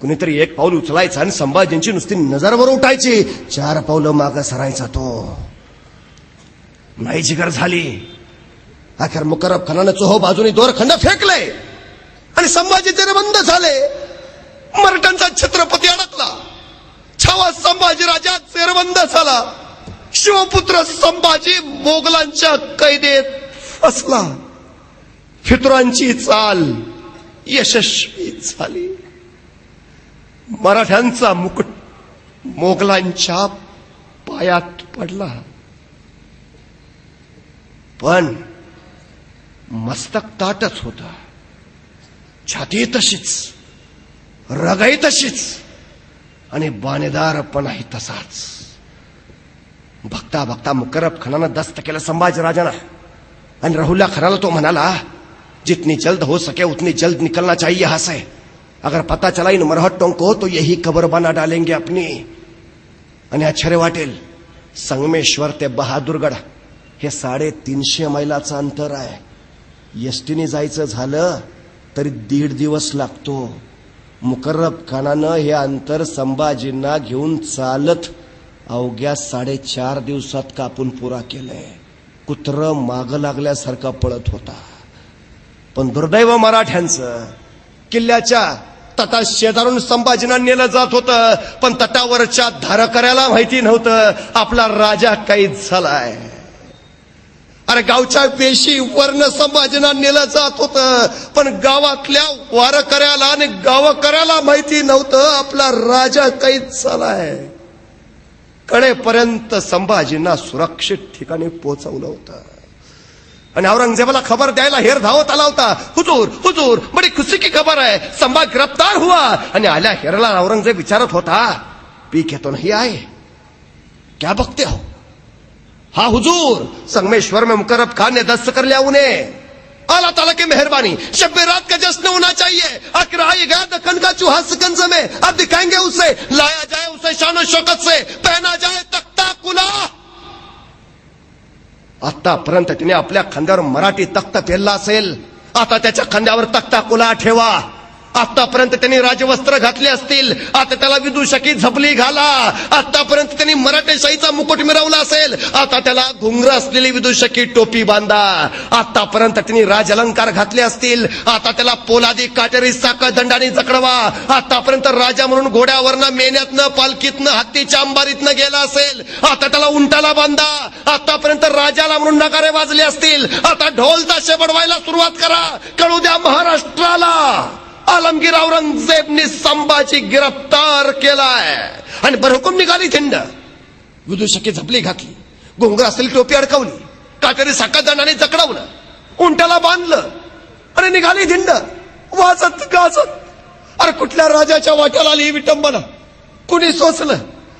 कुणीतरी एक पाऊल उचलायचं आणि संभाजींची नुसती नजरवर उठायची, 4 पावलं मागं सरायचा तो. नाही जिगर झाली. अखेर मुकर्रब खानानं चोहो बाजूनी दोरखंड फेकले आणि संभाजी बंद झाले. मराठ्यांचा छत्रपती अडकला. छावा संभाजी राजा जेरबंद झाला. शिवपुत्र संभाजी मोगलांच्या कैदेत फसला. फितुरांची चाल यशस्वी झाली. मराठ्यांचा मुकुट मोगलांच्या पायात पडला. पण मस्तक ताटच होत. छाती तशीच, रगाई तशीच आणि बाणेदारपणाही तसाच. बघता बघता मुकर्रब खानानं दस्त केलं संभाजीराजांना आणि राहुल्ला खानाला तो म्हणाला, जितनी जल्द हो सके उतनी जल्द निकलना चाहिए यहां से. अगर पता चला इन मरहट्टों को तो यही कब्र बना डालेंगे अपनी. आणि आश्चर्य वाटेल, संगमेश्वर ते बहादूरगड हे 350 मैलाचं अंतर आहे. एसटीने जायचं झालं तरी 1.5 दिवस लागतो. मुकर्रब खानानं हे अंतर संभाजींना घेऊन चालत अवघ्या 4.5 दिवसात कापून पुरा केलंय. कुत्र माग लागल्यासारखा पळत होता. पण दुर्दैव मराठ्यांचं, किल्ल्याच्या तटा शेजारून संभाजींना नेलं जात होतं, पण तटावरच्या धारकऱ्याला माहिती नव्हतं आपला राजा कैद झालाय. अरे गावच्या वेशी वर्ण संभाजींना नेलं जात होतं, पण गावातल्या वारकऱ्याला आणि गावकऱ्याला माहिती नव्हतं आपला राजा कैद झालाय. कडेपर्यंत संभाजींना सुरक्षित ठिकाणी पोहोचवलं होतं आणि औरंगजेबाला खबर द्यायला हेर धावत आला होता. हुजूर हुजूर बडी खुशी की खबर है, संभा गिरफ्तार हुआ. आणि आल्या हेरला औरंगजेब विचारत होता, पी के तो नहीं आए, क्या बकते हो? हाँ हुजूर, संगमेश्वर में मुकर्रब खान ने दस्त कर लिया उन्हें. अल्लाह ताला की मेहरबानी, शब रात का जश्न होना चाहिए. आखिर आई गया दक्कन का चूहा सिकंज में, अब दिखाएंगे उसे, लाया जाए उसे शान शौकत से, पहना जाए तख्ता कुला. आतापर्यंत तिने आपल्या खांद्यावर मराठी तख्त पेरला असेल, आता त्याच्या खांद्यावर तख्ता कुला ठेवा. आतापर्यंत त्यांनी राजवस्त्र घातले असतील, आता त्याला विदूषकी झपली घाला. आतापर्यंत त्यांनी मराठेशाहीचा मुकुट मिरवला असेल, आता त्याला घुंगर असलेली विदूषकी टोपी बांधा. आतापर्यंत त्यांनी राज अलंकार घातले असतील, आता त्याला पोलादी काटेरी साखळ दंडाने जकडवा. आतापर्यंत राजा म्हणून घोड्यावरनं, मेन्यातनं, पालखीतनं, हत्तीच्या अंबारीतनं गेला असेल, आता त्याला उंटाला बांधा. आतापर्यंत राजाला म्हणून नगारे वाजले असतील, आता ढोल ताशे बडवायला सुरुवात करा. कळू द्या महाराष्ट्राला, आलमगीर औरंगजेबने संभाजी गिरफ्तार केलाय. आणि बरहुकूम निघाली थिंड. विदूषकी झपली घातली, घोंगर असलेली टोपी अडकवली, काटेरी साखळ दंडाने जकडवलं, उंटाला बांधलं आणि निघाली धिंड वाजत गाजत. अरे कुठल्या राजाच्या वाट्याला आली ही विटंबना, कुणी सोचलं?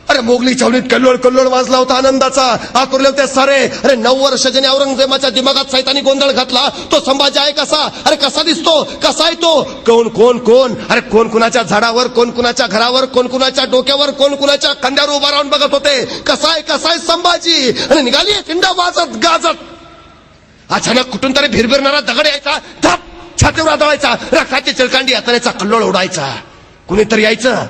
अरे मोगली छावणीत कल्लोळ कल्लोळ वाजला होता आनंदाचा. आकुरले होते सारे. अरे 9 वर्ष ज्याने औरंगजेबाच्या दिमागात सैतानी गोंधळ घातला, तो संभाजी आहे कसा? अरे कसा दिसतो, कसा आहे तो? कोण कोण कोण? अरे कोण कुणाच्या झाडावर, कोण कुणाच्या घरावर, कोण कुणाच्या डोक्यावर, कोण कुणाच्या खांद्यावर उभा राहून बघत होते. कसा आहे संभाजी? आणि निघाली थिंडा वाजत गाजत. अचानक कुठून तरी भिरभिरणारा दगड यायचा, धप छातीवर आदळायचा, रक्ताची चिळकांडी यातनेचा कल्लोळ उडायचा. कुणीतरी यायचं,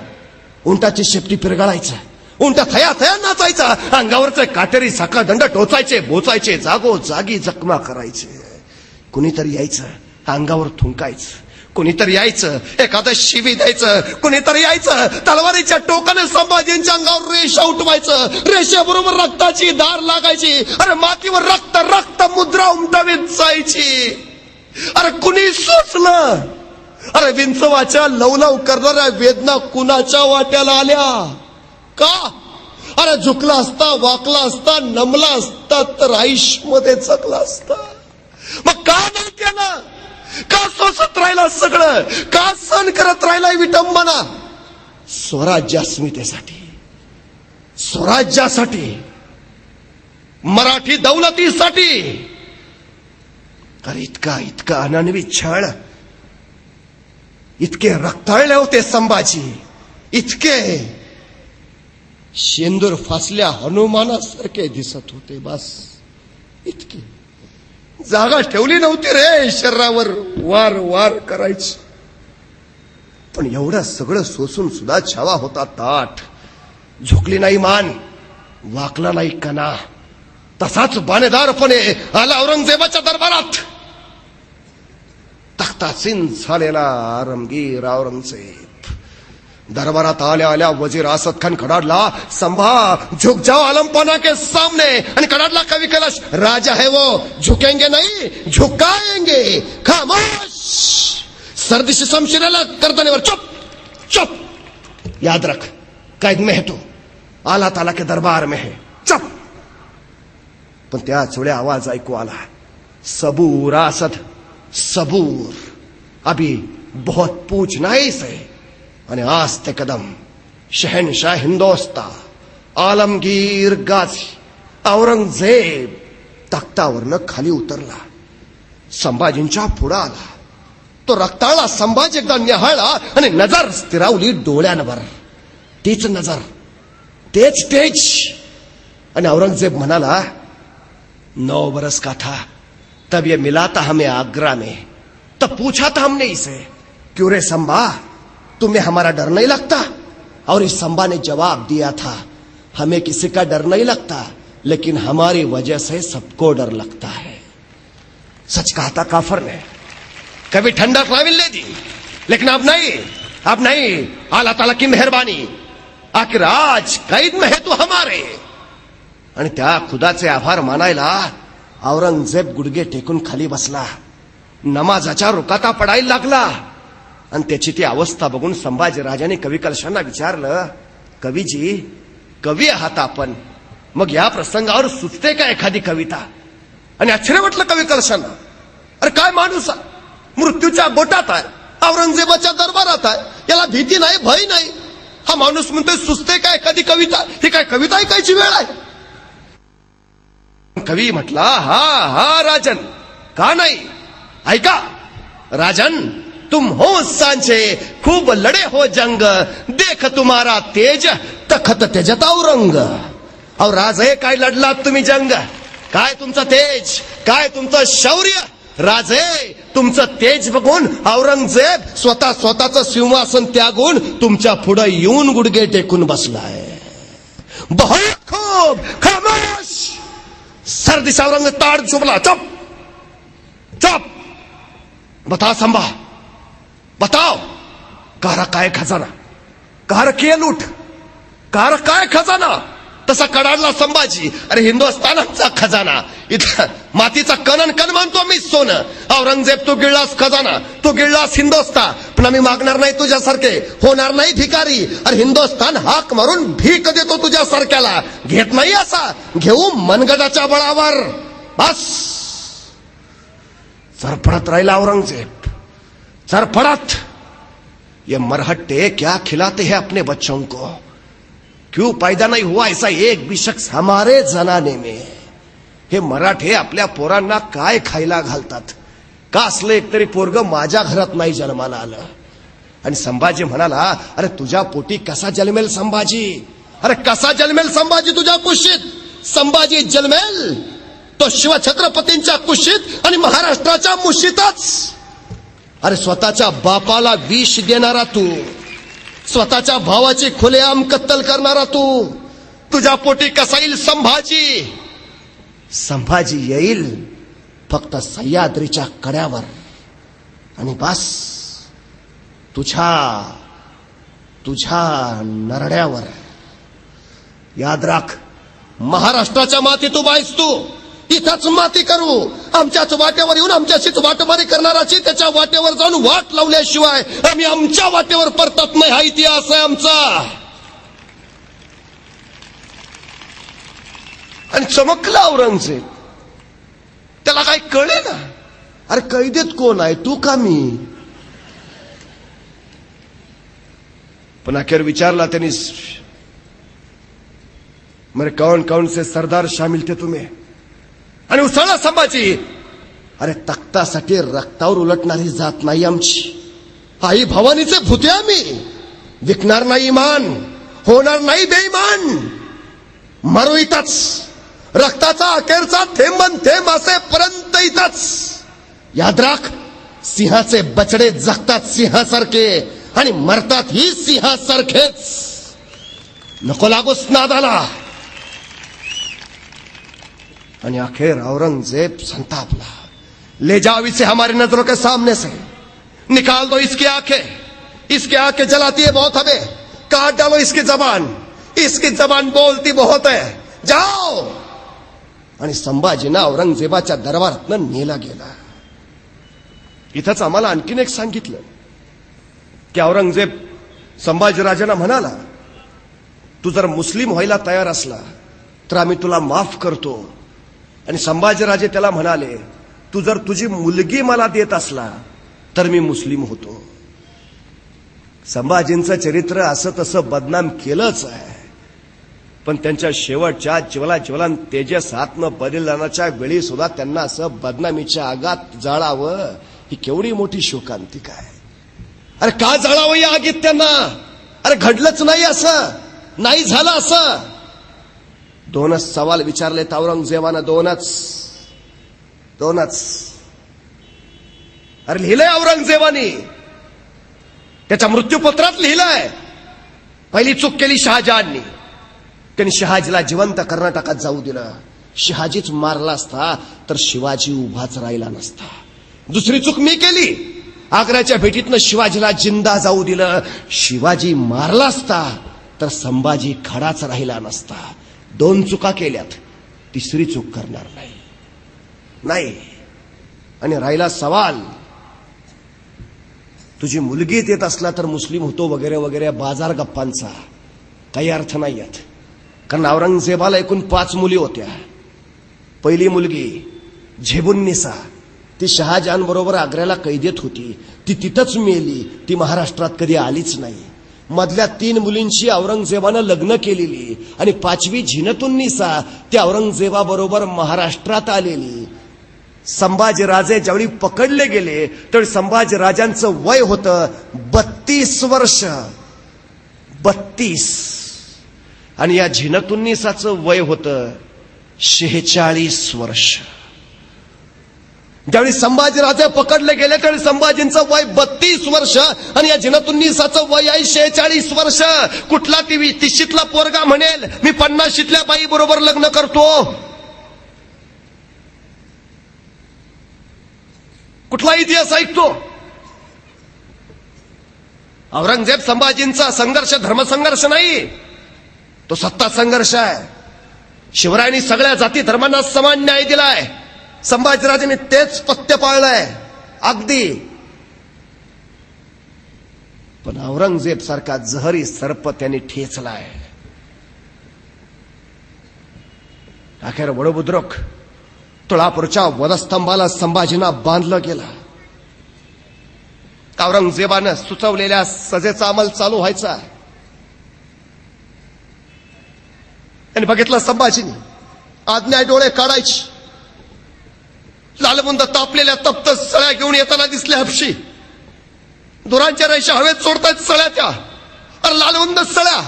उंटाची शेपटी पिरगाळायचं, उंटा थया थया नाचायचा, अंगावरचे काटेरी साखळ दंड टोचायचे, बोचायचे, जागोजागी जखमा करायचे. कुणीतरी यायचं, अंगावर थुंकायचं, कुणीतरी यायचं, एखादं शिवी द्यायचं, कुणीतरी यायचं, तलवारीच्या टोकाने संभाजींच्या अंगावर रेषा उठवायचं, रेषेबरोबर रक्ताची धार लागायची. अरे मातीवर रक्त रक्त मुद्रा उमटवीत जायची. अरे कुणी सोचलं? अरे विंचवाच्या लवलव करणाऱ्या वेदना कुणाच्या वाट्याला आल्या का? अरे झुकला असता, वाकला असता, नमला असता तर आयुष्यमध्ये जगला असता. मग का नाही केलं? का सोसत राहिला सगळं? का सहन करत राहिला विटंबना? स्वराज्यास्मितेसाठी, स्वराज्यासाठी, मराठी दौलतीसाठी. अरे इतका इतका अनन्वी छळ, इतके रक्ताळले होते संभाजी, इतके शेंदूर फासल्या हनुमानासारखे दिसत होते. बस इतकी जागा ठेवली नव्हती रे शरीरावर वार वार करायची. पण एवढं सगळं सोसून सुद्धा छावा होता ताठ. झुकली नाही मान, वाकला नाही कणा. तसाच बाणेदारपणे आला औरंगजेबाच्या दरबारात. तख्तासीन झालेला आरमगीर औरंगजेब दरबारात आल्या आल्या वजीर असद खान कडाडला, संभा झुक जाओ आलमपना के सामने. आणि कडाडला कवी कैलाश, राजा है वो झुकेंगे नहीं झुकाएंगे. खामोश. सर्दिशी शमशिराला गर्दनेवर चुप चुप. याद रख कैद में है तू, आला ताला के दरबार में है, चुप. पण त्याच वेळी आवाज ऐकू आला, सबूर असद सबूर, अभी बहुत पूछना है इसे. आणि आज ते कदम शहनशाह हिंदोस्ता आलमगीर गाझी औरंगजेब तख्तावरनं खाली उतरला. संभाजींच्या पुढे आला. तो रक्ताळा संभाजी एकदा निहाळला आणि नजर स्थिरावली डोळ्यांवर. तीच नजर, तेच तेज. आणि औरंगजेब म्हणाला, 9 बरस का था तब ये मिला था हमें आगरा में. तब पूछा था हमने इसे, क्यों रे संभा तुम्हें हमारा डर नहीं लगता. और इस संभा ने जवाब दिया था, हमें किसी का डर नहीं लगता, लेकिन हमारी वजह से सबको डर लगता है. सच कहा था काफर ने. कभी ठंडा ट्रैवल ले दी, लेकिन अब नहीं, अब नहीं. अल्लाह ताला की मेहरबानी, आखिर आज कैद में है तू हमारे. आणि त्या खुदाचे आभार मानायला औरंगजेब गुडगे टेकून खाली बसला. नमाजाच्या रुकाता पडायला लागला. आणि त्याची ती अवस्था बघून संभाजी राजाने कवी कलशांना विचारलं, कवीजी, कवी आहात आपण, मग या प्रसंगावर सुचते का एखादी कविता. आणि आश्चर्य वाटलं कवी कलशांना. अरे काय माणूस आहे, मृत्यूच्या गोटात आहे, औरंगजेबाच्या दरबारात आहे, याला भीती नाही, भय नाही. हा माणूस म्हणतोय सुचते का एखादी कविता. ही काय कविता ऐकायची वेळ आहे. कवी म्हटला, हा हा राजन, का नाही, ऐका. राजन, तुम हो सांचे, खूब लड़े हो जंग, देख तुम्हारा तेज तखत तेजत औरंग. और राजे काय लढलात तुम्ही जंग, काय तुमचं तेज, काय तुमचं शौर्य. राजे तुमचं तेज बघून औरंगजेब स्वतःचं सिंहासन त्यागून तुमच्या पुढे येऊन गुडगे टेकून बसलाय. बहुत खूब, खामोश. सर्दिश औरंगजेब ताड झुकला. चुप चुप. बता संभा, बताओ, कहा काय खजाना, कहा किए लूट, कहा काय खजाना. तसा कडाडला संभाजी, अरे हिंदुस्थानाचा खजाना, इथं मातीचा कणन कण मानतो मी सोनं. औरंगजेब तू गिळलास खजाना, तू गिळलास हिंदुस्थान, पण आम्ही मागणार नाही तुझ्यासारखे, होणार नाही भिकारी. अरे हिंदुस्थान हाक मारून भीक देतो तुझ्यासारख्याला, घेत नाही असा, घेऊ मनगडाच्या बळावर. बस. सरपडत राहिला औरंगजेब, सरपड़त. ये मरहट्टे क्या खिलाते हैं अपने बच्चों को. क्यों पैदा नहीं हुआ ऐसा एक भी शख्स हमारे जनाने में. हे मराठे आपल्या पोरांना काय खायला घालतात. का असलं एकतरी पोरग माझ्या घरात नाही जन्माला आलं. आणि संभाजी म्हणाला, अरे तुझ्या पोटी कसा जन्मेल संभाजी, अरे कसा जन्मेल संभाजी तुझ्या कुशीत. संभाजी जन्मेल तो शिवछत्रपतींच्या कुशीत आणि महाराष्ट्राच्या मुशीतच. अरे स्वतःच्या बापाला विष देणारा तू, स्वतःच्या भावाची खुलेआम कत्तल करणारा तू, तुझ्या पोटी कसा येईल संभाजी. संभाजी येईल फक्त सह्याद्रीच्या कड्यावर. आणि बस तुझ्या नरड्यावर. याद राख, महाराष्ट्राच्या मातीत उभा आहेस तू, इथंच माती करू. आमच्याच वाटेवर येऊन आमच्याशीच वाटमारी करणाराची त्याच्या वाटेवर जाऊन वाट लावल्याशिवाय आम्ही आमच्या वाटेवर परतत नाही. हा इतिहास आहे आमचा. आणि चमकला औरंगजेब. त्याला काय कळे ना, अरे कैदेत कोण आहे, तू का मी. पण अखेर विचारला त्यांनी, मेरे कौन कौन से सरदार शामिल थे तुम्हें. आणि उसळला संभाजी, अरे तख्तासाठी रक्तावर उलटणारी जात नाही आमची. आई भवानीचे भूते आम्ही, विकणार नाही इमान, होणार नाही बेईमान. मरू इथंच, रक्ताचा अखेरचा थेंबन थेंब असेपर्यंत इथंच. याद राख, सिंहाचे बछडे जगतात सिंहासारखे, आणि मरतात ही सिंहासारखेच. नको लागूस नादाला. आणि अखेर औरंगजेब संतापला. ले जाओ इसे हमारी नजरों के सामने से, निकाल दो इसकी आंखें जलाती है बहुत हमें, काट डालो इसकी जबान बोलती बहुत है, जाओ. आणि संभाजींना औरंगजेबाच्या दरबारातनं नेला गेला. इथंच आम्हाला आणखीन एक सांगितलं की औरंगजेब संभाजीराजांना म्हणाला, तू जर मुस्लिम व्हायला तयार असला तर आम्ही तुला माफ करतो. आणि संभाजीराजे त्याला म्हणाले, तू जर तुझी मुलगी मला देत असला तर मी मुस्लिम होतो. संभाजींचं चरित्र असं तसं बदनाम केलंच आहे, पण त्यांच्या शेवटच्या ज्वलन तेजस आत्म बलिदानाच्या वेळी सुद्धा त्यांना असं बदनामीच्या आगात जाळावं ही केवढी मोठी शोकांतिका आहे. अरे का जाळावं या आगीत त्यांना? अरे घडलंच नाही असं, नाही झालं असं. दोनच सवाल विचारलेत औरंगजेबानं, दोनच. अरे लिहिलंय औरंगजेबाने, त्याच्या मृत्यूपत्रात लिहिलंय. पहिली चूक केली शहाजहाननी, त्यांनी शहाजीला जिवंत कर्नाटकात जाऊ दिलं. शहाजीच मारला असता तर शिवाजी उभाच राहिला नसता. दुसरी चूक मी केली, आग्र्याच्या भेटीतनं शिवाजीला जिंदा जाऊ दिलं. शिवाजी मारला असता तर संभाजी खडाच राहिला नसता. 2 चुका केल्यात, तिसरी चूक करणार नाही. आणि राहिला सवाल, तुझी मुलगी देत असला तर मुस्लिम होतो वगैरे वगैरे बाजार गप्पांचा काही अर्थ नाही आहेत. कारण औरंगजेबाला एकूण 5 मुली होत्या. पहिली मुलगी झेबुन्निसा, ती शहाजहान बरोबर आग्र्याला कैदेत होती. ती तिथंच मेली, ती महाराष्ट्रात कधी आलीच नाही. मधल्या 3 मुलींची औरंगजेबानं लग्न केलेली आणि 5वी झिनतुन्निसा ती औरंगजेबाबरोबर महाराष्ट्रात आलेली. संभाजीराजे ज्यावेळी पकडले गेले त्यावेळी संभाजीराजांचं वय होतं 32 वर्ष. 32. आणि या झिनतुन्निसाचं वय होतं 46 वर्ष. ज्यावेळी संभाजीराजे पकडले गेले त्यावेळी संभाजींचं वय 32 वर्ष आणि या झिनतुन्निसाचं वय आहे 46 वर्ष. कुठला 30शीतला पोरगा म्हणेल मी 50शीतल्या बाई बरोबर लग्न करतो? कुठला इतिहास ऐकतो? औरंगजेब संभाजींचा संघर्ष धर्मसंघर्ष नाही, तो सत्ता संघर्ष आहे. शिवरायांनी सगळ्या जाती धर्मांना समान न्याय दिलाय. संभाजीराजांनी तेच पथ्य पाळलंय अगदी. पण औरंगजेब सारखा जहरी सर्प त्यांनी ठेचलाय. अखेर वडबुद्रुक तुळापूरच्या वधस्तंभाला संभाजींना बांधलं गेलं. औरंगजेबानं सुचवलेल्या सजेचा अंमल चालू व्हायचा. आणि बघितलं संभाजीने आज्ञा डोळे काढायची. लालबुंद तापलेल्या तप्त सळ्या घेऊन येताना दिसल्या हपशी. दुरांच्या रेषा हवेत सोडतायत सळ्या त्या. अरे लालबुंद सळ्या,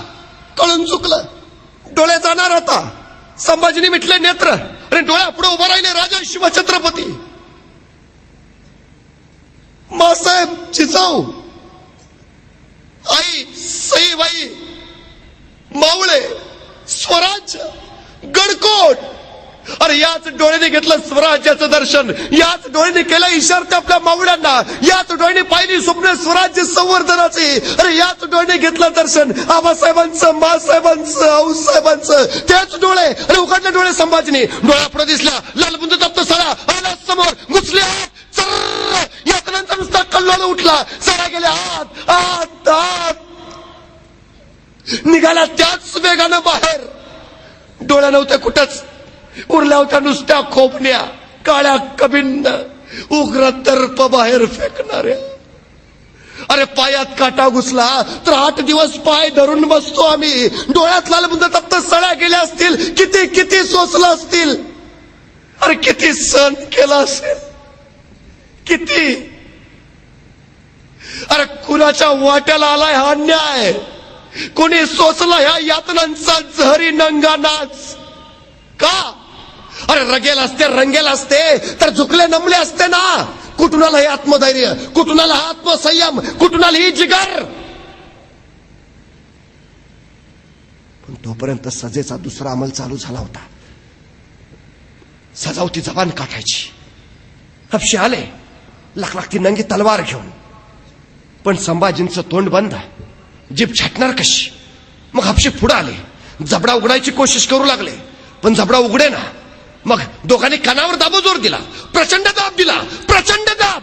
कळून चुकलं, डोळे जाणार आता. संभाजीने मिटले नेत्र आणि डोळ्या पुढे उभा राहिले राजा शिवछत्रपती. मासाहेब जिजाऊ, आई सईबाई, मावळे, स्वराज्य, गडकोट. अरे याच डोळ्याने घेतलं स्वराज्याचं दर्शन, याच डोळ्याने केलं इशारा आपल्या मावळ्यांना, याच डोळ्याने पाहिली स्वप्न स्वराज्य संवर्धनाची. अरे याच डोळ्याने घेतलं दर्शन आबासाहेबांचं, मासाहेबांचं, आऊसाहेबांचं. तेच डोळे आणि उघडले डोळे संभाजीने. डोळ्यापुढे दिसला लालबुंद तप्त सळा, आला समोर, घुसले आत. यातनांचा नुसता कल्लोळ उठला. सळा गेल्या आत आत आत, निघाला त्याच वेगानं बाहेर. डोळ्या नव्हत्या कुठंच, उरल्या होत्या नुसत्या खोपण्या, काळ्या कबिंद, उग्र तर्प बाहेर फेकणाऱ्या. अरे पायात काटा घुसला तर 8 दिवस पाय धरून बसतो आम्ही. डोळ्यात लालबुंद तप्त सळ्या गेल्या असतील, किती किती सोसलं असतील. अरे किती सहन केला असेल, किती. अरे कुणाच्या वाट्याला आलाय हा अन्याय? कोणी सोसला ह्या यातनांचा जहरी नंगा नाच का? अरे रंगेल असते तर झुकले नमले असते ना. कुठून आलं हे आत्मधैर्य, कुठून आला हा आत्मसंयम, कुठून आली ही जिगर? पण तोपर्यंत सजेचा दुसरा अंमल चालू झाला होता. सजावती जबान काढायची. हबशे आले लाखलाखती नंगी तलवार घेऊन, पण संभाजींचं तोंड बंद, जीभ छाटणार कशी? मग हबशे पुढे आले, जबडा उघडायची कोशिश करू लागले, पण जबडा उघडे ना. मग दोघांनी कानावर दाबो जोर दिला, प्रचंड दाब दिला, प्रचंड दाब,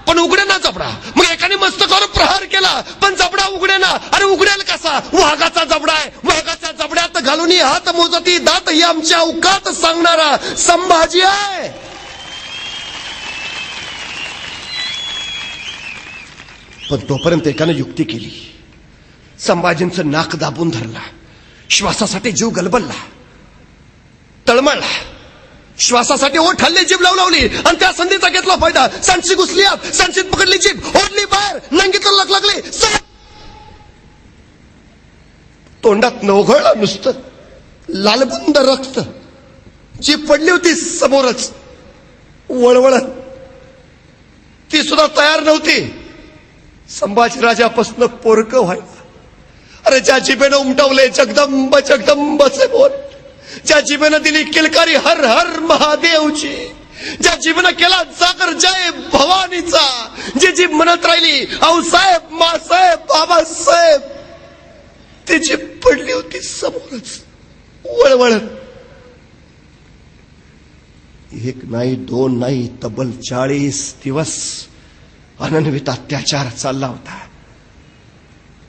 पण उघडे ना जबडा. मग एकाने मस्तकावर प्रहार केला, पण जबडा उघडे ना. अरे उघडेल कसा? वाघाचा जबडा आहे. वाघाच्या जबड्यात घालून हात मोजती दात ही आमच्या अवकात सांगणारा संभाजी आहे. पण तोपर्यंत एकानं युक्ती केली. संभाजींचं नाक दाबून धरला, श्वासासाठी जीव गलबलला, तळमळला. श्वासासाठी ओठ हल्ली, जीभ लावली, आणि त्या संधीचा घेतला फायदा. सांची घुसली आत, सांचीत पकडली जीभ, ओढली बाहेर, नंगीतून लग लागली. तोंडात नवघळलं नुसतं लालबुंद रक्त. जीभ पडली होती समोरच वळवळत. ती सुद्धा तयार नव्हती संभाजीराजापासून पोरकं व्हायला. अरे ज्या जिभेनं उमटवले जगदंब जगदंबचे बोल, ज्या जिभेनं दिली किलकारी हर हर महादेवची, ज्या जीभनं केला जागर जय भवानीचा, जी जीभ म्हणत राहिली आऊसाहेब मासाहेब बाबासाहेब, ती जीभ पडली होती समोरच वळवळत. एक नाही, दोन नाही, तब्बल 40 दिवस अनन्वित अत्याचार चालला होता.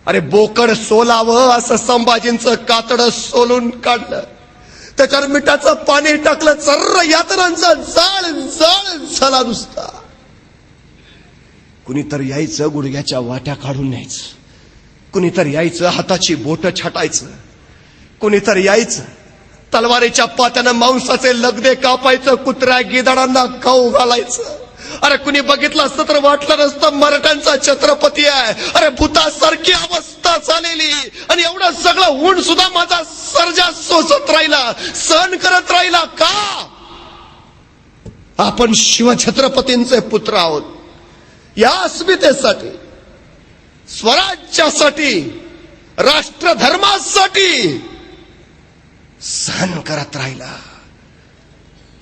अरे बोकड सोलावं असं संभाजींचं कातडं सोलून काढलं, त्याच्यावर मिठाचं पाणी टाकलं, सर्र यातनांचा जाळ जाळ झाला नुसता. कुणीतरी यायचं गुडघ्याच्या वाट्या काढून न्यायचं, कुणीतरी यायचं हाताची बोट छाटायचं, कुणीतरी यायचं तलवारीच्या पात्यानं मांसाचे लगदे कापायचं, कुत्र्या गिधाडांना खाऊ घालायचं. अरे कुणी बघितलं असतं तर वाटलं नसतं मराठ्यांचा छत्रपती आहे. अरे भूतासारखी अवस्था झालेली, आणि एवढं सगळं होऊन सुद्धा माझा सर्जा सोसत राहिला, सहन करत राहिला. का? आपण शिवछत्रपतींचे पुत्र आहोत. या अस्मितेसाठी, स्वराज्यासाठी, राष्ट्रधर्मासाठी सहन करत राहिला.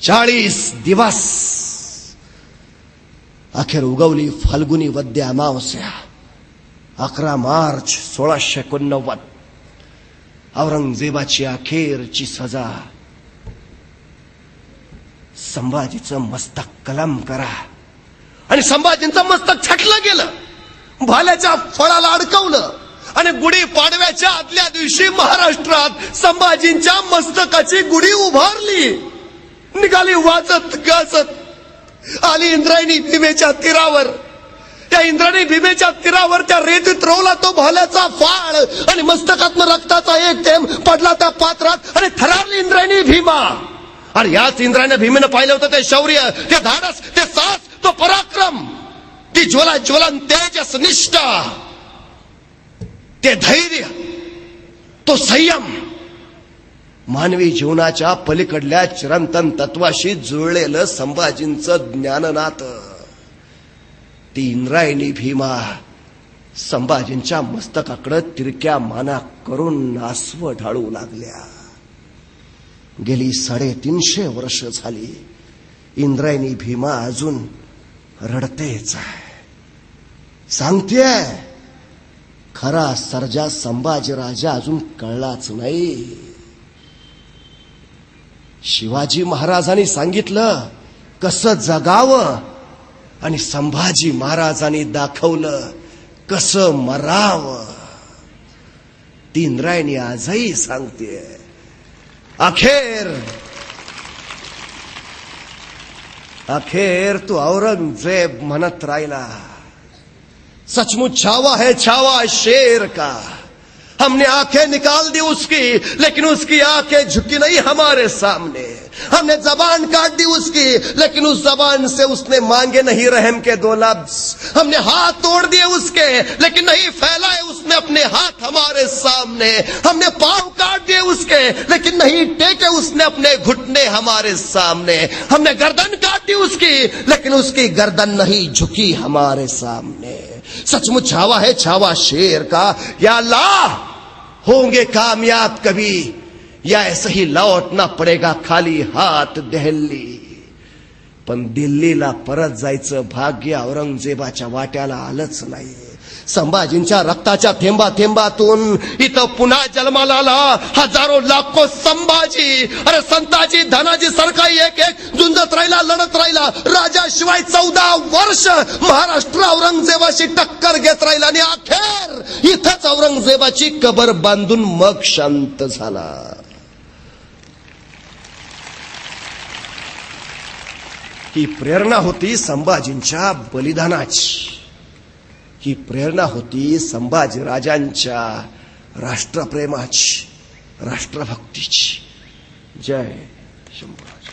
40 दिवस. अखेर उगवली फाल्गुनी वद्य अमावस्या. 11 मार्च 1689. औरंगजेबाची अखेरची सजा. संभाजीचं मस्तक कलम करा. आणि संभाजींचं मस्तक छाटलं गेलं, भाल्याच्या फळाला अडकवलं, आणि गुढी पाडव्याच्या आदल्या दिवशी महाराष्ट्रात संभाजींच्या मस्तकाची गुढी उभारली. निघाली वाजत गाजत, आली इंद्रायणी भीमेच्या तीरावर. त्या इंद्रायणी भीमेच्या तीरावर त्या रेतीत रोवला तो भाल्याचा फाळ, आणि मस्तकातनं रक्ताचा एक थेंब पडला त्या पात्रात, आणि थरारली इंद्रायणी भीमा. आणि याच इंद्रायणी भीमेनं पाहिलं होतं ते शौर्य, ते धाडस, ते साहस, तो पराक्रम, ती ज्वलन तेजस निष्ठा, ते धैर्य, तो संयम. मानवी जीवनाच्या पलीकडल्या चिरंतन तत्वाशी जुळलेलं संभाजींचं ज्ञाननाथ. ती इंद्रायणी भीमा संभाजींच्या मस्तकाकडे तिरक्या माना करून आसव ढाळू लागल्या. गेली 350 वर्ष झाली, इंद्रायणी भीमा अजून रडतेच आहे. सांगतेय खरा सर्जा संभाजीराजा अजून कळलाच नाही. शिवाजी महाराजांनी सांगितलं कसं जगावं, आणि संभाजी महाराजांनी दाखवलं कसं मरावं. ती इंद्रायणी आजही सांगते. अखेर तू औरंगजेब म्हणत राहिला, सचमुच छावा है छावा शेर का, हमने आंखें निकाल दी उसकी, लेकिन उसकी आंखें झुकी नहीं हमारे सामने। हमने जबान काट दी उसकी, लेकिन उस जबान से उसने मांगे नहीं रहम के 2 लफ्ज। हमने हाथ तोड़ दिए उसके, लेकिन नहीं फैलाए उसने अपने हाथ हमारे सामने। हमने पांव काट दिए उसके, लेकिन नहीं टेके उसने अपने घुटने हमारे सामने। हमने गर्दन काट दी उसकी, लेकिन उसकी गर्दन नहीं झुकी हमारे सामने। सचमुच छावा है छावा शेर का। या अल्लाह, होंगे कामयाब कभी या ऐसे ही लौटना पडेगा खाली हात दिल्ली। पण दिल्लीला परत जायचं भाग्य औरंगजेबाच्या वाट्याला आलंच नाही। संभाजींच्या रक्ताच्या थेंबा थेंबातून इथं पुन्हा जन्माला आला हजारो लाखो संभाजी। अरे संताजी धनाजी सारखा एक एक झुंजत राहिला, लढत राहिला। राजाशिवाय 14 वर्ष महाराष्ट्र औरंगजेबाशी टक्कर घेत राहिला आणि अखेर इथंच औरंगजेबाची कबर बांधून मग शांत झाला। ही प्रेरणा होती संभाजींच्या बलिदानाची। ही प्रेरणा होती संभाजी राजांच्या राष्ट्रप्रेमाची, राष्ट्रभक्तीची। जय शंभूराज।